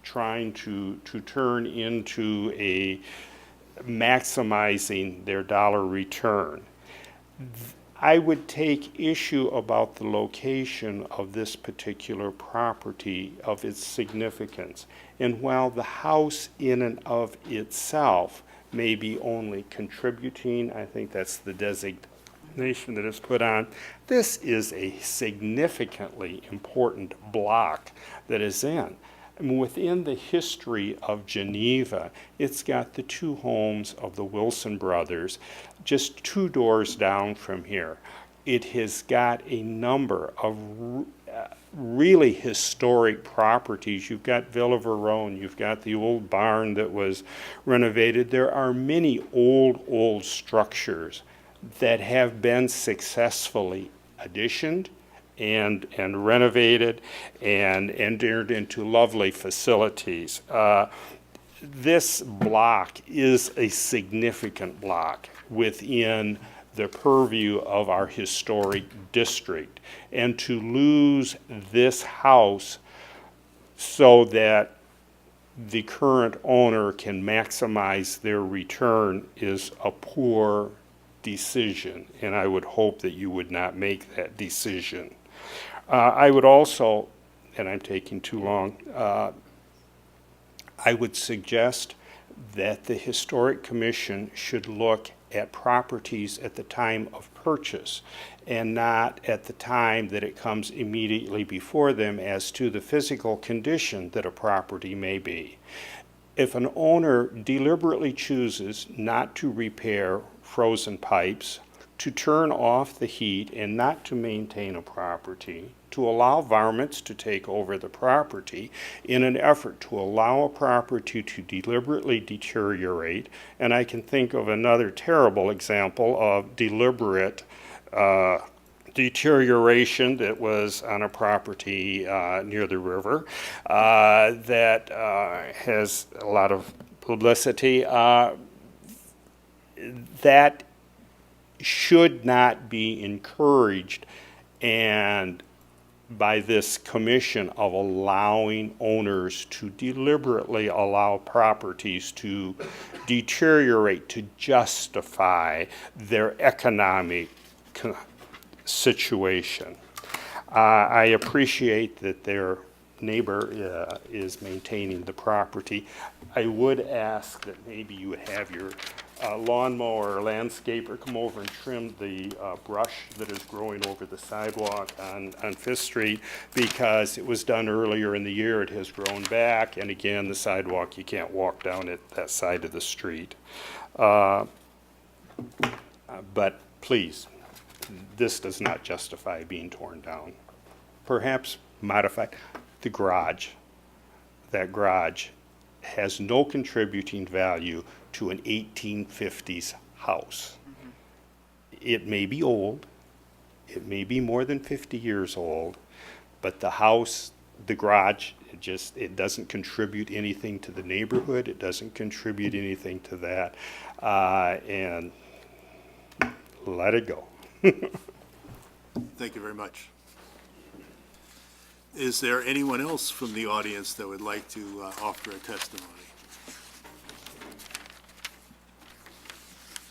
trying to turn into a maximizing their dollar return. I would take issue about the location of this particular property, of its significance. And while the house in and of itself may be only contributing, I think that's the designation that is put on, this is a significantly important block that is in. Within the history of Geneva, it's got the 2 homes of the Wilson brothers, just 2 doors down from here. It has got a number of really historic properties. You've got Villa Verone, you've got the old barn that was renovated. There are many old structures that have been successfully additioned and renovated and entered into lovely facilities. This block is a significant block within the purview of our historic district. And to lose this house so that the current owner can maximize their return is a poor decision, and I would hope that you would not make that decision. I would also, and I'm taking too long, I would suggest that the Historic Commission should look at properties at the time of purchase and not at the time that it comes immediately before them as to the physical condition that a property may be. if an owner deliberately chooses not to repair frozen pipes, to turn off the heat and not to maintain a property, to allow varmints to take over the property in an effort to allow a property to deliberately deteriorate. And I can think of another terrible example of deliberate deterioration that was on a property near the river that has a lot of publicity. That should not be encouraged, and by this commission of allowing owners to deliberately allow properties to deteriorate to justify their economic situation. I appreciate that their neighbor is maintaining the property. I would ask that maybe you would have your lawnmower or landscaper come over and trim the brush that is growing over the sidewalk on Fifth Street, because it was done earlier in the year. It has grown back, and again, the sidewalk, you can't walk down it that side of the street. But please, this does not justify being torn down. Perhaps modify the garage. That garage has no contributing value to an 1850s house. It may be old, it may be more than 50 years old, but the house, the garage, it doesn't contribute anything to the neighborhood, it doesn't contribute anything to that, and let it go. Thank you very much. Is there anyone else from the audience that would like to offer a testimony?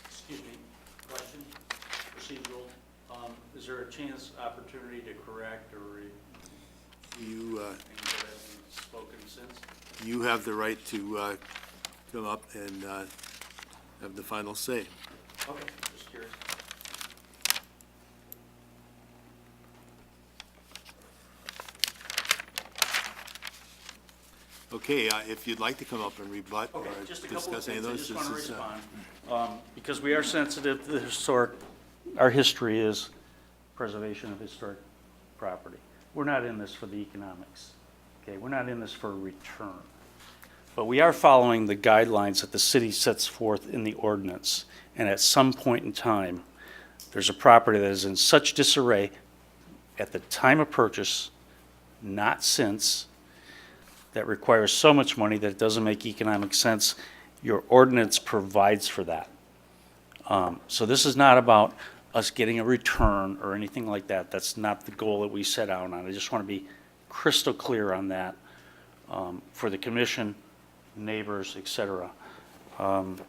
Excuse me, question, procedural. Is there a chance, opportunity to correct or You, anything that hasn't spoken since? you have the right to come up and have the final say. Okay, just curious. Okay, if you'd like to come up and rebut or Okay, just a couple of discuss any of things, I those. just want to this is, respond. Because we are sensitive to the historic, our history is preservation of historic property. We're not in this for the economics, okay? We're not in this for a return. But we are following the guidelines that the city sets forth in the ordinance. And at some point in time, there's a property that is in such disarray at the time of purchase, not since, that requires so much money that it doesn't make economic sense. Your ordinance provides for that. So this is not about us getting a return or anything like that. That's not the goal that we set out on. I just want to be crystal clear on that for the commission, neighbors, et cetera. And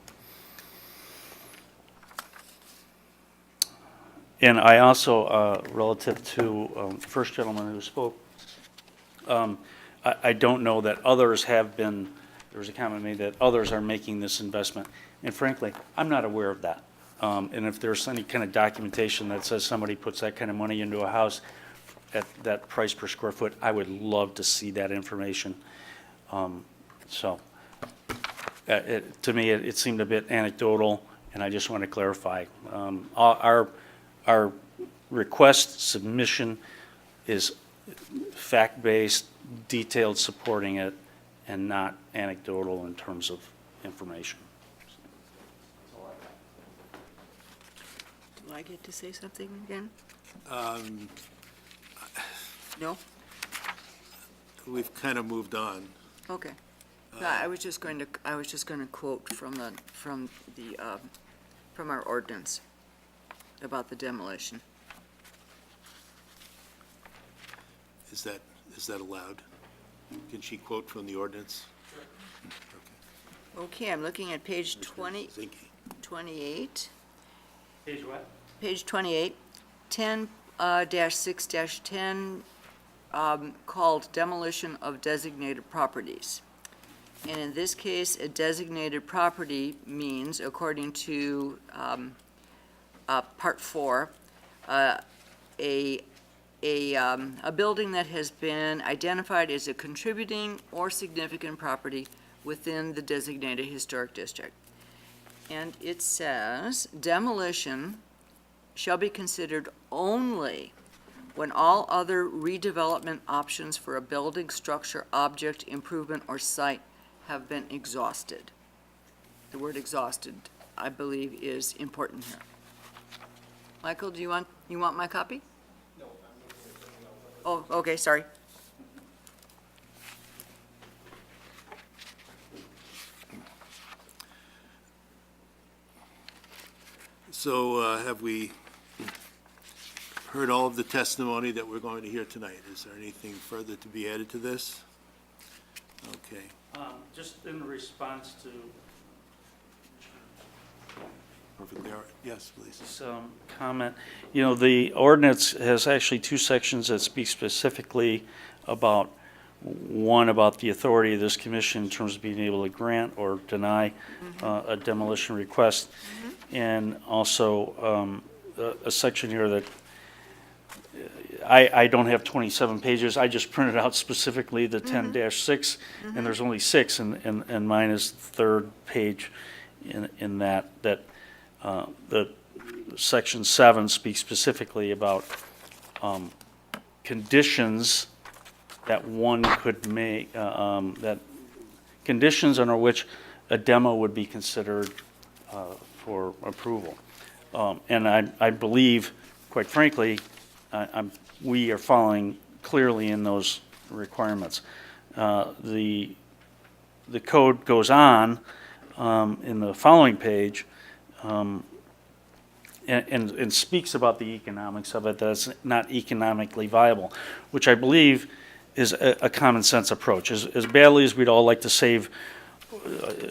I also, relative to the first gentleman who spoke, I don't know that others have been, there was a comment made that others are making this investment. And frankly, I'm not aware of that. And if there's any kind of documentation that says somebody puts that kind of money into a house at that price per square foot, I would love to see that information. To me, it seemed a bit anecdotal, and I just want to clarify. Our request submission is fact-based, detailed supporting it, and not anecdotal in terms of information. Do I get to say something again? No? We've kind of moved on. Okay. No, I was just going to quote from our ordinance about the demolition. Is that allowed? Can she quote from the ordinance? Okay, I'm looking at page Zinke. 28. Page what? Page 28, 10-6-10, called demolition of designated properties. And in this case, a designated property means, according to Part 4, a building that has been identified as a contributing or significant property within the designated historic district. And it says, demolition shall be considered only when all other redevelopment options for a building, structure, object, improvement, or site have been exhausted. The word exhausted, I believe, is important here. Michael, do you want my copy? No, I'm looking at something else. Oh, okay, sorry. So have we heard all of the testimony that we're going to hear tonight? Is there anything further to be added to this? Okay. Just in response to Perfectly all right. Yes, please. some comment, the ordinance has actually two sections that speak specifically about, one about the authority of this commission in terms of being able to grant or deny a demolition request, and also a section here that I don't have 27 pages. I just printed out specifically the 10-6, and there's only 6, and mine is the third page in that the section 7 speaks specifically about conditions that one could make, that conditions under which a demo would be considered for approval. And I believe, quite frankly, we are following clearly in those requirements. The code goes on in the following page and speaks about the economics of it, that it's not economically viable, which I believe is a common sense approach. As badly as we'd all like to save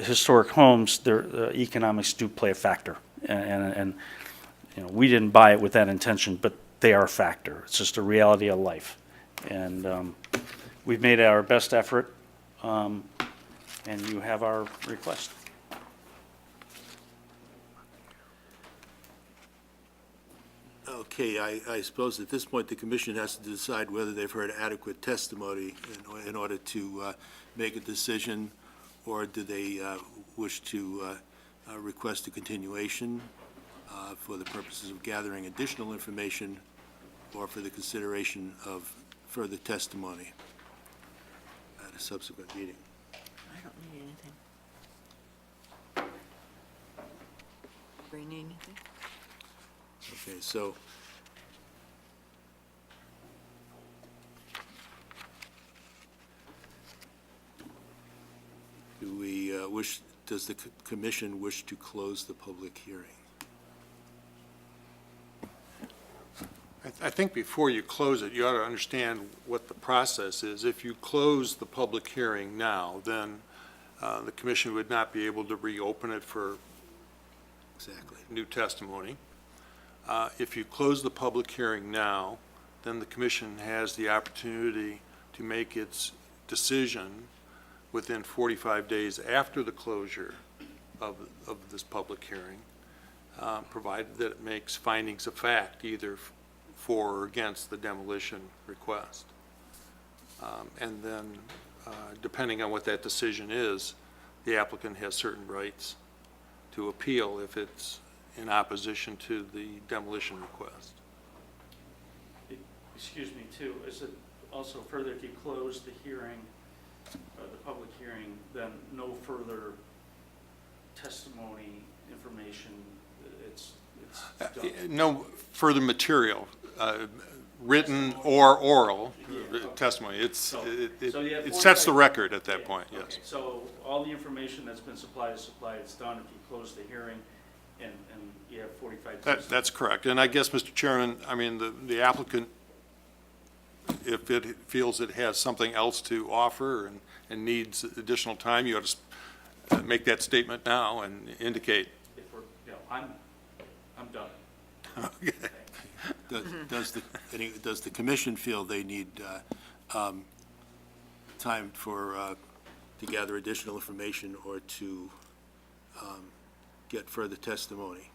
historic homes, their economics do play a factor. And we didn't buy it with that intention, but they are a factor. It's just a reality of life. And we've made our best effort, and you have our request. Okay, I suppose at this point, the commission has to decide whether they've heard adequate testimony in order to make a decision, or do they wish to request a continuation for the purposes of gathering additional information or for the consideration of further testimony at a subsequent meeting. I don't need anything. Do you need anything? Okay, so do we does the commission wish to close the public hearing? I think before you close it, you ought to understand what the process is. If you close the public hearing now, then the commission would not be able to reopen it for Exactly. new testimony. If you close the public hearing now, then the commission has the opportunity to make its decision within 45 days after the closure of this public hearing, provided that it makes findings of fact, either for or against the demolition request. And then, depending on what that decision is, the applicant has certain rights to appeal if it's in opposition to the demolition request. Excuse me, too, is it also further, if you close the hearing, the public hearing, then no further testimony, information, it's done? No further material, written or oral testimony. It sets the record at that point, yes. Okay, so all the information that's been supplied is supplied, it's done if you close the hearing and you have 45 days. That's correct. And I guess, Mr. Chairman, I mean, the applicant, if it feels it has something else to offer and needs additional time, you ought to make that statement now and indicate. If we're, I'm done. Okay. Does the commission feel they need time to gather additional information or to get further testimony?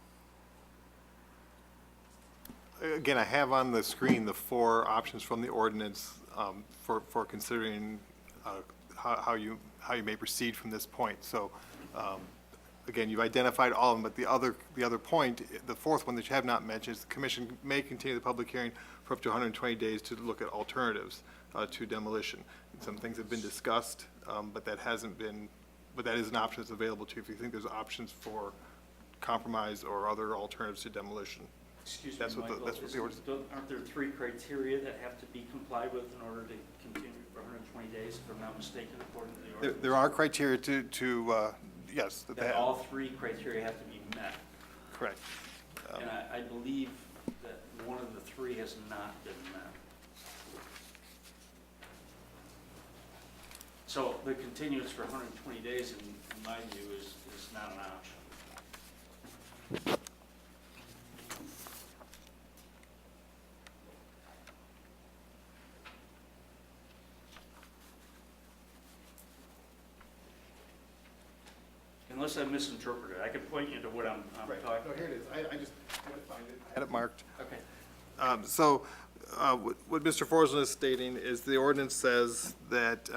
Again, I have on the screen the 4 options from the ordinance for considering how you may proceed from this point. So, again, you've identified all of them, but the other point, the fourth one that you have not mentioned is the commission may continue the public hearing for up to 120 days to look at alternatives to demolition. Some things have been discussed, but that hasn't been, but that is an option that's available to you if you think there's options for compromise or other alternatives to demolition. Excuse me, That's what the- Michael, that's what the ordinance- aren't there 3 criteria that have to be complied with in order to continue for 120 days, if I'm not mistaken, according to the ordinance? There are criteria to yes, that they That have. all 3 criteria have to be met. Correct. And I believe that one of the 3 has not been met. So the continuance for 120 days, in my view, is not an option. Unless I misinterpreted, I could point you to what I'm Right. talking. No, here it is. I just had to find it. I had it marked. Okay. What Mr. Forsland is stating is the ordinance says that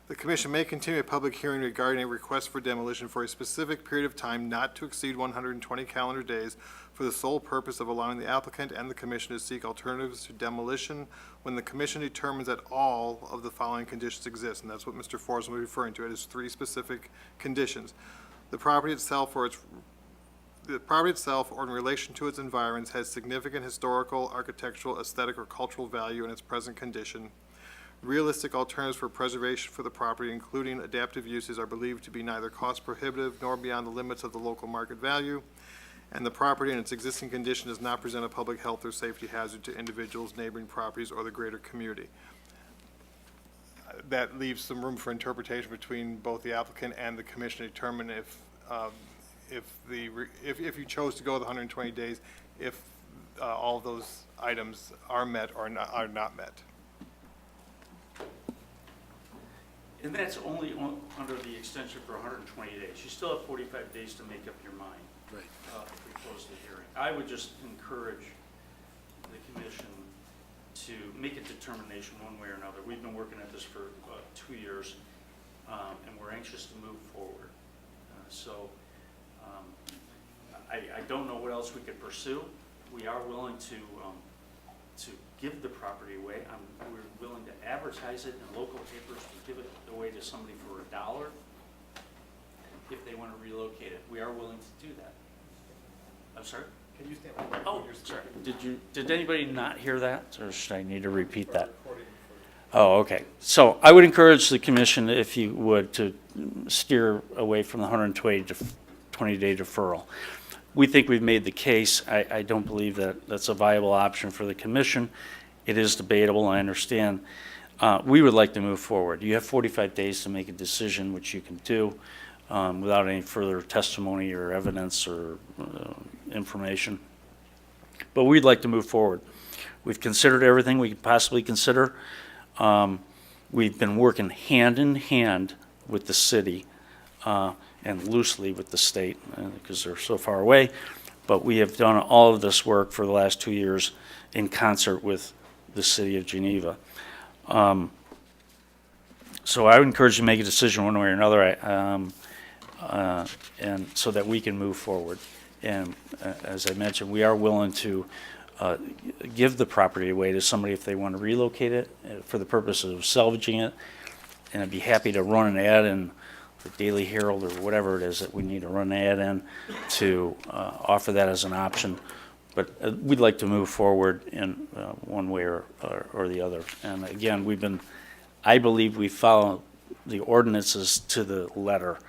the commission may continue a public hearing regarding a request for demolition for a specific period of time not to exceed 120 calendar days for the sole purpose of allowing the applicant and the commission to seek alternatives to demolition when the commission determines that all of the following conditions exist. And that's what Mr. Forsland was referring to. It is 3 specific conditions. The property itself or in relation to its environs has significant historical, architectural, aesthetic, or cultural value in its present condition. Realistic alternatives for preservation for the property, including adaptive uses, are believed to be neither cost prohibitive nor beyond the limits of the local market value. And the property in its existing condition does not present a public health or safety hazard to individuals, neighboring properties, or the greater community. That leaves some room for interpretation between both the applicant and the commission to determine if you chose to go the 120 days, if all of those items are met or are not met. And that's only under the extension for 120 days. You still have 45 days to make up your mind. Right. If we close the hearing. I would just encourage the commission to make a determination one way or another. We've been working at this for 2 years, and we're anxious to move forward. I don't know what else we could pursue. We are willing to give the property away. We're willing to advertise it in local papers, to give it away to somebody for $1 if they want to relocate it. We are willing to do that. I'm sorry? Can you stand? Oh, sorry. Did anybody not hear that, or should I need to repeat that? Oh, okay. So I would encourage the commission, if you would, to steer away from the 120-day deferral. We think we've made the case. I don't believe that that's a viable option for the commission. It is debatable, I understand. We would like to move forward. You have 45 days to make a decision, which you can do without any further testimony or evidence or information. But we'd like to move forward. We've considered everything we could possibly consider. We've been working hand in hand with the city and loosely with the state because they're so far away. But we have done all of this work for the last 2 years in concert with the city of Geneva. So I would encourage you to make a decision one way or another, and so that we can move forward. And as I mentioned, we are willing to give the property away to somebody if they want to relocate it for the purpose of salvaging it. And I'd be happy to run an ad in the Daily Herald or whatever it is that we need to run an ad in to offer that as an option. But we'd like to move forward in one way or the other. And again, I believe we follow the ordinances to the letter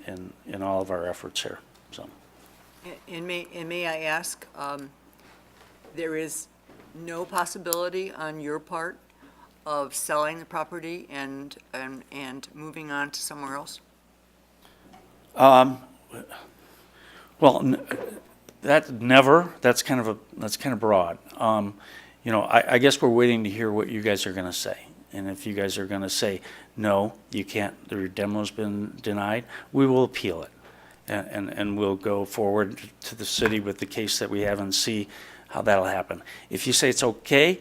in all of our efforts here. So. And may I ask, there is no possibility on your part of selling the property and moving on to somewhere else? Well, that's kind of broad. I guess we're waiting to hear what you guys are going to say. And if you guys are going to say, no, you can't, your demo's been denied, we will appeal it. And we'll go forward to the city with the case that we have and see how that'll happen. If you say it's okay,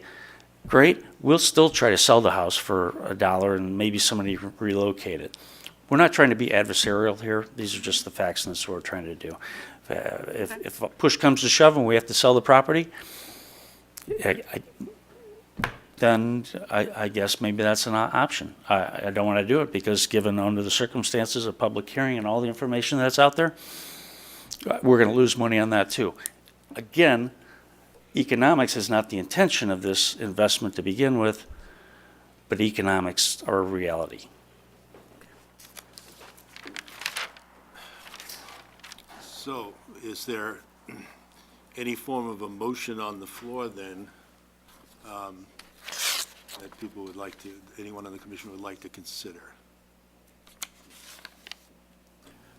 great, we'll still try to sell the house for $1 and maybe somebody relocate it. We're not trying to be adversarial here. These are just the facts, and that's what we're trying to do. If push comes to shove and we have to sell the property, then I guess maybe that's an option. I don't want to do it because given under the circumstances of public hearing and all the information that's out there, we're going to lose money on that too. Again, economics is not the intention of this investment to begin with, but economics are a reality. So is there any form of a motion on the floor then that people would like to, anyone on the commission would like to consider?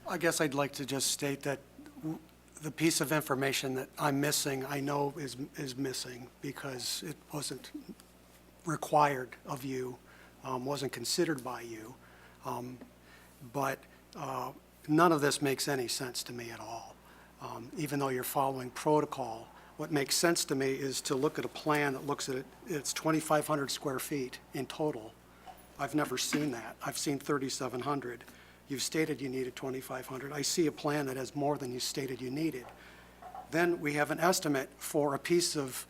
I guess I'd like to just state that the piece of information that I'm missing, I know is missing because it wasn't required of you, wasn't considered by you. But none of this makes any sense to me at all. Even though you're following protocol, what makes sense to me is to look at a plan that looks at it, it's 2,500 square feet in total. I've never seen that. I've seen 3,700. You've stated you needed 2,500. I see a plan that has more than you stated you needed. Then we have an estimate for a piece of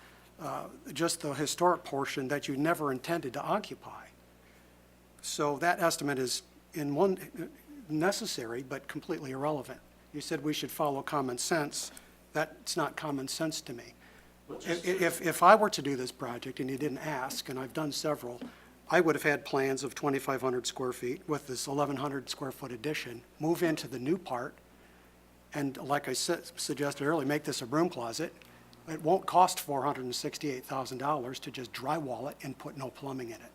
just the historic portion that you never intended to occupy. So that estimate is necessary, but completely irrelevant. You said we should follow common sense. That's not common sense to me. If I were to do this project and you didn't ask, and I've done several, I would have had plans of 2,500 square feet with this 1,100 square foot addition, move into the new part, and like I suggested earlier, make this a broom closet. It won't cost $468,000 to just drywall it and put no plumbing in it.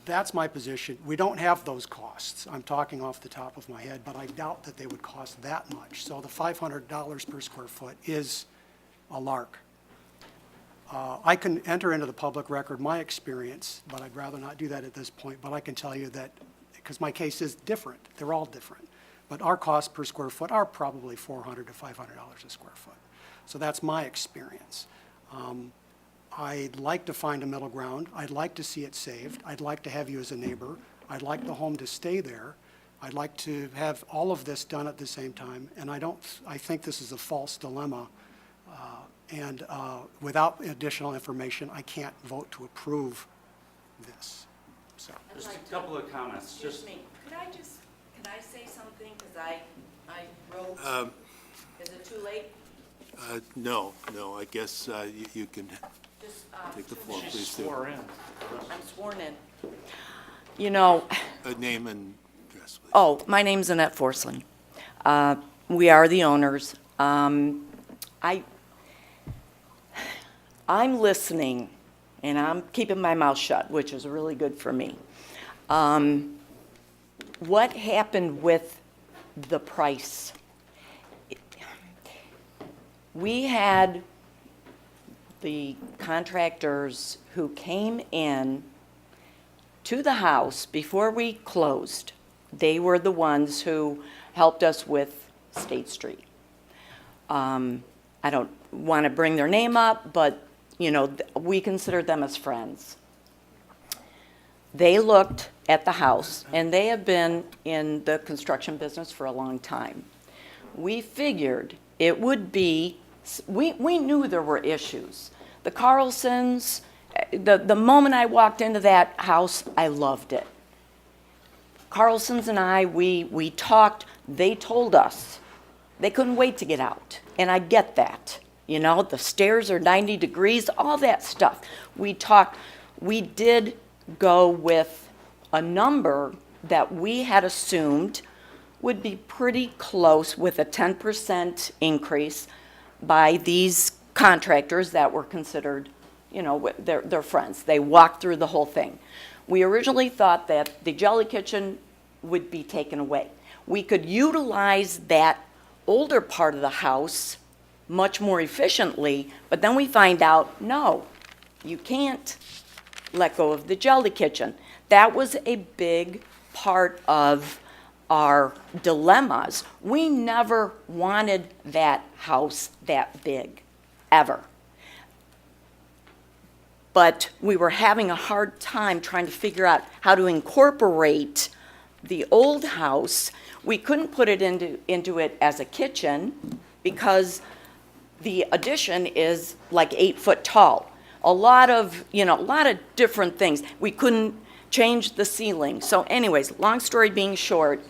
That's my position. We don't have those costs. I'm talking off the top of my head, but I doubt that they would cost that much. So the $500 per square foot is a lark. I can enter into the public record my experience, but I'd rather not do that at this point. But I can tell you that, because my case is different, they're all different. But our costs per square foot are probably $400 to $500 a square foot. So that's my experience. I'd like to find a middle ground. I'd like to see it saved. I'd like to have you as a neighbor. I'd like the home to stay there. I'd like to have all of this done at the same time. And I think this is a false dilemma. And without additional information, I can't vote to approve this. So. Just a couple of comments. Excuse me, can I say something? Because I wrote, is it too late? No, I guess you can Just, take the floor, She's please do. swore in. I'm sworn in. You know, Name and address, please. oh, my name's Annette Forslin. We are the owners. I'm listening, and I'm keeping my mouth shut, which is really good for me. What happened with the price? We had the contractors who came in to the house before we closed. They were the ones who helped us with State Street. I don't want to bring their name up, but, you know, we considered them as friends. They looked at the house, and they have been in the construction business for a long time. We figured it would be, we knew there were issues. The Carlsons, the moment I walked into that house, I loved it. Carlsons and I, we talked, they told us they couldn't wait to get out, and I get that. You know, the stairs are 90 degrees, all that stuff. We talked, we did go with a number that we had assumed would be pretty close with a 10% increase by these contractors that were considered, you know, they're friends. They walked through the whole thing. We originally thought that the jelly kitchen would be taken away. We could utilize that older part of the house much more efficiently, but then we find out, no, you can't let go of the jelly kitchen. That was a big part of our dilemmas. We never wanted that house that big, ever. but we were having a hard time trying to figure out how to incorporate the old house. We couldn't put it into it as a kitchen because the addition is like 8 foot tall. A lot of different things. We couldn't change the ceiling. So anyways, long story being short,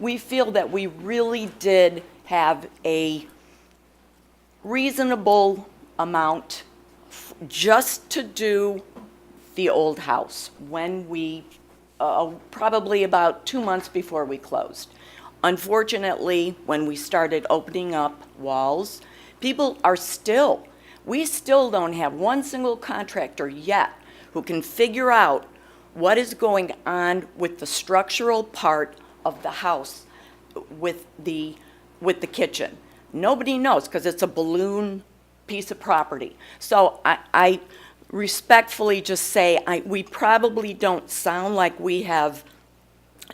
we feel that we really did have a reasonable amount just to do the old house when we, probably about 2 months before we closed. Unfortunately, when we started opening up walls, people are we still don't have one single contractor yet who can figure out what is going on with the structural part of the house with the kitchen. Nobody knows because it's a balloon piece of property. So I respectfully just say we probably don't sound like we have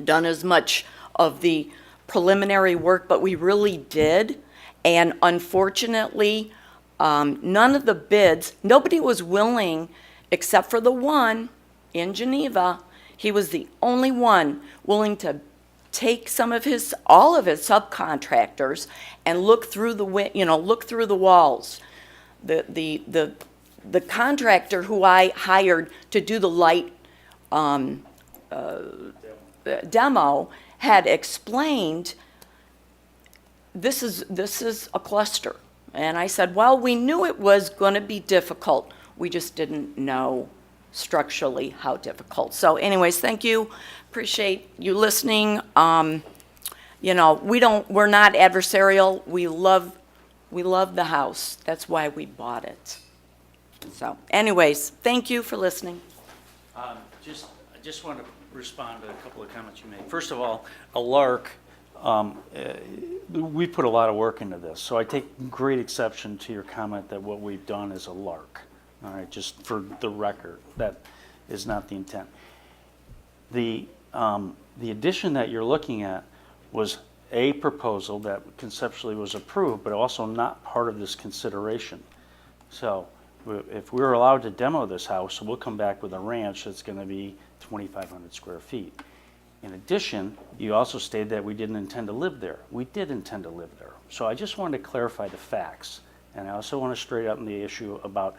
done as much of the preliminary work, but we really did. And unfortunately, none of the bids, nobody was willing, except for the one in Geneva. He was the only one willing to take all of his subcontractors and look through the walls. The contractor who I hired to do the light demo had explained this is a cluster. And I said, well, we knew it was going to be difficult. We just didn't know structurally how difficult. So anyways, thank you. Appreciate you listening. We're not adversarial. We love the house. That's why we bought it. So anyways, thank you for listening. I just want to respond to a couple of comments you made. First of all, a lark, we put a lot of work into this, so I take great exception to your comment that what we've done is a lark. All right, just for the record, that is not the intent. The addition that you're looking at was a proposal that conceptually was approved, but also not part of this consideration. So if we're allowed to demo this house, we'll come back with a ranch that's going to be 2,500 square feet. In addition, you also stated that we didn't intend to live there. We did intend to live there. So I just wanted to clarify the facts. And I also want to straight up in the issue about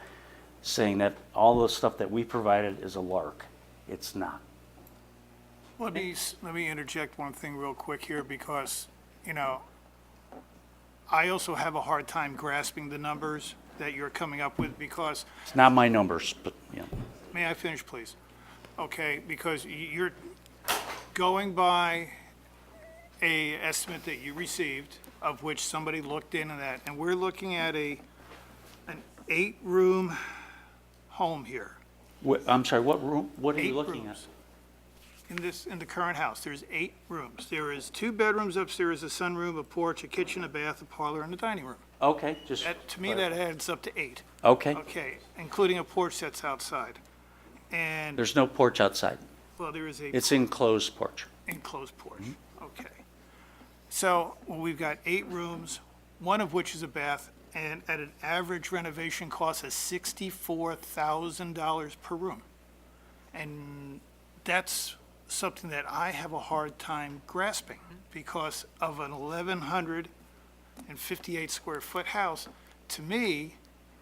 saying that all the stuff that we provided is a lark. It's not. Let me interject one thing real quick here because, I also have a hard time grasping the numbers that you're coming up with because. It's not my numbers, but yeah. May I finish, please? Okay, because you're going by a estimate that you received, of which somebody looked into that, and we're looking at an 8-room home here. I'm sorry, what room, what are you 8 looking rooms. In the current house, there's 8 rooms. There is 2 bedrooms upstairs, a sunroom, a porch, a kitchen, a bath, a parlor, and a dining room. at? Okay, just. To me, that adds up to 8. Okay, Okay, including a porch that's outside. And, there's no porch outside. well, there is a It's enclosed porch. enclosed porch. Okay. So, we've got 8 rooms, one of which is a bath, and at an average renovation cost of $64,000 per room. And that's something that I have a hard time grasping because of an 1,158 square foot house, to me,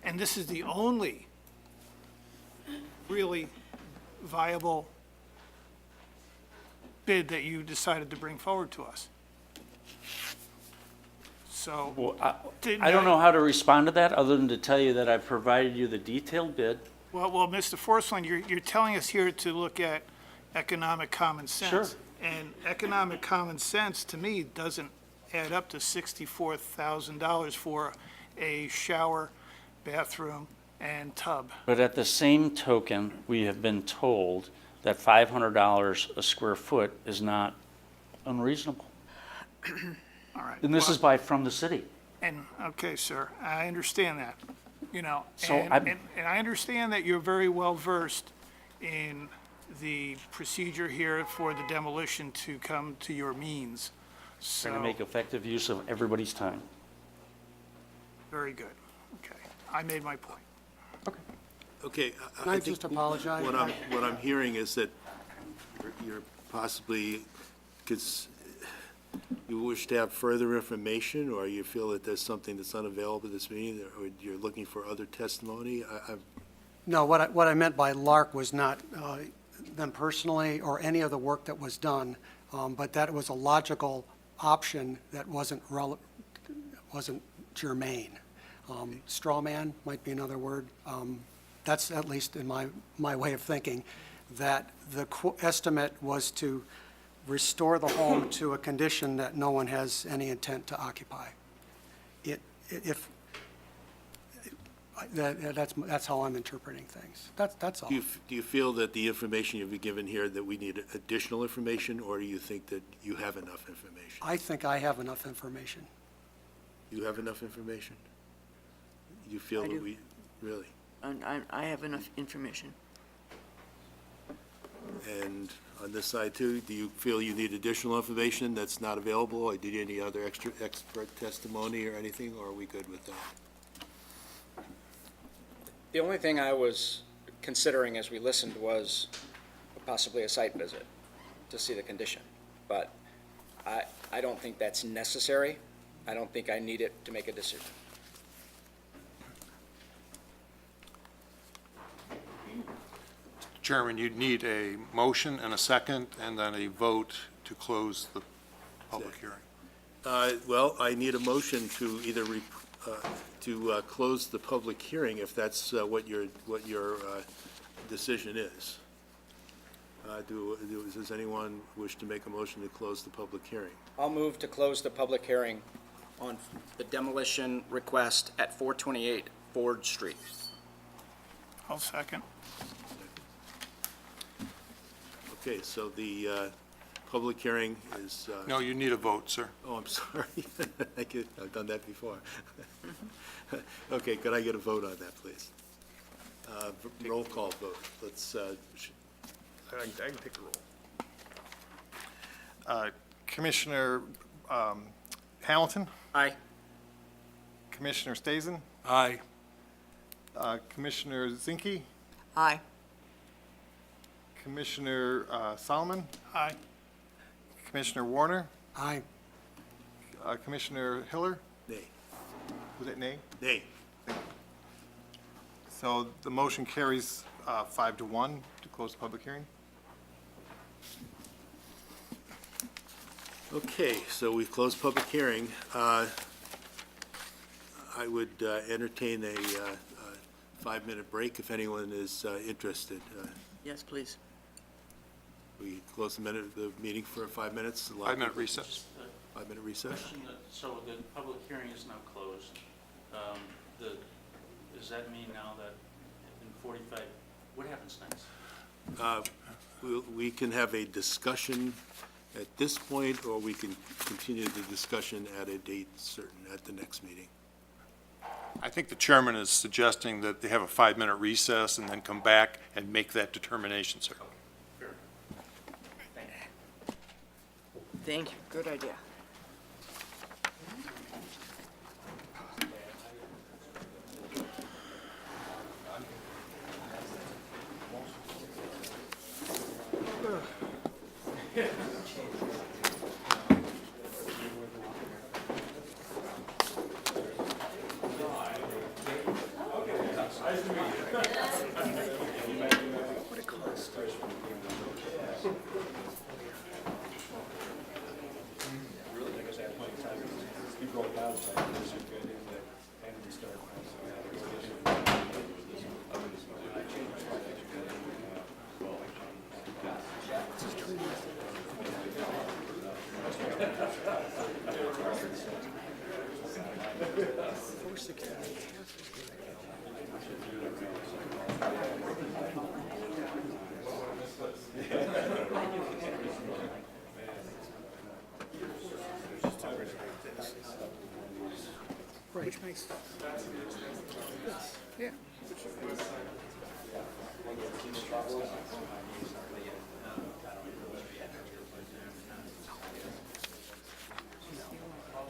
and this is the only really viable bid that you decided to bring forward to us. So, Well, I don't know how to respond to that, other than to tell you that I've provided you the detailed bid. well, Mr. Forslund, you're telling us here to look at economic common sense. Sure. And economic common sense, to me, doesn't add up to $64,000 for a shower, bathroom, and tub. But at the same token, we have been told that $500 a square foot is not unreasonable. All right. And this is from the city. And, okay, sir, I understand that, So and I'm- and I understand that you're very well versed in the procedure here for the demolition to come to your means. Trying to So, make effective use of everybody's time. very good. Okay, I made my point. Okay. Can I think just apologize? What I'm hearing is that you're possibly, because you wish to have further information, or you feel that there's something that's unavailable at this meeting, or you're looking for other testimony? No, what I meant by Lark was not them personally or any of the work that was done, but that it was a logical option that wasn't germane. Straw man might be another word. That's at least in my way of thinking, that the estimate was to restore the home to a condition that no one has any intent to occupy. That's how I'm interpreting things. That's all. Do you feel that the information you've been given here, that we need additional information, or do you think that you have enough information? I think I have enough information. You have enough information? You feel I that do. we, really? I have enough information. And on this side too, do you feel you need additional information that's not available? Or did any other extra expert testimony or anything, or are we good with that? The only thing I was considering as we listened was possibly a site visit to see the condition. But I don't think that's necessary. I don't think I need it to make a decision. Chairman, you'd need a motion and a second, and then a vote to close the public hearing. Well, I need a motion to either close the public hearing, if that's what your decision is. Does anyone wish to make a motion to close the public hearing? I'll move to close the public hearing on the demolition request at 428 Ford Street. I'll second. Okay, so the public hearing is, No, you need a vote, sir. oh, I'm sorry. I've done that before. Okay, could I get a vote on that, please? Roll call vote. Let's, I can take a roll. Commissioner Hamilton, Aye. Commissioner Stazen, Aye. Commissioner Zinke, Aye. Commissioner Solomon, Aye. Commissioner Warner, Aye. Commissioner Hiller. nay. Was it nay? Nay. So the motion carries 5-1 to close the public hearing. Okay, so we've closed public hearing. I would entertain a 5-minute break if anyone is interested. Yes, please. We close the meeting for 5 minutes. 5-minute recess. 5-minute recess. So the public hearing is now closed. Does that mean now that in 45, what happens next? We can have a discussion at this point, or we can continue the discussion at a date certain at the next meeting. I think the chairman is suggesting that they have a 5-minute recess and then come back and make that determination, sir. Thank you. Good idea. Which makes, yeah.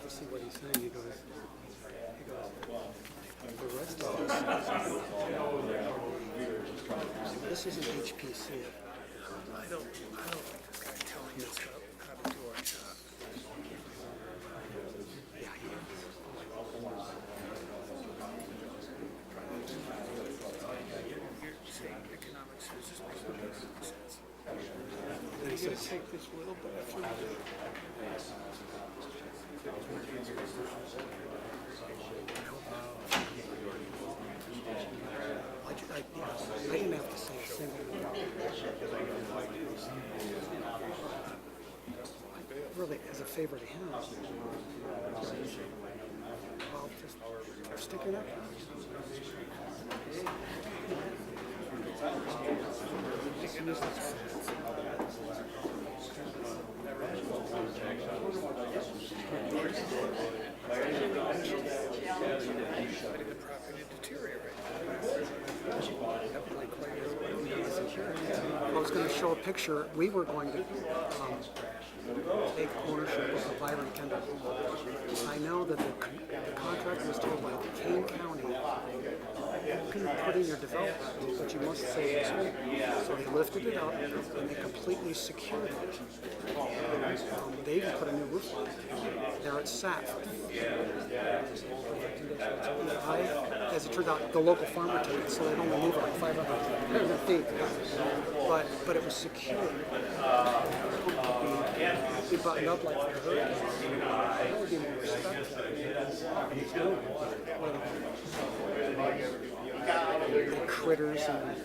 See what he's saying, he goes, The rest of this isn't HPC. I don't think the guy telling us how to do our job. Yeah, he is. You're saying economic sense is making economic sense. And he You're gonna says, take this little bathroom. I didn't have to say a single word. Really, as a favor to him, well, just stick your neck out. Letting the property deteriorate. I was going to show a picture. We were going to take ownership of the Byron Kendall. I know that the contractor was told by Tain County, you can put in your development, but you must say it's open. So they lifted it up and they completely secured it. They even put a new roof on it. There it sat. As it turned out, the local farmer took it, so they'd only move it like 500 feet. But it was secure. Be buttoned up like for a hurricane. That would be more respectful. The critters and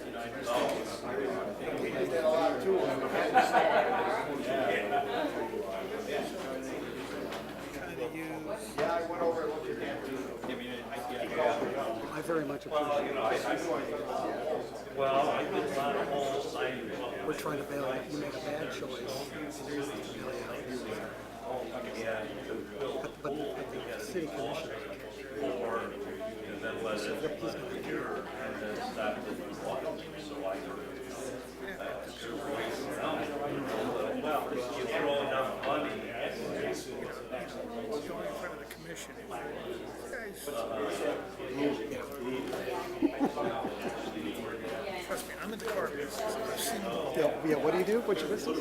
I very much appreciate it. We're trying to bail out. You make a bad choice. But the city commission. Going in front of the commission. Trust me, I'm in the car business. I've seen it all. Yeah, what do you do? What's your business?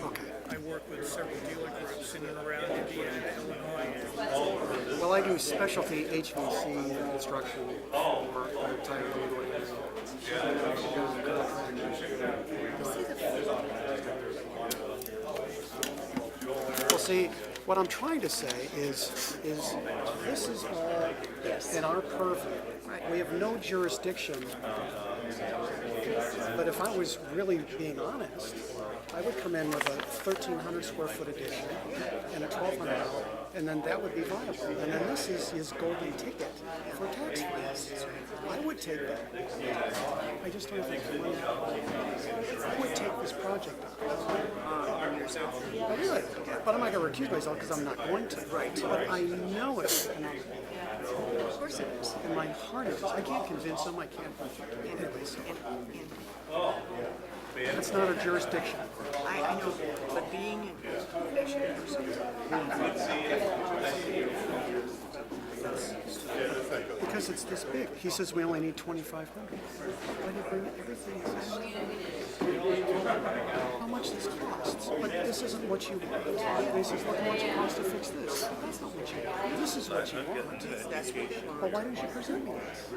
Okay. I work with several dealer groups in and around Indiana, Illinois. Well, I do specialty HVC construction for Untitled Chapter. Well, see, what I'm trying to say is this is all in our purview. We have no jurisdiction. But if I was really being honest, I would come in with a 1,300 square foot addition and a 1,200, and then that would be viable. And then this is his golden ticket for tax freeze. I would take that. I just don't think the money. I would take this project on yourself. I would, but I'm not going to recuse myself because I'm not going to. Right. But I know it. Of course it is. In my heart it is. I can't convince them. I can't. Anyways. That's not our jurisdiction. I know, but being in passionate person, Because it's this big. He says we only need 2,500. Why do you bring everything? How much this costs? But this isn't what you want. He says, look how much it costs to fix this. That's not what you want. This is what you want. that's what they want. But why didn't you present me this?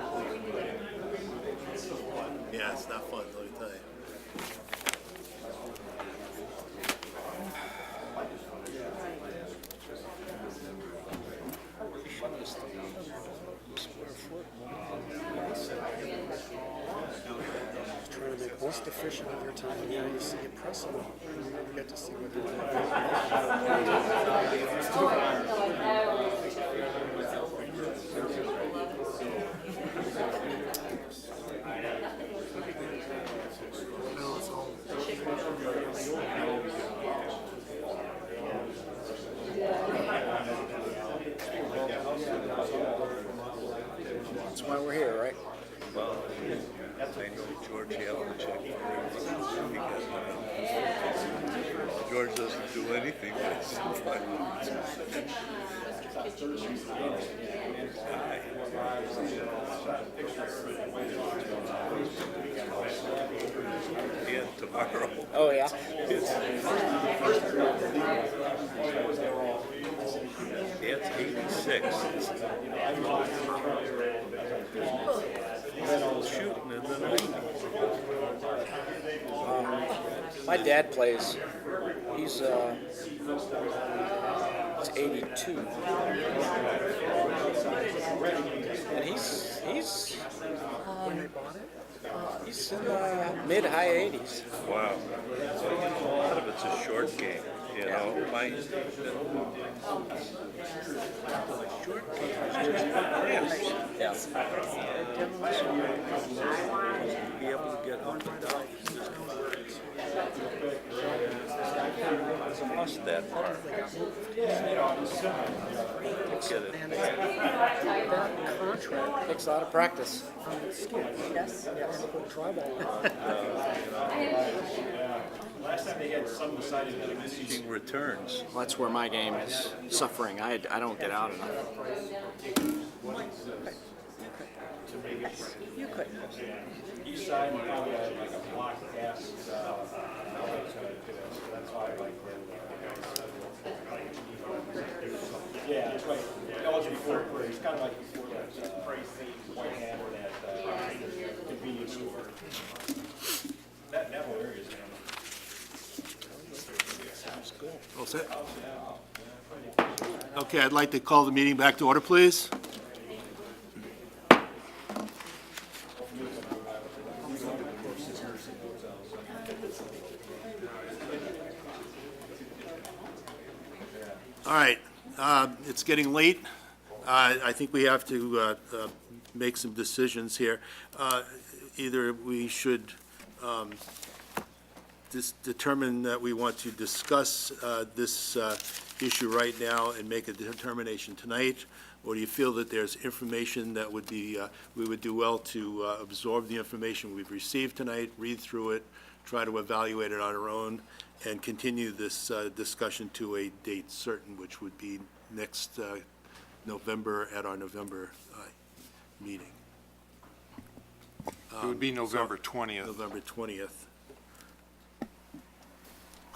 Yeah, it's not fun, let me tell you. Trying to make most efficient of your time. Yeah, you see it pressing, and you never get to see what they're doing. No, it's all. That's why we're here, right? I know George Allen checked for it because George doesn't do anything, but it's fun. Yeah, tomorrow. Oh, yeah? It's 86. Shooting in the 90s. My dad plays, he's 82. And he's in the mid-high 80s. Wow. A lot of it's a short game, you know. Short game is just Yeah. be able to get up and down. Lost that part. Get it. Takes a lot of practice. Diminishing returns. Well, that's where my game is suffering. I don't get out enough. You could. Yeah, that's right. That was before, it's kind of like before that, white hammer, that convenience store. That whole area is down. All set? Okay, I'd like to call the meeting back to order, please. All right, it's getting late. I think we have to make some decisions here. Either we should determine that we want to discuss this issue right now and make a determination tonight, or do you feel that there's information that would be, we would do well to absorb the information we've received tonight, read through it, try to evaluate it on our own, and continue this discussion to a date certain, which would be next November at our November meeting. It would be November 20th. November 20th.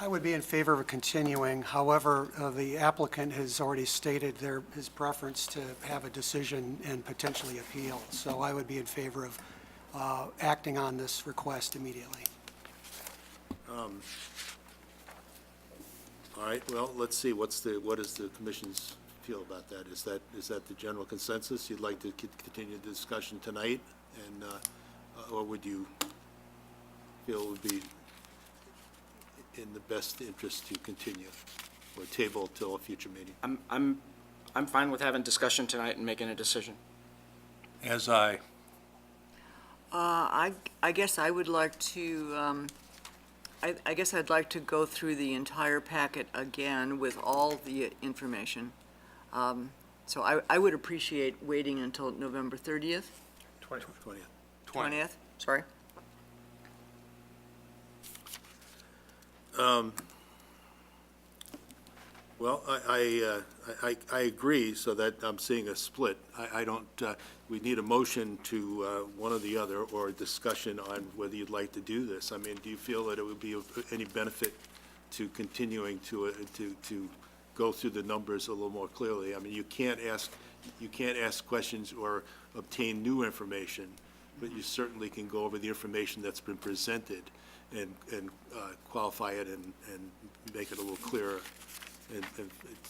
I would be in favor of continuing. However, the applicant has already stated his preference to have a decision and potentially appeal. So I would be in favor of acting on this request immediately. All right, well, let's see, what does the commission's feel about that? Is that the general consensus? You'd like to continue the discussion tonight, and, or would you feel it would be in the best interest to continue, or table till a future meeting? I'm fine with having discussion tonight and making a decision. As I. I guess I would like to, I guess I'd like to go through the entire packet again with all the information. So I would appreciate waiting until November 30th, 20th. 20th, sorry. Well, I agree, so that I'm seeing a split. I don't, we need a motion to one or the other, or a discussion on whether you'd like to do this. I mean, do you feel that it would be of any benefit to continuing to go through the numbers a little more clearly? I mean, you can't ask questions or obtain new information, but you certainly can go over the information that's been presented and qualify it and make it a little clearer, and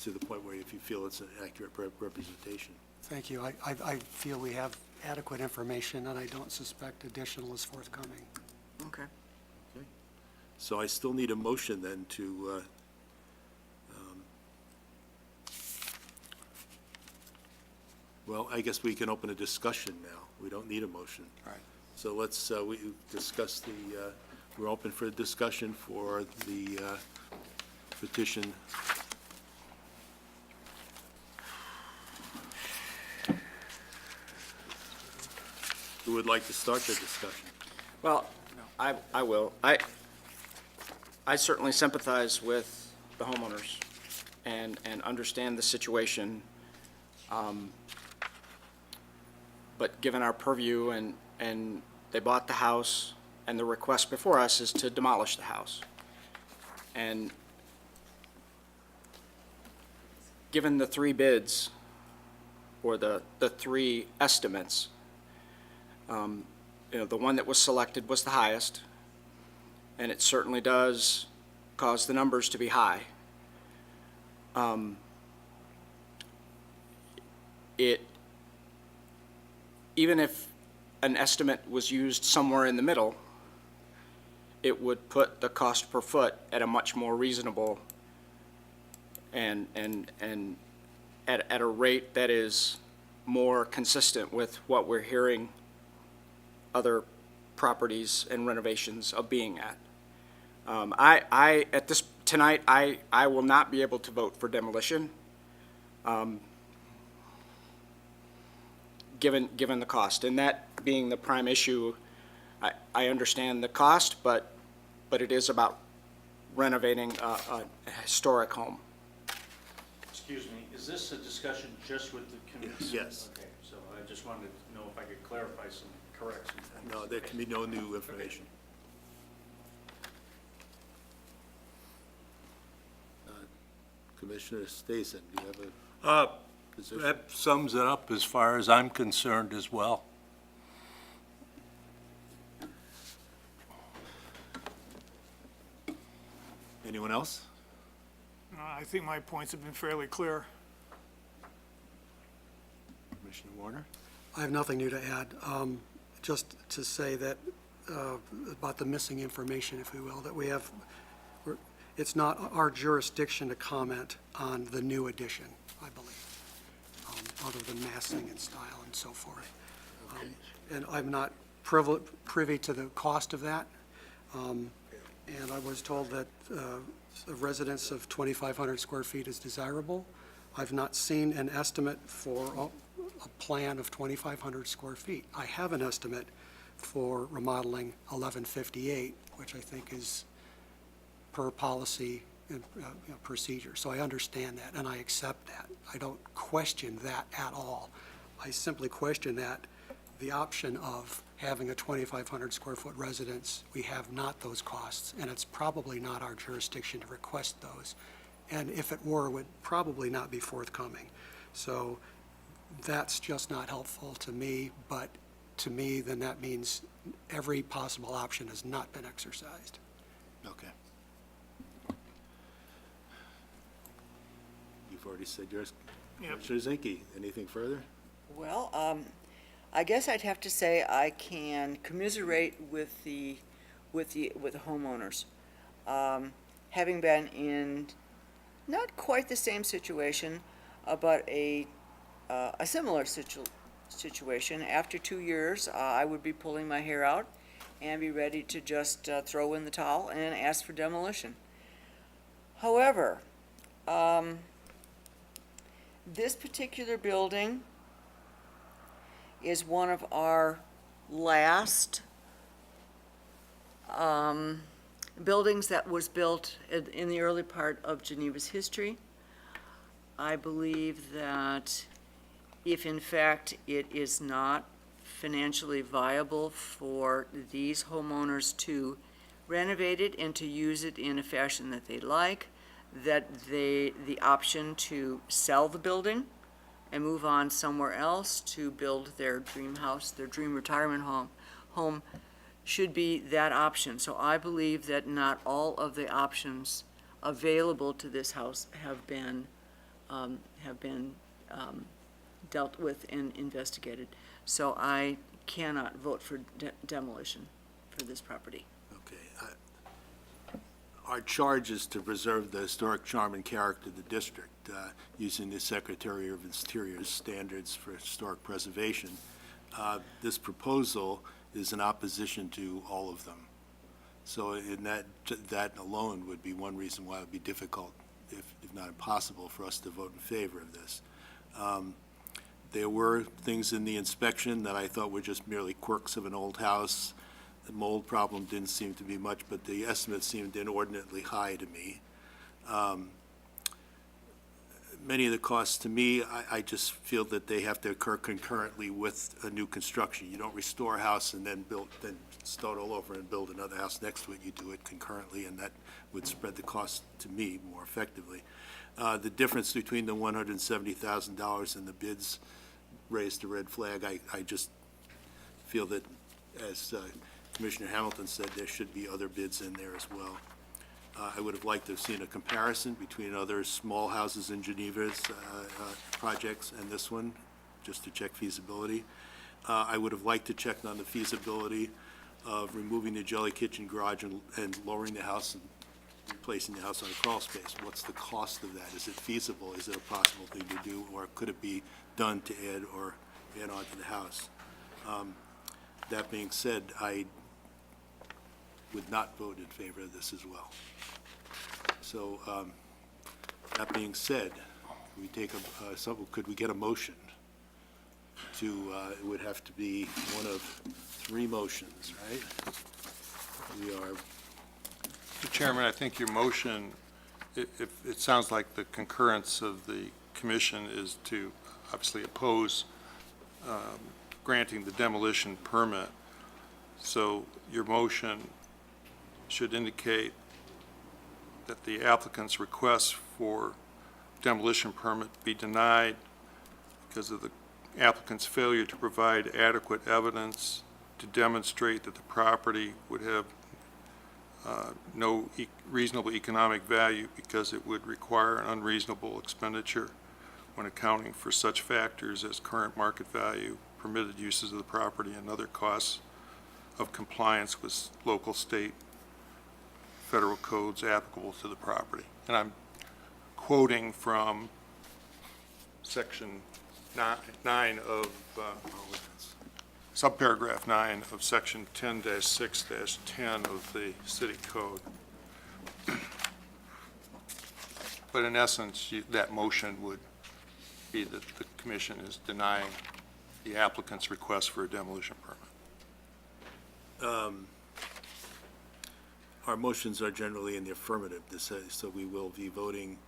to the point where if you feel it's an accurate representation. Thank you. I feel we have adequate information, and I don't suspect additional is forthcoming. Okay. So I still need a motion then to, well, I guess we can open a discussion now. We don't need a motion. Right. So let's, we discuss we're open for a discussion for the petition. Who would like to start the discussion? Well, I will. I certainly sympathize with the homeowners and understand the situation. But given our purview and they bought the house, and the request before us is to demolish the house. And given the three bids, or the three estimates, the one that was selected was the highest, and it certainly does cause the numbers to be high. Even if an estimate was used somewhere in the middle, it would put the cost per foot at a much more reasonable and at a rate that is more consistent with what we're hearing other properties and renovations of being at. Tonight, I will not be able to vote for demolition, given the cost. And that being the prime issue, I understand the cost, but it is about renovating a historic home. Excuse me, is this a discussion just with the committee? Yes. Okay, so I just wanted to know if I could clarify some corrections. No, there can be no new information. Commissioner Stason, do you have a position? That sums it up as far as I'm concerned as well. Anyone else? I think my points have been fairly clear. Commissioner Warner? I have nothing new to add. Just to say that, about the missing information, if we will, that we have, it's not our jurisdiction to comment on the new addition, I believe, other than massing and style and so forth. And I'm not privy to the cost of that. And I was told that a residence of 2,500 square feet is desirable. I've not seen an estimate for a plan of 2,500 square feet. I have an estimate for remodeling 1158, which I think is per policy and procedure. So I understand that, and I accept that. I don't question that at all. I simply question that the option of having a 2,500 square foot residence, we have not those costs, and it's probably not our jurisdiction to request those. And if it were, it would probably not be forthcoming. So that's just not helpful to me, but to me, then that means every possible option has not been exercised. Okay. You've already said yours. Yep. Commissioner Zinke, anything further? Well, I guess I'd have to say I can commiserate with the homeowners. Having been in not quite the same situation, but a similar situation. After 2 years, I would be pulling my hair out and be ready to just throw in the towel and ask for demolition. However, this particular building is one of our last buildings that was built in the early part of Geneva's history. I believe that if in fact it is not financially viable for these homeowners to renovate it and to use it in a fashion that they like, that the option to sell the building and move on somewhere else to build their dream house, their dream retirement home should be that option. So I believe that not all of the options available to this house have been dealt with and investigated. So I cannot vote for demolition for this property. Okay. Our charge is to preserve the historic charm and character of the district, using the Secretary of Interior's standards for historic preservation. This proposal is in opposition to all of them. So in that alone would be one reason why it would be difficult, if not impossible, for us to vote in favor of this. There were things in the inspection that I thought were just merely quirks of an old house. The mold problem didn't seem to be much, but the estimate seemed inordinately high to me. Many of the costs, to me, I just feel that they have to occur concurrently with a new construction. You don't restore a house and then start all over and build another house next to it. You do it concurrently, and that would spread the cost, to me, more effectively. The difference between the $170,000 and the bids raised a red flag. I just feel that, as Commissioner Hamilton said, there should be other bids in there as well. I would have liked to have seen a comparison between other small houses in Geneva's projects and this one, just to check feasibility. I would have liked to check on the feasibility of removing the jelly kitchen garage and lowering the house and replacing the house on a crawl space. What's the cost of that? Is it feasible? Is it a possible thing to do, or could it be done to add on to the house? That being said, I would not vote in favor of this as well. So, that being said, we take could we get a motion to, it would have to be one of three motions, right? We are, Mr. Chairman, I think your motion, it sounds like the concurrence of the commission is to obviously oppose granting the demolition permit. So your motion should indicate that the applicant's request for demolition permit be denied because of the applicant's failure to provide adequate evidence to demonstrate that the property would have no reasonable economic value because it would require an unreasonable expenditure when accounting for such factors as current market value, permitted uses of the property, and other costs of compliance with local, state, federal codes applicable to the property. And I'm quoting from section 9 of, subparagraph 9 of section 10-6-10 of the city code. But in essence, that motion would be that the commission is denying the applicant's request for a demolition permit. our motions are generally in the affirmative, so we will be voting,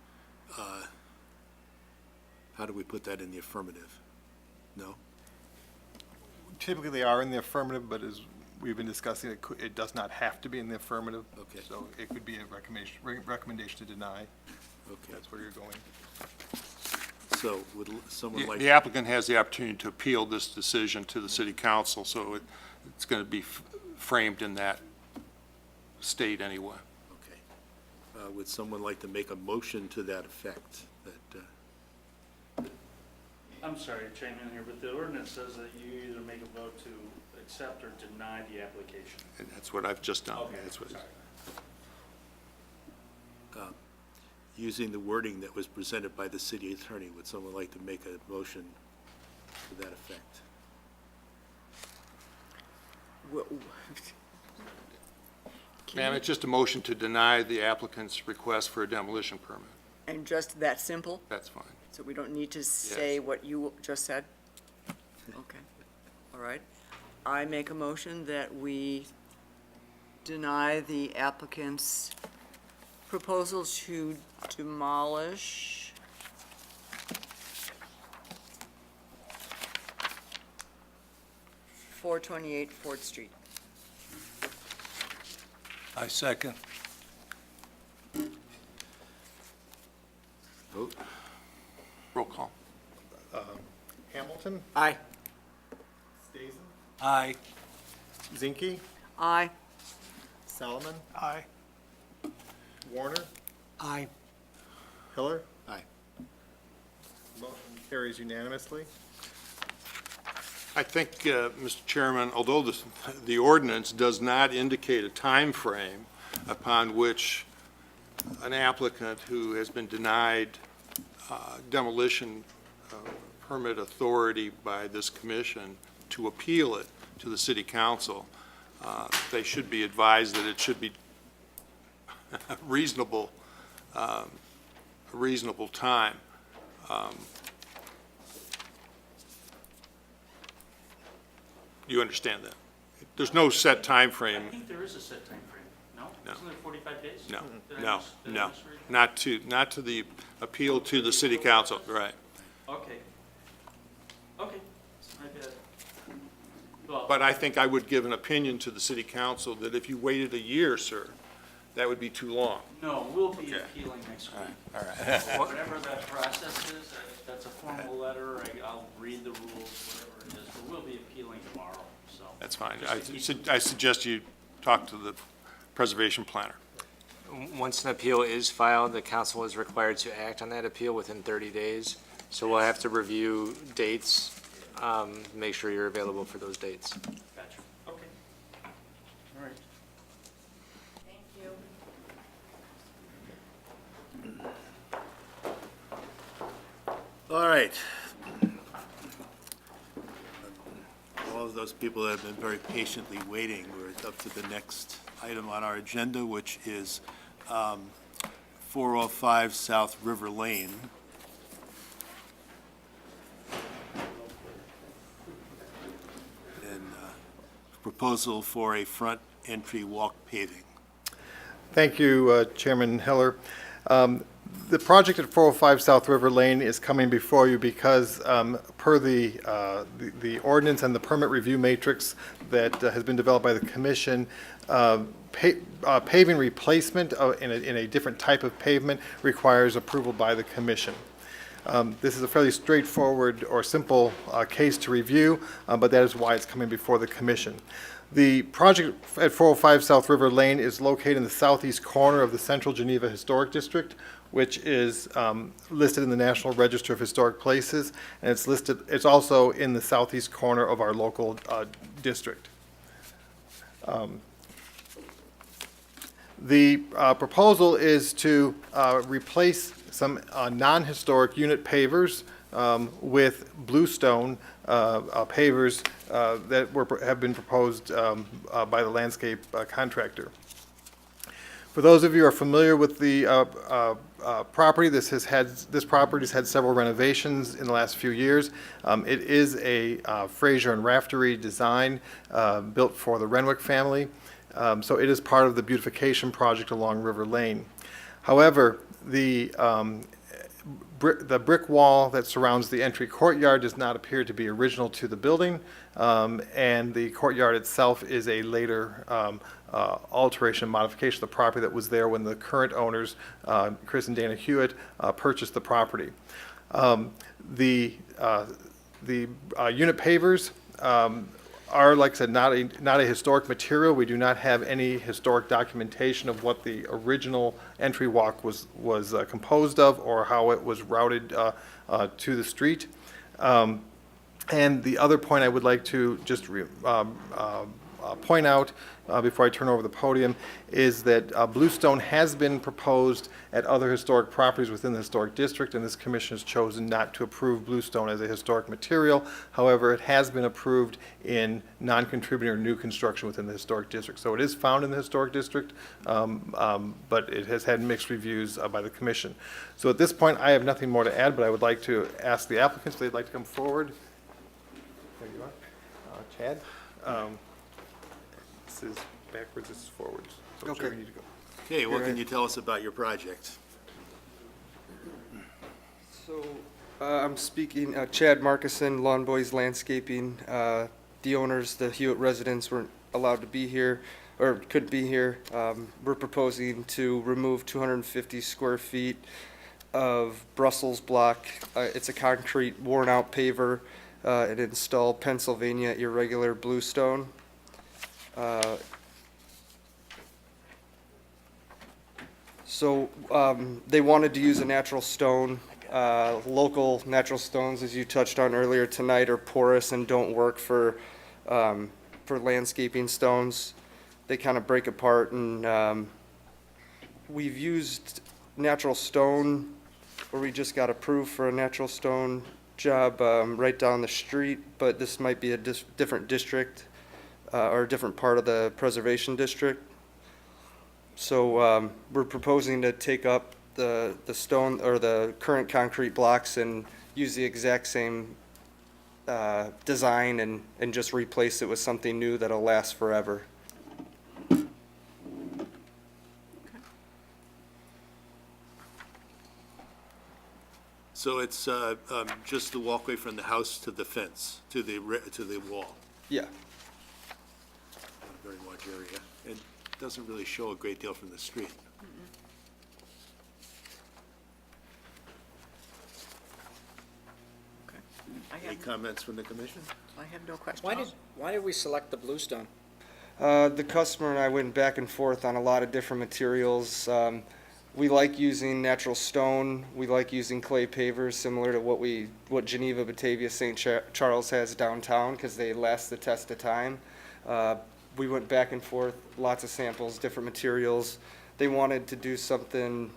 how do we put that in the affirmative? No? Typically, they are in the affirmative, but as we've been discussing, it does not have to be in the affirmative. Okay. So it could be a recommendation to deny. Okay, That's where you're going. so would someone like? The applicant has the opportunity to appeal this decision to the city council, so it's going to be framed in that state anyway. Okay. Would someone like to make a motion to that effect? That, I'm sorry to chime in here, but the ordinance says that you either make a vote to accept or deny the application. And that's what I've just done. Okay, That's what sorry. using the wording that was presented by the city attorney, would someone like to make a motion to that effect? Ma'am, it's just a motion to deny the applicant's request for a demolition permit. And just that simple? That's fine. So we don't need to say what you just said? Okay, all right. I make a motion that we deny the applicant's proposal to demolish .428 Ford Street. I second. Vote? Roll call. Hamilton, Aye. Stazen, Aye. Zinke, Aye. Solomon, Aye. Warner, Aye. Hiller. Aye. Motion carries unanimously. I think, Mr. Chairman, although the ordinance does not indicate a time frame upon which an applicant who has been denied demolition permit authority by this commission to appeal it to the city council, they should be advised that it should be a reasonable time. Do you understand that? There's no set time frame. I think there is a set time frame. No? No. Isn't it 45 days? No, Did I no, did I no, misread? not to the appeal to the city council, right. Okay. Okay, it's my bad. Well, But I think I would give an opinion to the city council that if you waited a year, sir, that would be too long. no, we'll be Okay. appealing next week. All right. Whatever that process is, if that's a formal letter, I'll read the rules, whatever it is, but we'll be appealing tomorrow, so. That's fine. Just to keep- I suggest you talk to the preservation planner. Once an appeal is filed, the council is required to act on that appeal within 30 days. So we'll have to review dates, make sure you're available for those dates. Gotcha, okay. All right. Thank you. All right. All of those people that have been very patiently waiting, we're up to the next item on our agenda, which is 405 South River Lane. And proposal for a front entry walk paving. Thank you, Chairman Heller. The project at 405 South River Lane is coming before you because, per the ordinance and the permit review matrix that has been developed by the commission, paving replacement in a different type of pavement requires approval by the commission. This is a fairly straightforward or simple case to review, but that is why it's coming before the commission. The project at 405 South River Lane is located in the southeast corner of the Central Geneva Historic District, which is listed in the National Register of Historic Places, and it's also in the southeast corner of our local district. The proposal is to replace some non-historic unit pavers with bluestone pavers that have been proposed by the landscape contractor. For those of you who are familiar with the property, this property's had several renovations in the last few years. It is a Fraser and Raftery design built for the Renwick family. So it is part of the beautification project along River Lane. However, the brick wall that surrounds the entry courtyard does not appear to be original to the building, and the courtyard itself is a later alteration modification of the property that was there when the current owners, Chris and Dana Hewitt, purchased the property. The unit pavers are, like I said, not a historic material. We do not have any historic documentation of what the original entry walk was composed of or how it was routed to the street. And the other point I would like to just point out before I turn over the podium is that bluestone has been proposed at other historic properties within the historic district, and this commission has chosen not to approve bluestone as a historic material. However, it has been approved in non-contributing or new construction within the historic district. So it is found in the historic district, but it has had mixed reviews by the commission. So at this point, I have nothing more to add, but I would like to ask the applicants if they'd like to come forward. There you are. Chad? This is backwards, this is forwards. So whichever you need to go. Okay, what can you tell us about your project? So, I'm speaking, Chad Markison, Lawn Boys Landscaping. The owners, the Hewitt residents, weren't allowed to be here, or couldn't be here. We're proposing to remove 250 square feet of Brussels block. It's a concrete worn-out paver, and install Pennsylvania irregular bluestone. So they wanted to use a natural stone. Local natural stones, as you touched on earlier tonight, are porous and don't work for landscaping stones. They kind of break apart, and we've used natural stone, or we just got approved for a natural stone job right down the street, but this might be a different district or a different part of the preservation district. So we're proposing to take up the stone or the current concrete blocks and use the exact same design and just replace it with something new that'll last forever. So it's just the walkway from the house to the fence, to the wall. Yeah. Not a very large area. It doesn't really show a great deal from the street. Any comments from the commission? I have no questions. Why did we select the bluestone? The customer and I went back and forth on a lot of different materials. We like using natural stone. We like using clay pavers, similar to what Geneva, Batavia, St. Charles has downtown, because they last the test of time. We went back and forth, lots of samples, different materials. They wanted to do something.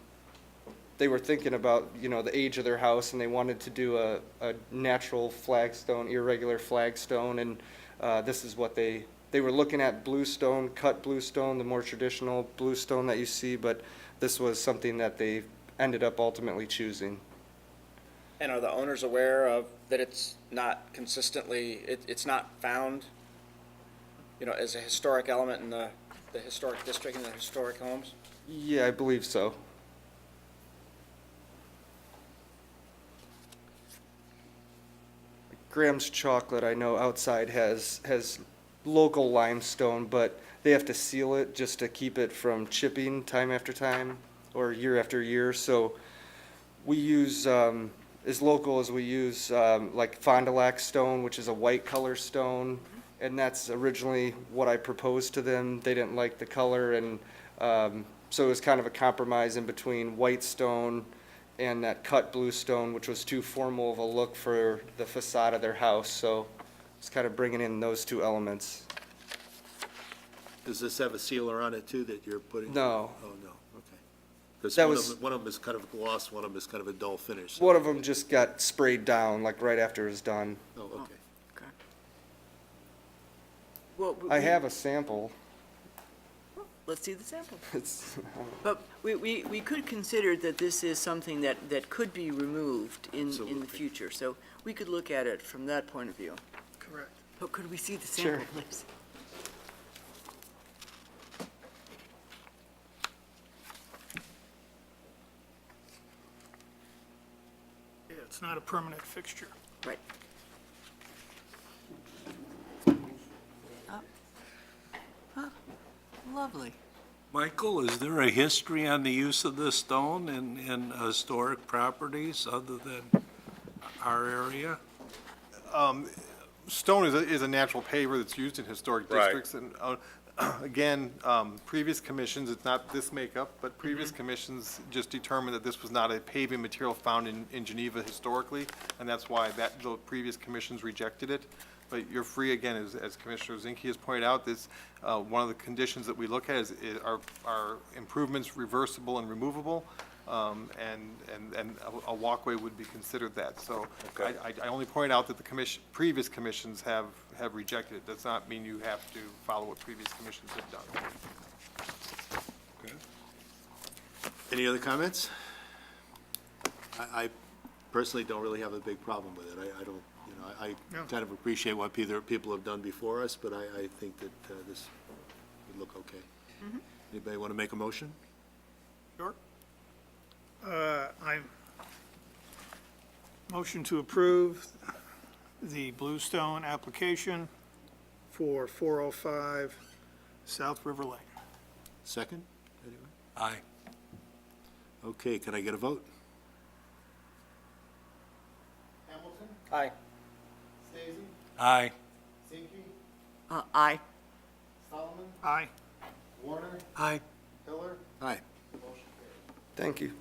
They were thinking about, the age of their house, and they wanted to do a natural flagstone, irregular flagstone, and this is what they were looking at: bluestone, cut bluestone, the more traditional bluestone that you see, but this was something that they ended up ultimately choosing. And are the owners aware of that it's not consistently, it's not found, as a historic element in the historic district and the historic homes? Yeah, I believe so. Graham's Chocolate, I know outside has local limestone, but they have to seal it just to keep it from chipping time after time or year after year. So we use, as local as we use, like Fond du Lac stone, which is a white color stone. And that's originally what I proposed to them. They didn't like the color, and so it was kind of a compromise in between white stone and that cut bluestone, which was too formal of a look for the facade of their house. So it's kind of bringing in those two elements. Does this have a sealer on it too that you're putting? No. Oh, no, okay. Because That one of them is kind of gloss, one of them is kind of a dull finish. so- One of them just got sprayed down, like right after it was done. Oh, okay. Okay. Well, I have a sample. Let's see the sample. It's, But we could consider that this is something that could be removed in the Absolutely. future. So we could look at it from that point of view. Correct. But could we see the sample, Sure. please? Yeah, it's not a permanent fixture. Right. Lovely. Michael, is there a history on the use of this stone in historic properties other than our area? Stone is a natural paver that's used in historic Right. districts. And again, previous commissions, it's not this makeup, but previous commissions just determined that this was not a paving material found in Geneva historically, and that's why the previous commissions rejected it. But you're free, again, as Commissioner Zinke has pointed out, this, one of the conditions that we look at is are improvements reversible and removable, and a walkway would be considered that. So Okay. I only point out that the previous commissions have rejected it. Does not mean you have to follow what previous commissions have done. Any other comments? I personally don't really have a big problem with it. I don't, I No. kind of appreciate what people have done before us, but I think that this would look okay. Anybody want to make a motion? Sure. I motion to approve the Bluestone application for 405 South River Lane. Second? Anyone? Aye. Okay, can I get a vote? Hamilton, Aye. Stacey, Aye. Zinke, Aye. Solomon, Aye. Warner, Aye. Hiller, Aye. motion carried. thank you.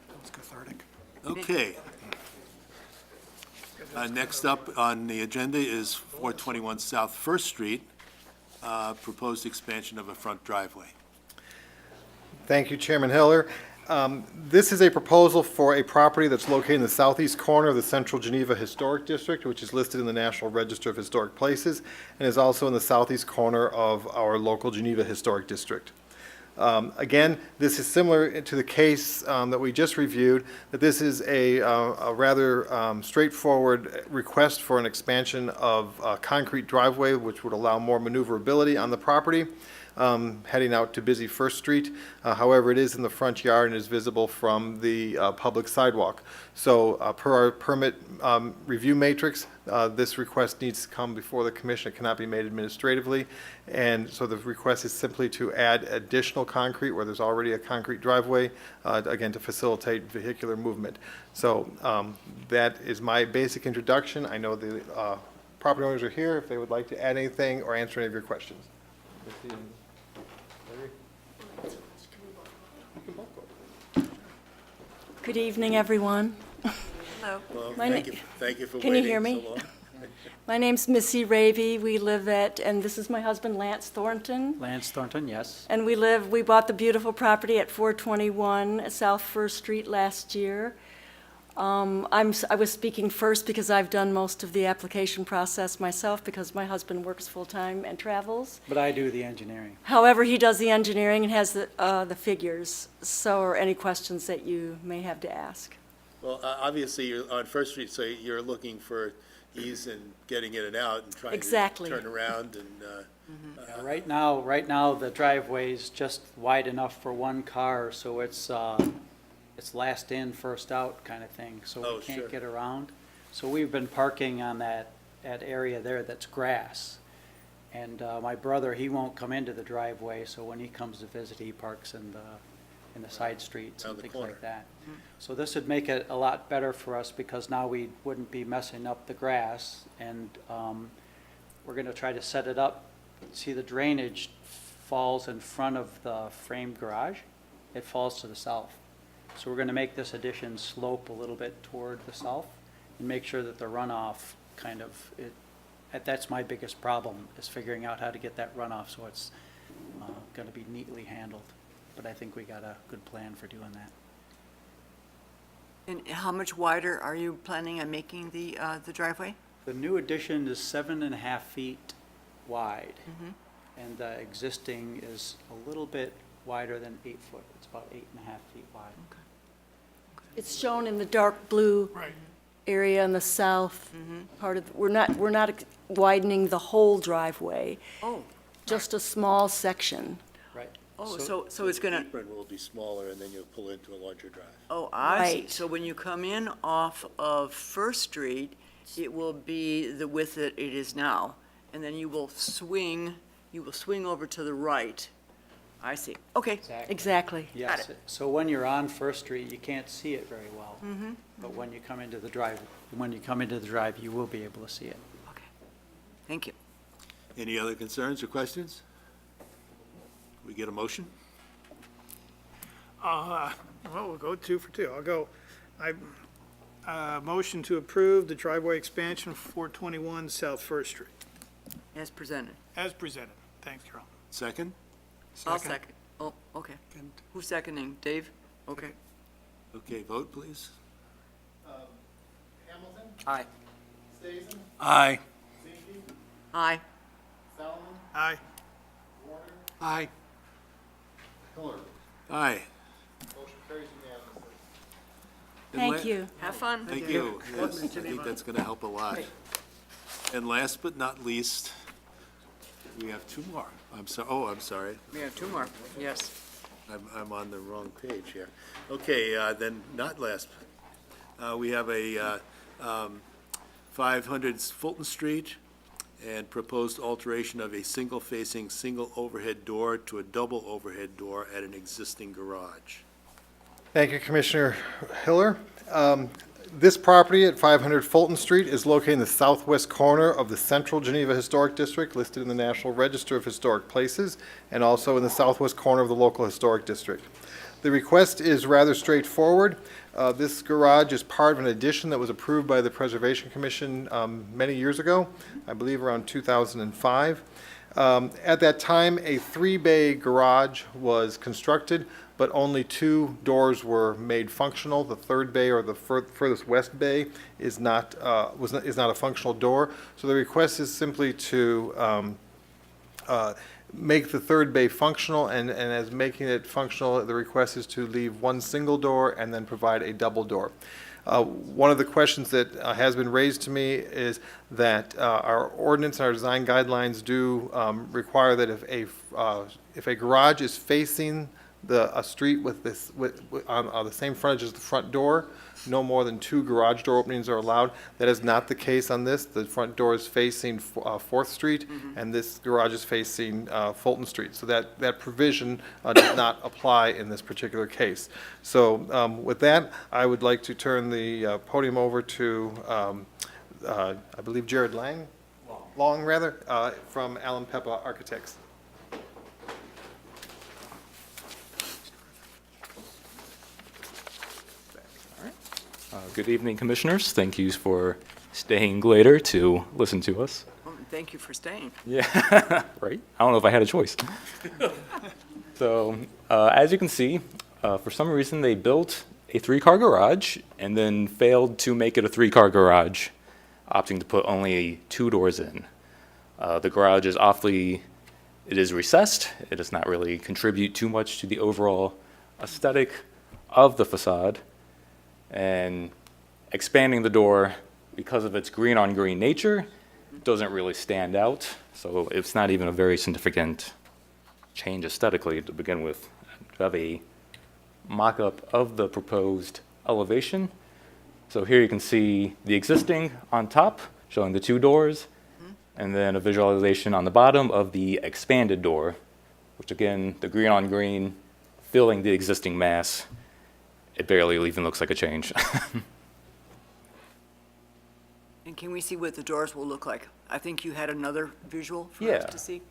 That was cathartic. Okay. Next up on the agenda is 421 South First Street, proposed expansion of a front driveway. Thank you, Chairman Hiller. This is a proposal for a property that's located in the southeast corner of the Central Geneva Historic District, which is listed in the National Register of Historic Places, and is also in the southeast corner of our local Geneva Historic District. Again, this is similar to the case that we just reviewed, that this is a rather straightforward request for an expansion of a concrete driveway, which would allow more maneuverability on the property. heading out to busy First Street. However, it is in the front yard and is visible from the public sidewalk. So per our permit review matrix, this request needs to come before the commission. It cannot be made administratively. And so the request is simply to add additional concrete where there's already a concrete driveway, again, to facilitate vehicular movement. So that is my basic introduction. I know the property owners are here if they would like to add anything or answer any of your questions. Good evening, everyone. Hello. Well, My thank na- you, thank you for Can you waiting hear so me? long. My name's Missy Ravy. We live at, and this is my husband, Lance Thornton. Lance Thornton, yes. And we bought the beautiful property at 421 South First Street last year. I was speaking first because I've done most of the application process myself because my husband works full-time and travels. But I do the engineering. However, he does the engineering and has the figures. So are any questions that you may have to ask? Well, obviously, you're on First Street, so you're looking for ease in getting in and out and trying Exactly. to turn around and, Yeah, right now, the driveway's just wide enough for one car, so it's last in, first out kind of thing, so Oh, we sure. can't get around. So we've been parking on that area there that's grass. And my brother, he won't come into the driveway, so when he comes to visit, he parks in the side streets Around and the things corner. like that. So this would make it a lot better for us because now we wouldn't be messing up the grass. And we're gonna try to set it up. See, the drainage falls in front of the framed garage. It falls to the south. So we're gonna make this addition slope a little bit toward the south and make sure that the runoff kind of, that's my biggest problem, is figuring out how to get that runoff so it's gonna be neatly handled. But I think we got a good plan for doing that. And how much wider are you planning on making the driveway? The new addition is 7.5 feet wide, and the existing is a little bit wider than 8 foot. It's about 8.5 feet wide. It's shown in the dark blue area in the south part of, we're not widening the whole driveway, Oh, just a small section. Right. oh, so it's gonna, apron will be smaller and then you'll pull into a larger drive. oh, I see. Right. So when you come in off of First Street, it will be the width that it is now, and then you will swing over to the right. I see. Okay. Exactly. Yes, it. so when you're on First Street, you can't see it very well. But when you come into the drive, you will be able to see it. Okay. Thank you. Any other concerns or questions? We get a motion? Well, we'll go 2 for 2. I'll go, motion to approve the driveway expansion of 421 South First Street, As presented. as presented. Thanks, Carol. Second? I'll second. Oh, okay. Who's seconding? Dave? Okay. Okay, vote, please. Hamilton, Aye. Stazen, Aye. Zinke, Aye. Salomon, Aye. Warner, Aye. Hiller. Aye. Motion carries unanimously. And Thank you. Have fun. Thank you. Yes, I think that's going to help a lot. And last but not least, we have 2 more. I'm sorry. We have 2 more. Yes. I'm on the wrong page here. Okay, then not last. We have a 500 Fulton Street and proposed alteration of a single-facing, single overhead door to a double overhead door at an existing garage. Thank you, Commissioner Hiller. This property at 500 Fulton Street is located in the southwest corner of the Central Geneva Historic District, listed in the National Register of Historic Places, and also in the southwest corner of the local historic district. The request is rather straightforward. This garage is part of an addition that was approved by the Preservation Commission many years ago, I believe around 2005. At that time, a 3-bay garage was constructed, but only 2 doors were made functional. The 3rd bay, or the furthest west bay, is not a functional door. So the request is simply to make the 3rd bay functional, and as making it functional, the request is to leave 1 single door and then provide a double door. One of the questions that has been raised to me is that our ordinance and our design guidelines do require that if a garage is facing a street with on the same frontage as the front door, no more than 2 garage door openings are allowed. That is not the case on this. The front door is facing 4th Street, and this garage is facing Fulton Street. So that provision does not apply in this particular case. So with that, I would like to turn the podium over to, I believe, Jared Long, from Allen Peppa Architects. Good evening, Commissioners. Thank you for staying later to listen to us. Well, thank you for staying. Yeah, right? I don't know if I had a choice. So, as you can see, for some reason, they built a 3-car garage and then failed to make it a 3-car garage, opting to put only 2 doors in. The garage is it is recessed. It does not really contribute too much to the overall aesthetic of the facade. And expanding the door, because of its green-on-green nature, doesn't really stand out. So it's not even a very significant change aesthetically to begin with. To have a mock-up of the proposed elevation. So here you can see the existing on top, showing the 2 doors, and then a visualization on the bottom of the expanded door, which again, the green-on-green filling the existing mass. It barely even looks like a change. And can we see what the doors will look like? I think you had another visual for Yeah. us to see.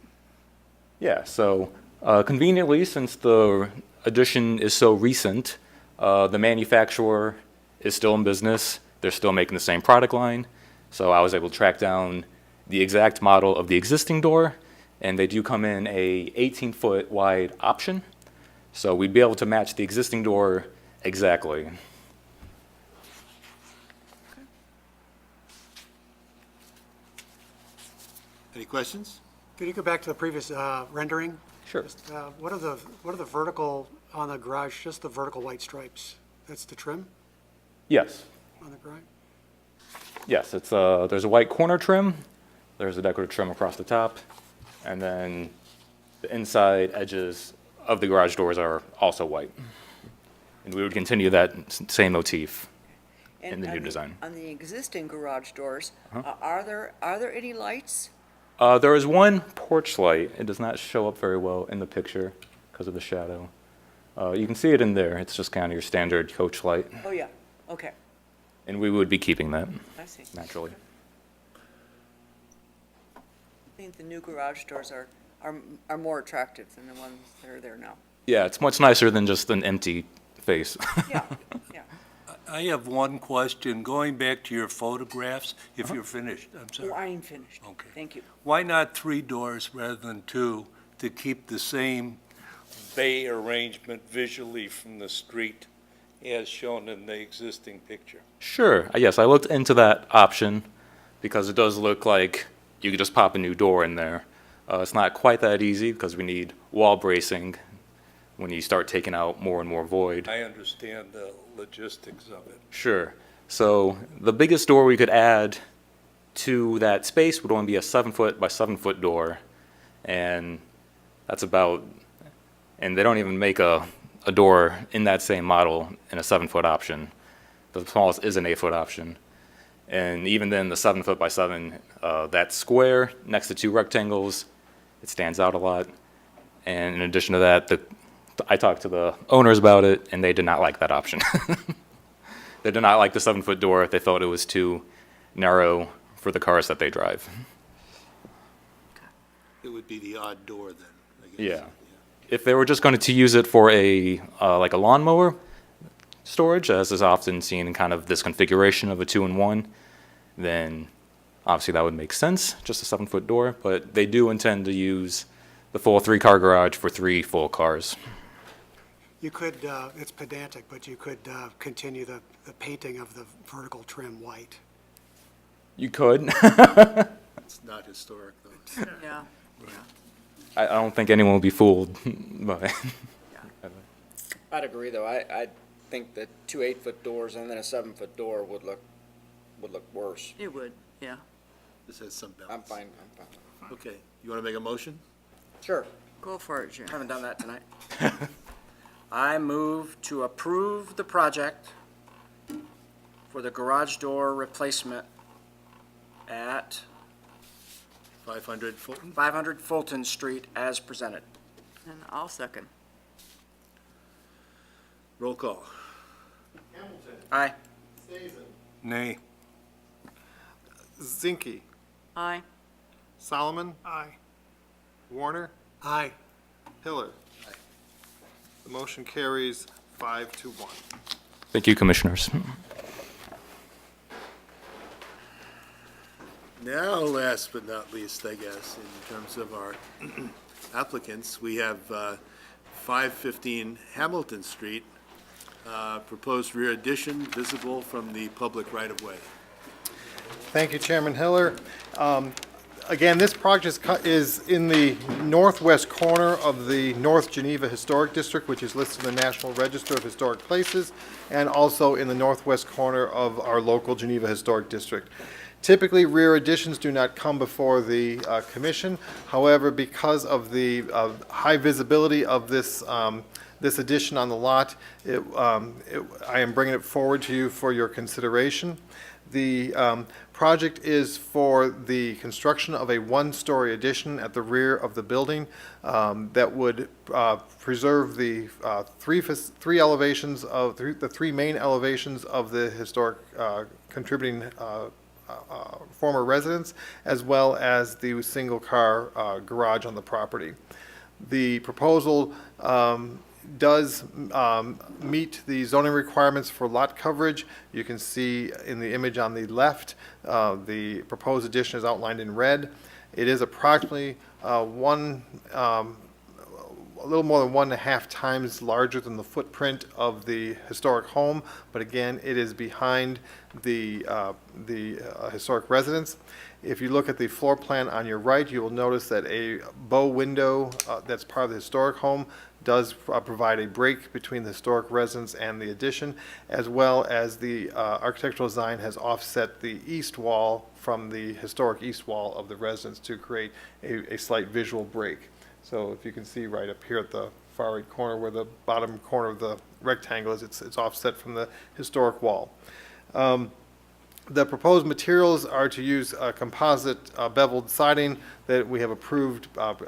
Yeah, so conveniently, since the addition is so recent, the manufacturer is still in business. They're still making the same product line. So I was able to track down the exact model of the existing door, and they do come in a 18-foot wide option. So we'd be able to match the existing door exactly. Any questions? Could you go back to the previous rendering? Sure. Just, what are the vertical on the garage, just the vertical white stripes? That's the trim Yes. on the garage? Yes, it's there's a white corner trim, there's a decorative trim across the top, and then the inside edges of the garage doors are also white. And we would continue that same motif in And the on new design. On the existing garage doors, are there any lights? There is one porch light. It does not show up very well in the picture because of the shadow. You can see it in there. It's just kind of your standard coach light. Oh, yeah, okay, And we would be keeping that, I see. naturally. I think the new garage doors are more attractive than the ones that are there now. Yeah, it's much nicer than just an empty face. Yeah, yeah. I have one question. Going back to your photographs, if you're finished, I'm Oh, sorry. I am finished. Okay. Thank you. Why not 3 doors rather than 2 to keep the same bay arrangement visually from the street as shown in the existing picture? Sure, yes, I looked into that option because it does look like you could just pop a new door in there. It's not quite that easy because we need wall bracing when you start taking out more and more void. I understand the logistics of it. Sure. So the biggest door we could add to that space would only be a 7-foot by 7-foot door. And that's about, and they don't even make a door in that same model in a 7-foot option. The smallest is an 8-foot option. And even then, the 7-foot by 7, that square next to 2 rectangles, it stands out a lot. And in addition to that, I talked to the owners about it, and they did not like that option. They did not like the 7-foot door. They felt it was too narrow for the cars that they drive. It would be the odd door then, I guess. Yeah. If they were just going to use it for like a lawnmower storage, as is often seen in kind of this configuration of a 2-in-1, then obviously that would make sense, just a 7-foot door. But they do intend to use the full 3-car garage for 3 full cars. You could, it's pedantic, but you could continue the painting of the vertical trim white. You could. It's not historic, though. Yeah, yeah. I don't think anyone will be fooled by it. I'd agree, though. think that two 8-foot doors and then a 7-foot door would look worse. It would, yeah. This has some I'm balance. fine. Okay, you want to make a motion? Sure. Go for it, Jim. Haven't done that tonight. I move to approve the project for the garage door replacement at 500 Fulton? 500 Fulton Street as presented. And I'll second. Roll call. Aye. Nay. Zinke, Aye. Solomon, Aye. Warner, Aye. Hiller. The motion carries 5-1. Thank you, Commissioners. Now, last but not least, I guess, in terms of our applicants, we have 515 Hamilton Street, proposed rear addition visible from the public right-of-way. Thank you, Chairman Hiller. Again, this project is in the northwest corner of the North Geneva Historic District, which is listed in the National Register of Historic Places, and also in the northwest corner of our local Geneva Historic District. Typically, rear additions do not come before the commission. However, because of the high visibility of this this addition on the lot, I am bringing it forward to you for your consideration. The project is for the construction of a one-story addition at the rear of the building that would preserve the three elevations of the three main elevations of the historic contributing former residence, as well as the single-car garage on the property. The proposal does meet the zoning requirements for lot coverage. You can see in the image on the left, the proposed addition is outlined in red. It is approximately a little more than 1.5 times larger than the footprint of the historic home, but again, it is behind the historic residence. If you look at the floor plan on your right, you will notice that a bow window that's part of the historic home does provide a break between the historic residence and the addition, as well as the architectural design has offset the east wall from the historic east wall of the residence to create a slight visual break. So if you can see right up here at the far right corner where the bottom corner of the rectangle is, it's offset from the historic wall. The proposed materials are to use composite beveled siding that we have approved that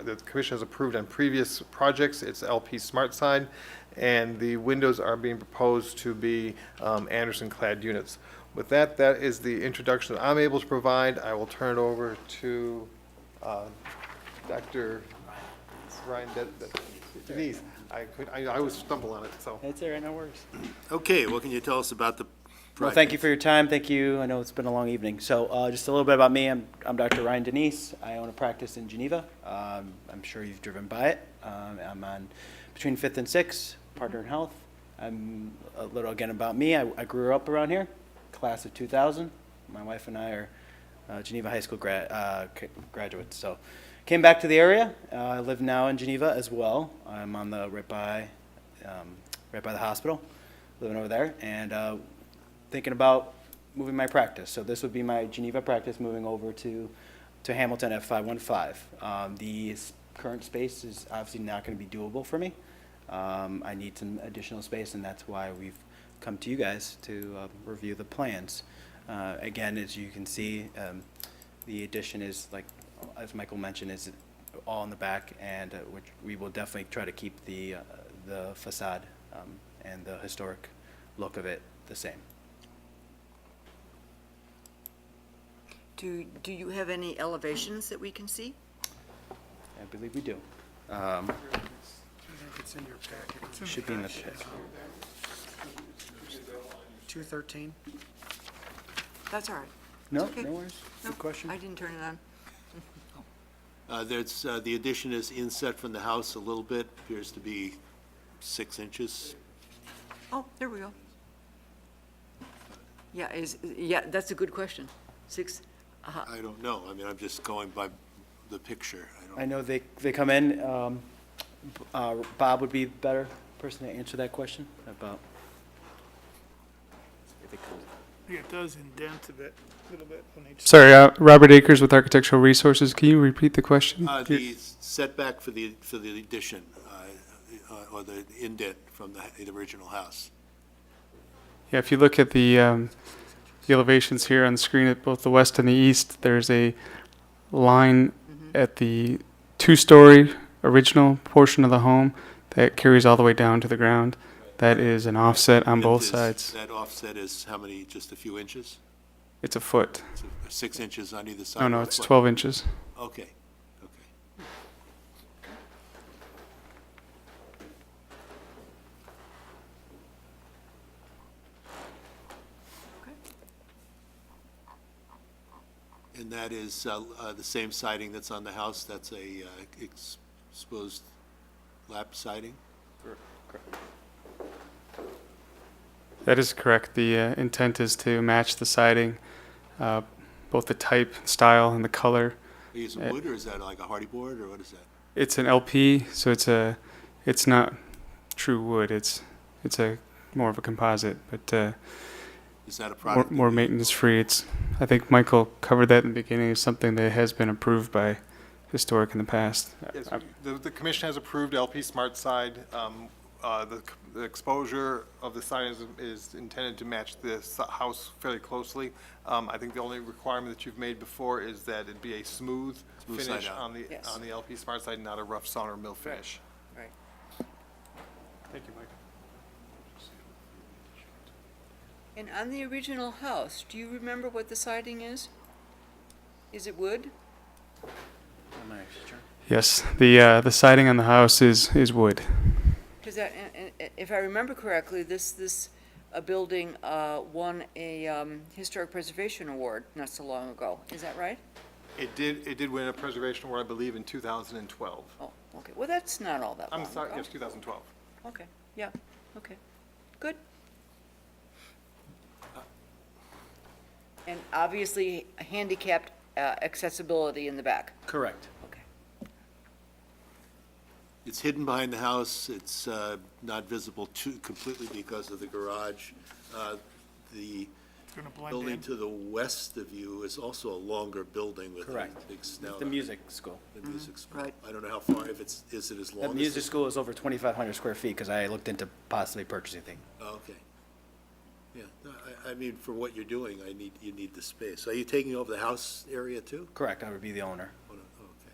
the Commission has approved on previous projects. It's LP Smart Side, and the windows are being proposed to be Anderson clad units. With that, that is the introduction that I'm able to provide. I will turn it over to Dr. Ryan Denise. I always stumble on it, so. It's all right, no worries. Okay, what can you tell us about the project? Well, thank you for your time. Thank you. I know it's been a long evening. So just a little bit about me. I'm Dr. Ryan Denise. I own a practice in Geneva. I'm sure you've driven by it. I'm on between 5th and 6th, partner in health. I'm a little again about me. I grew up around here, class of 2000. My wife and I are Geneva High School graduates. So came back to the area. I live now in Geneva as well. I'm on the right by the hospital, living over there, and thinking about moving my practice. So this would be my Geneva practice moving over to Hamilton at 515. The current space is obviously not going to be doable for me. I need some additional space, and that's why we've come to you guys to review the plans. Again, as you can see, the addition is, like, as Michael mentioned, is all in the back, and which we will definitely try to keep the facade and the historic look of it the same. Do you have any elevations that we can see? I believe we do. It's in your packet. Should be in the packet. 213. That's all right. No, okay. no worries. No, Good question. I didn't turn it on. The addition is inset from the house a little bit, appears to be 6 inches. Oh, there we go. Yeah, that's a good question. 6. I don't know, I mean, I'm just going by the picture. I know they come in. Bob would be better person to answer that question about if it comes? Yeah, it does indent a little bit on each. Sorry, Robert Akers with Architectural Resources. Can you repeat the question? The setback for the addition, or the indent from the original house. Yeah, if you look at the elevations here on the screen at both the west and the east, there's a line at the two-story original portion of the home that carries all the way down to the ground. That is an offset on both sides. That offset is how many, just a few inches? It's a foot. So 6 inches on either side? No, or no, a it's foot? 12 inches. Okay. And that is the same siding that's on the house? That's a exposed lap siding? That is correct. The intent is to match the siding, both the type, style, and the color. Are you using wood, or is that like a hardy board, or what is that? It's an LP, so it's not true wood. It's a more of a composite, but Is that a product? more maintenance free. I think Michael covered that in the beginning. It's something that has been approved by Historic in the past. Yes, the commission has approved LP Smart Side. The exposure of the sign is intended to match the house fairly closely. I think the only requirement that you've made before is that it be a smooth finish side out. on the LP Smart Side, not a rough sawn or mill finish. Right. Thank you, Mike. And on the original house, do you remember what the siding is? Is it wood? I'm not actually sure. Yes, the siding on the house is wood. Because if I remember correctly, this building won a Historic Preservation Award not so long ago. Is that right? It did win a preservation award, I believe, in 2012. Oh, okay. Well, that's not all that long I'm sorry, ago. yes, 2012. Okay, yeah, okay, good. And obviously handicapped accessibility in the back. Correct. Okay. It's hidden behind the house. It's not visible completely because of the garage. The It's gonna blend building in. to the west of you is also a longer building with a Correct. big snout. The music school. The music school. Right. I don't know how far, is it as long The as? music school is over 2,500 square feet because I looked into possibly purchasing things. Oh, okay. Yeah, no, I mean, for what you're doing, you need the space. Are you taking over the house area too? Correct, I would be the owner. Oh, no, okay.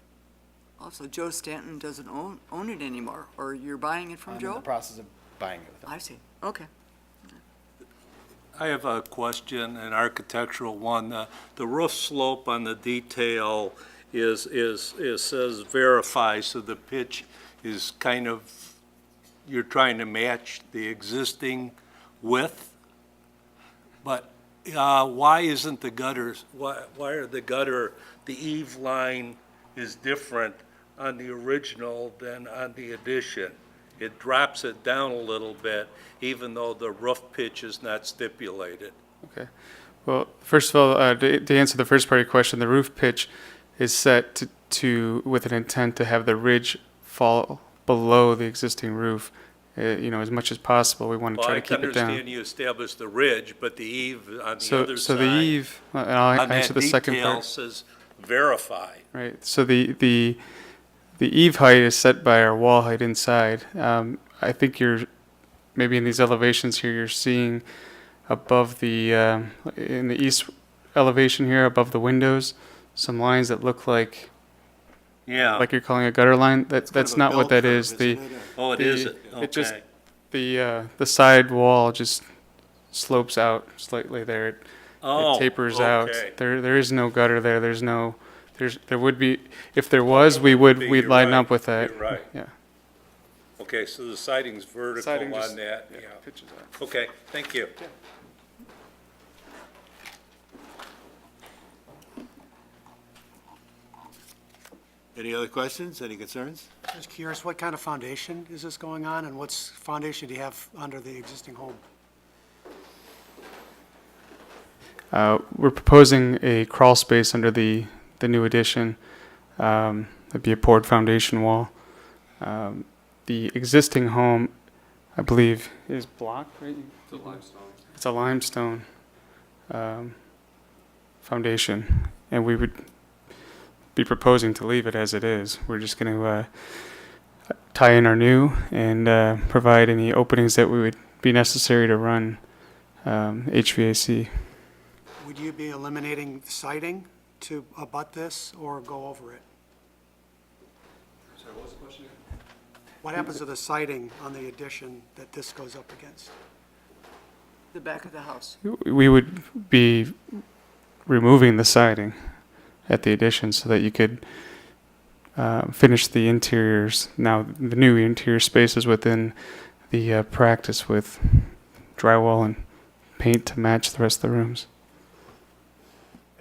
Also, Joe Stanton doesn't own it anymore, or you're buying it from I'm in the Joe? process of buying it with them. I see, okay. I have a question, an architectural one. The roof slope on the detail says verify, so the pitch is kind of, you're trying to match the existing width. But why isn't the gutters, why are the eave line is different on the original than on the addition? It drops it down a little bit, even though the roof pitch is not stipulated. Okay. Well, first of all, to answer the first part of your question, the roof pitch is set to with an intent to have the ridge fall below the existing roof, as much as possible. We want to Well, try I to keep can it down. understand you established the ridge, but the eave on the So other the side, eave, and I'll on answer that the second detail part. says verify. Right. So the eave height is set by our wall height inside. I think maybe in these elevations here, you're seeing above in the east elevation here, above the windows, some lines that look like you're calling a gutter line. That's kind of a not bell what that curve, is. isn't it? Oh, it is, okay. It just the side wall just slopes out slightly there. It tapers out. okay. There is no gutter there. There would be, if there was, we'd You're line right, up with that. you're right. Yeah. Okay, so the siding's vertical Siding on just- that, yeah, yeah. pitches out. Okay, thank you. Any other questions, any concerns? Just curious, what kind of foundation is this going on, and what's foundation do you have under the existing home? We're proposing a crawl space under the new addition. It'd be a poured foundation wall. The existing home I believe, is block, right? It's a limestone. It's a limestone foundation, and we would be proposing to leave it as it is. We're just going to tie in our new and provide any openings that we would be necessary to run HVAC. Would you be eliminating siding to abut this or go over it? Sorry, what was the question? What happens to the siding on the addition that this goes up against? The back of the house. We would be removing the siding at the addition so that you could finish the interiors, now the new interior spaces within the practice with drywall and paint to match the rest of the rooms.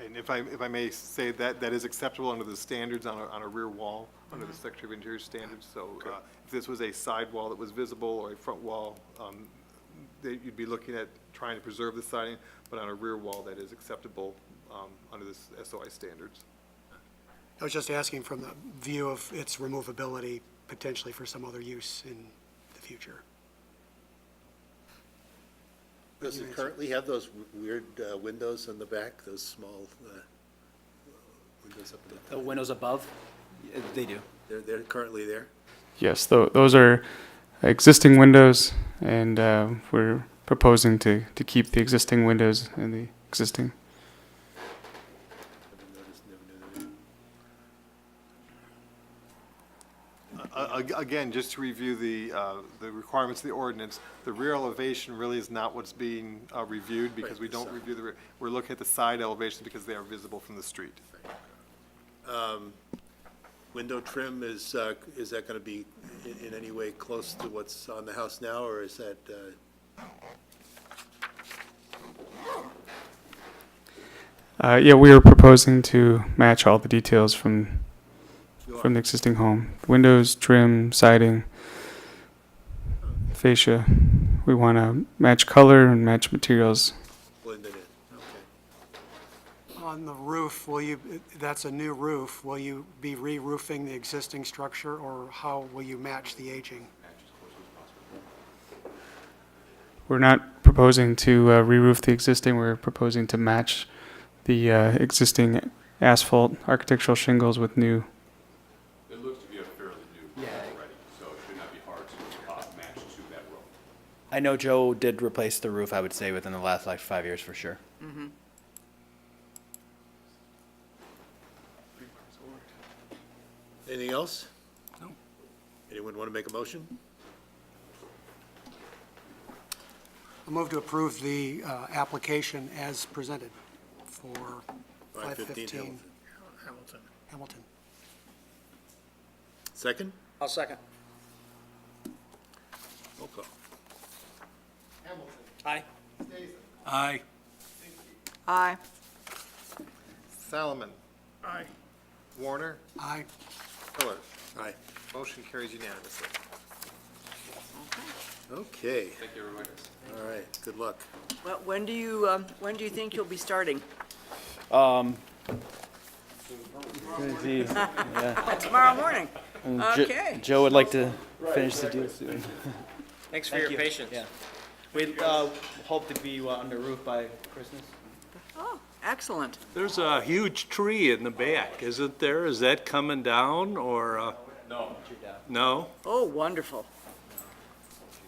And if I may say that, that is acceptable under the standards on a rear wall, under the Secretary of Interior standards. So if this was a side wall that was visible or a front wall, you'd be looking at trying to preserve the siding, but on a rear wall that is acceptable under the SOI standards. I was just asking from the view of its removability potentially for some other use in the future. Does it currently have those weird windows in the back, those small windows up in The windows above, they do. They're currently there? Yes, those are existing windows, and we're proposing to keep the existing windows and the existing. Again, just to review the requirements of the ordinance, the rear elevation really is not what's being reviewed, because we don't review the rear. We're looking at the side elevations because they are visible from the street. Window trim, is that going to be in any way close to what's on the house now, or is that? Yeah, we are proposing to match all the details from the existing home. Windows, trim, siding, fascia. We want to match color and match materials. Blended in, okay. On the roof, that's a new roof, will you be re-roofing the existing structure, or how will you match the aging? We're not proposing to re-roof the existing, we're proposing to match the existing asphalt architectural shingles with new. It looks to be a fairly new roof already, so it should not be hard to match to that roof. I know Joe did replace the roof, I would say, within the last 5 years for sure. Mm-hmm. Anything else? No. Anyone want to make a motion? I move to approve the application as presented for 515 515 Hamilton. Second? I'll second. Roll call. Aye. Aye. Aye. Salomon. Aye. Warner. Aye. Miller. Aye. Motion carries unanimously. Okay, Thank you, everybody. all right, good luck. Well, when do you think you'll be starting? Yeah. Tomorrow morning. Okay. Joe would like to finish the deal soon. Thanks for Thank your you. patience. Yeah. We hope to be under roof by Christmas. Oh, excellent. There's a huge tree in the back, isn't there? Is that coming down, or, No. no? Oh, wonderful.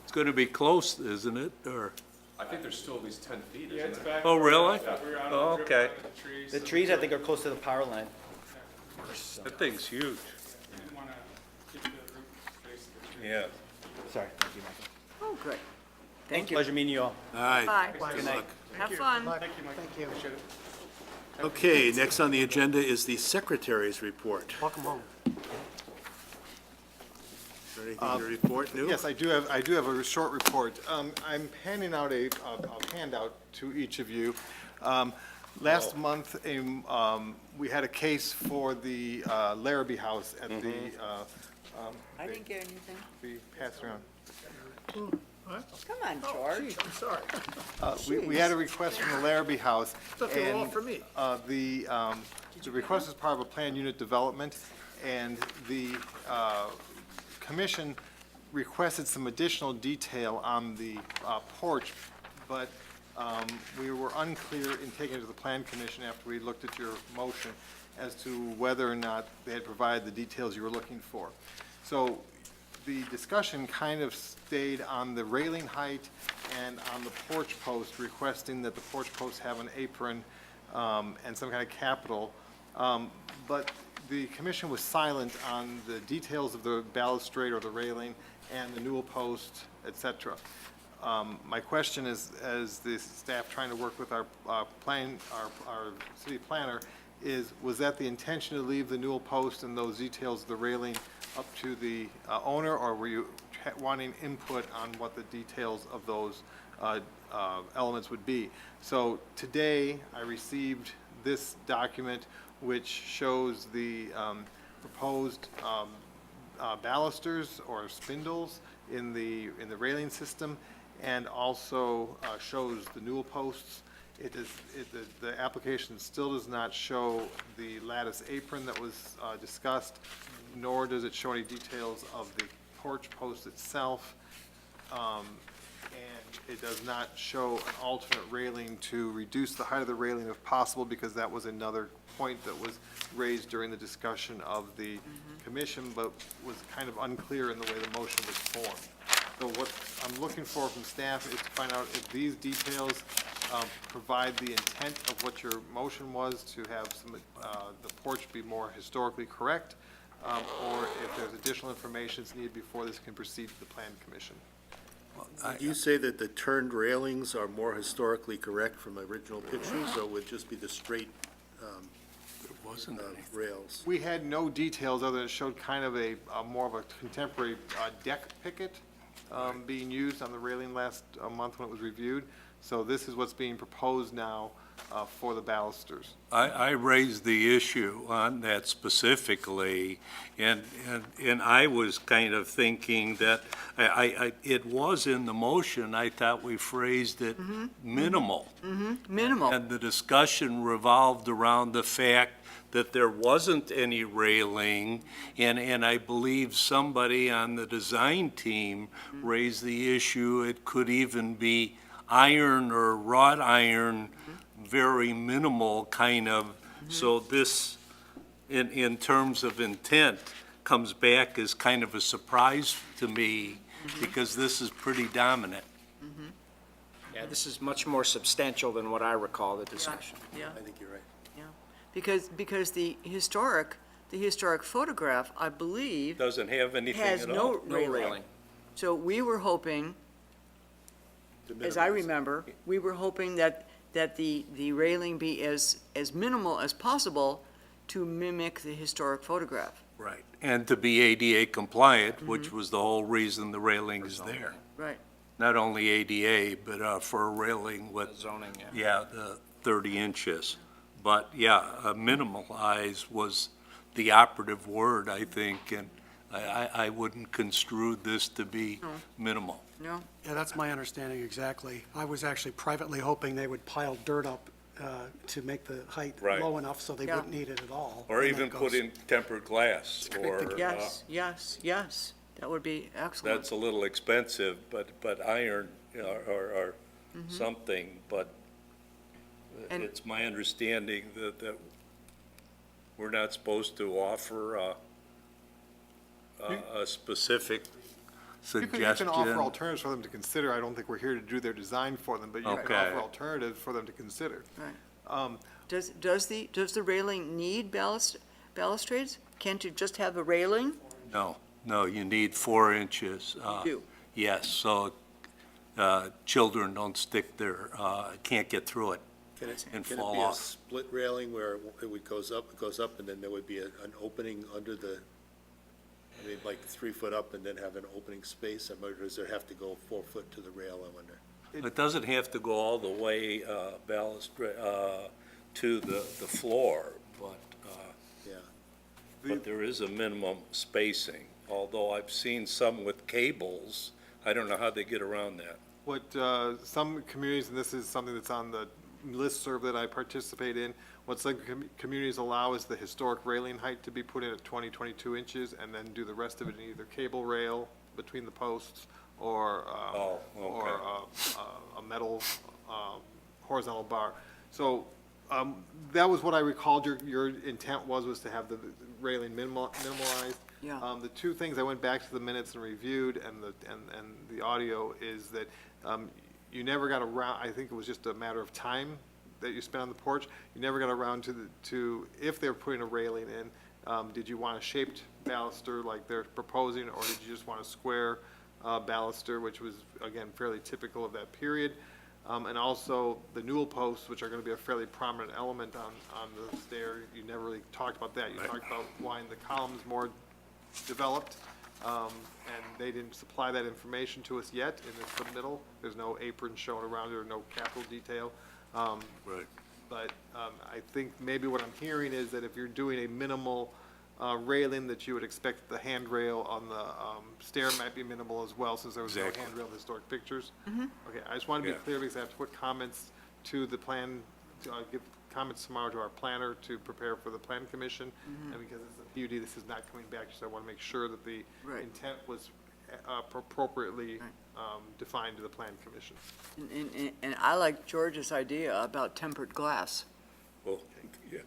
It's going to be close, isn't it, or? I think there's still at least 10 feet, isn't there? Oh, really? Oh, okay. The trees, I think, are close to the power line. That thing's huge. Yeah. Sorry, thank you, Michael. Oh, good. Thank you. Pleasure meeting you all. All right. Bye. Good Good night. luck. Have fun. Thank you. Okay, next on the agenda is the secretary's report. Welcome home. Is there anything to report new? Yes, I do have a short report. I'm handing out a handout to each of you. Last month, we had a case for the Larrabee House at the, I didn't get anything. we passed around. Come on, George. I'm sorry. We had a request from the Larrabee House. Thought they were all and, for me. The request is part of a planned unit development, and the commission requested some additional detail on the porch, but we were unclear in taking it to the Plan Commission after we looked at your motion as to whether or not they had provided the details you were looking for. So the discussion kind of stayed on the railing height and on the porch post, requesting that the porch posts have an apron and some kind of capital. But the commission was silent on the details of the balustrade or the railing and the newel post, et cetera. My question is, as the staff trying to work with our city planner, was that the intention to leave the newel post and those details of the railing up to the owner, or were you wanting input on what the details of those elements would be? So today, I received this document which shows the proposed balusters or spindles in the railing system, and also shows the newel posts. The application still does not show the lattice apron that was discussed, nor does it show any details of the porch post itself. And it does not show an alternate railing to reduce the height of the railing if possible, because that was another point that was raised during the discussion of the commission, but was kind of unclear in the way the motion was formed. So what I'm looking for from staff is to find out if these details provide the intent of what your motion was, to have some, the porch be more historically correct, or if there's additional information that's needed before this can proceed to the Plan Commission. Would you say that the turned railings are more historically correct from original pictures, or would just be the straight rails? We had no details other than it showed kind of a more of a contemporary deck picket being used on the railing last month when it was reviewed. So this is what's being proposed now for the balusters. I raised the issue on that specifically, and I was kind of thinking that it was in the motion, I thought we phrased it minimal. Minimal. And the discussion revolved around the fact that there wasn't any railing, and I believe somebody on the design team raised the issue, it could even be iron or wrought iron, very minimal kind of. So this, in terms of intent, comes back as kind of a surprise to me, because this is pretty dominant. Yeah, this is much more substantial than what I recall the discussion. Yeah, I think you're right. yeah. Because the historic photograph, I believe, Doesn't have anything has at all. no railing. So we were hoping, as I remember, we were hoping that the railing be as minimal as possible to mimic the historic photograph. Right, and to be ADA compliant, which was the whole reason the railing is there. Right. Not only ADA, but for a railing with, Zoning, yeah, the 30 inches. But, yeah, minimalize was the operative word, I think, and I wouldn't construe this to be minimal. No? Yeah, that's my understanding exactly. I was actually privately hoping they would pile dirt up to make the height Right. low enough so they Yeah. wouldn't need it at all. Or And even that put goes- in tempered glass, or, Yes. That would be excellent. that's a little expensive, but iron or something, but And- it's my understanding that we're not supposed to offer a specific You suggestion. can offer alternatives for them to consider. I don't think we're here to do their design for them, but you can Okay. offer alternatives for them to consider. Right. Does the railing need balustrades? Can't you just have a railing? No, you need 4 inches. Do. Yes, so children don't stick their, can't get through it Can it and be fall a off. split railing where it goes up, and then there would be an opening under the, I mean, like 3 foot up and then have an opening space? Or does there have to go 4 foot to the rail, I wonder? It doesn't have to go all the way to the floor, but, Yeah. but there is a minimum spacing, although I've seen some with cables. I don't know how they get around that. What some communities, and this is something that's on the listserv that I participate in, what some communities allow is the historic railing height to be put in at 22 inches, and then do the rest of it in either cable rail, between the posts or, a metal horizontal bar. So that was what I recalled your intent was to have the railing minimalized. Yeah. The two things I went back to the minutes and reviewed and the audio is that you never got around, I think it was just a matter of time that you spent on the porch. You never got around to if they're putting a railing in, did you want a shaped baluster like they're proposing, or did you just want a square baluster, which was, again, fairly typical of that period? And also the newel posts, which are going to be a fairly prominent element on the stair. You never really talked about that. You talked about wanting the columns more developed, and they didn't supply that information to us yet in the submittal. There's no apron shown around it or no capital detail. Right. But I think maybe what I'm hearing is that if you're doing a minimal railing, that you would expect the handrail on the stair might be minimal as well, since there was no Exactly. handrail in the historic pictures. Okay, I just want to be Yeah. clear because I have to put comments to the plan, to give comments tomorrow to our planner to prepare for the plan commission. And because it's a PUD, this is not coming back, so I want to make sure that the Right. intent was appropriately defined to the plan commission. And I like George's idea about tempered glass. Well, yeah.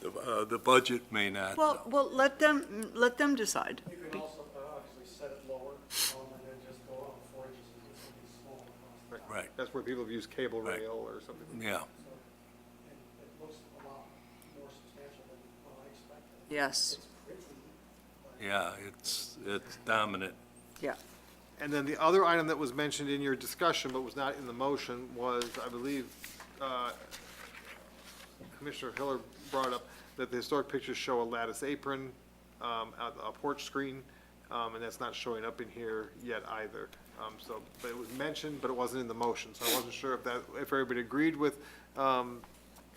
The budget may not. Well, let them decide. You can also obviously set it lower, and then just go up 4 inches and get something small across. Right. That's where people have used cable Right. rail or something. Yeah. So, and it looks a lot more substantial than what I expected. Yes, It's pretty, but Yeah, it's dominant. yeah. And then the other item that was mentioned in your discussion, but was not in the motion, was, I believe, Commissioner Hiller brought up that the historic pictures show a lattice apron, a porch screen, and that's not showing up in here yet either. But it was mentioned, but it wasn't in the motion, so I wasn't sure if everybody agreed with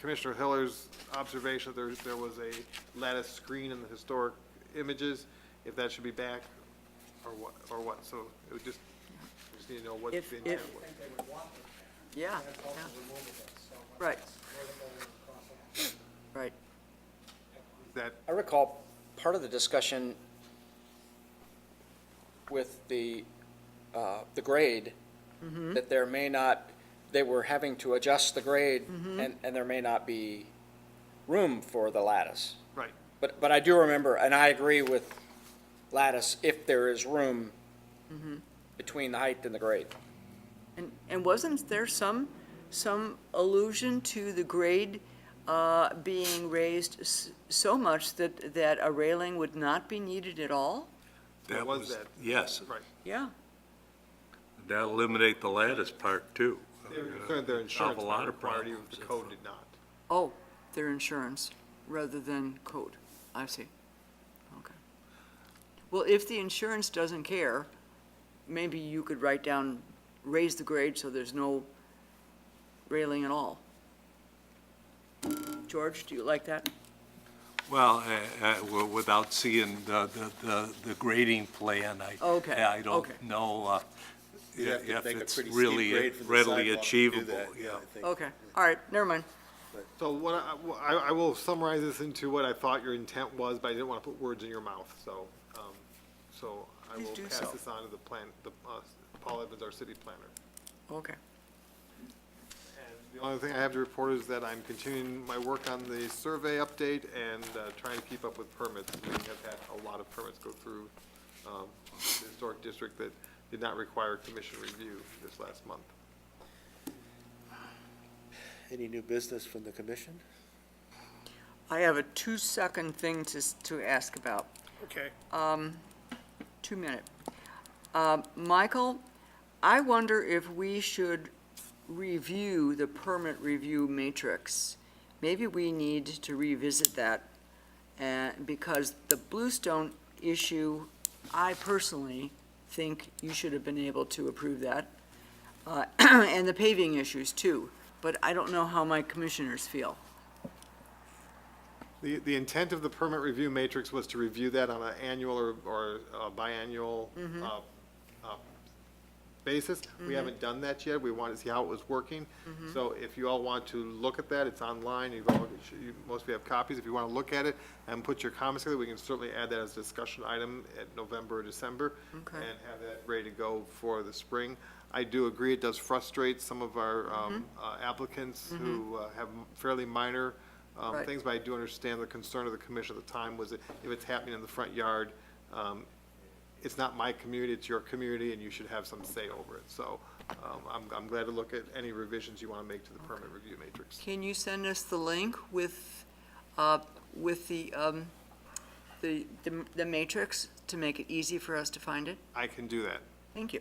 Commissioner Hiller's observation that there was a lattice screen in the historic images, if that should be back, or what, so it would just, I just need to know what the If- intent if- was. I think they would want it. Yeah, And it's also yeah. removable, so. Right. it's vertical and cross-hatched. Right. That, I recall part of the discussion with the grade, that there may not, they were having to adjust the grade, and there may not be room for the lattice. right. But I do remember, and I agree with lattice, if there is room between the height and the grade. And wasn't there some allusion to the grade being raised so much that a railing would not be needed at all? That was that. Yes, Right. Yeah. that'll eliminate the lattice part, too. They were concerned their insurance Solve a lot might of require you, problems the if, code did not. Oh, their insurance rather than code. I see. Okay. Well, if the insurance doesn't care, maybe you could write down, raise the grade so there's no railing at all. George, do you like that? Well, without seeing the grading plan, Okay, I don't okay. know You'd have to if make a it's pretty steep really grade for the readily sidewalk to do achievable, that, yeah. I think. Okay, all right, never mind. So what I will summarize this into what I thought your intent was, but I didn't want to put words in your mouth, so I Please will do pass so. this on to the Paul Evans, our city planner. Okay. And the only thing I have to report is that I'm continuing my work on the survey update and trying to keep up with permits. We have had a lot of permits go through the historic district that did not require commission review this last month. Any new business from the commission? I have a 2-second thing to ask about. Okay. 2 minute. Michael, I wonder if we should review the permit review matrix. Maybe we need to revisit that, because the Bluestone issue, I personally think you should have been able to approve that, and the paving issues too, but I don't know how my commissioners feel. The intent of the permit review matrix was to review that on an annual or biannual basis. We haven't done that yet. We wanted to see how it was working. So if you all want to look at that, it's online. Most of you have copies. If you want to look at it and put your comments together, we can certainly add that as a discussion item at November or December Okay. and have that ready to go for the spring. I do agree it does frustrate some of our applicants who have fairly minor Right. things, but I do understand the concern of the commission at the time was that if it's happening in the front yard, it's not my community, it's your community, and you should have some say over it. So I'm glad to look at any revisions you want to make to the permit review matrix. Can you send us the link with the matrix to make it easy for us to find it? I can do that. Thank you.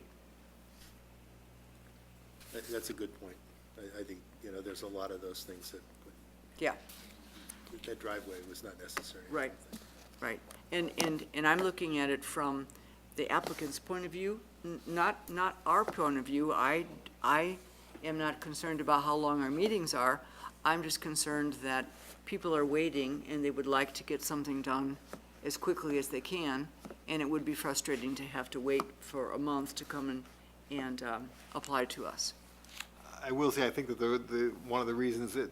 That's a good point. I think, there's a lot of those things Yeah, that driveway was not necessary. right, right. And I'm looking at it from the applicant's point of view, not our point of view. I am not concerned about how long our meetings are. I'm just concerned that people are waiting and they would like to get something done as quickly as they can, and it would be frustrating to have to wait for a month to come and apply to us. I will say, I think that one of the reasons it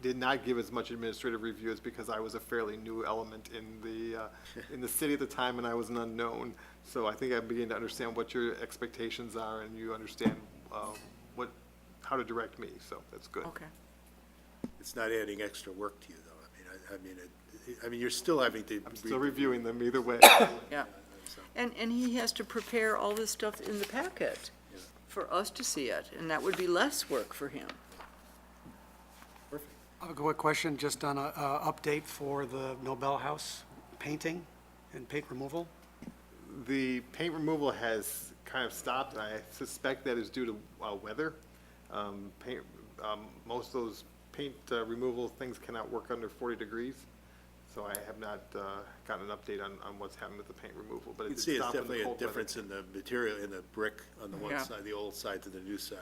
did not give as much administrative review is because I was a fairly new element in the city at the time, and I was an unknown. So I think I'm beginning to understand what your expectations are, and you understand how to direct me, so that's good. Okay. It's not adding extra work to you, though. I mean, you're still having to. I'm still reviewing them either way. Yeah. And he has to prepare all this stuff in the packet for us to see it, and that would be less work for him. I have a quick question just on a update for the Nobel House painting and paint removal. The paint removal has kind of stopped, and I suspect that is due to weather. Most of those paint removal things cannot work under 40 degrees, so I have not gotten an update on what's happening with the paint removal, but You it can did see it's stop in the definitely a cold weather. difference in the material, in the brick on the one Yeah. side, the old side to the new side,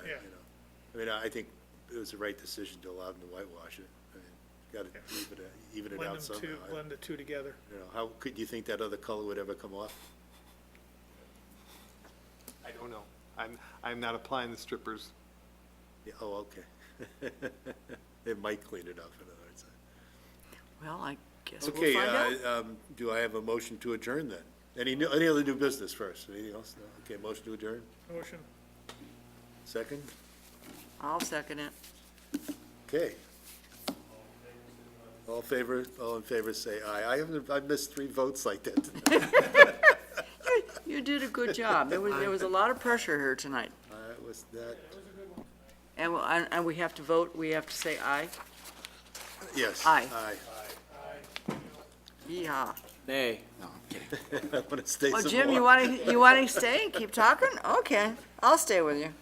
I mean, I think it was the right decision to allow them to whitewash it. I mean, got to even it out somehow. Blend the two together. How could you think that other color would ever come off? I don't know. I'm not applying the strippers. Yeah, oh, okay. It might clean it up, in other words. Well, I guess we'll Okay, find out. do I have a motion to adjourn then? Any other new business first? Anything else? No? Okay, motion to adjourn? Motion. Second? I'll second it. Okay. All in favor, say aye. I missed 3 votes like that tonight. You did a good job. There was a lot of pressure here tonight. I was not, And we have to vote, we have to say aye? yes. Aye. Aye. Yeehaw. Nay. No, I'm kidding. I want to stay Oh, some Jim, more. you want to stay and keep talking? Okay, I'll stay with you.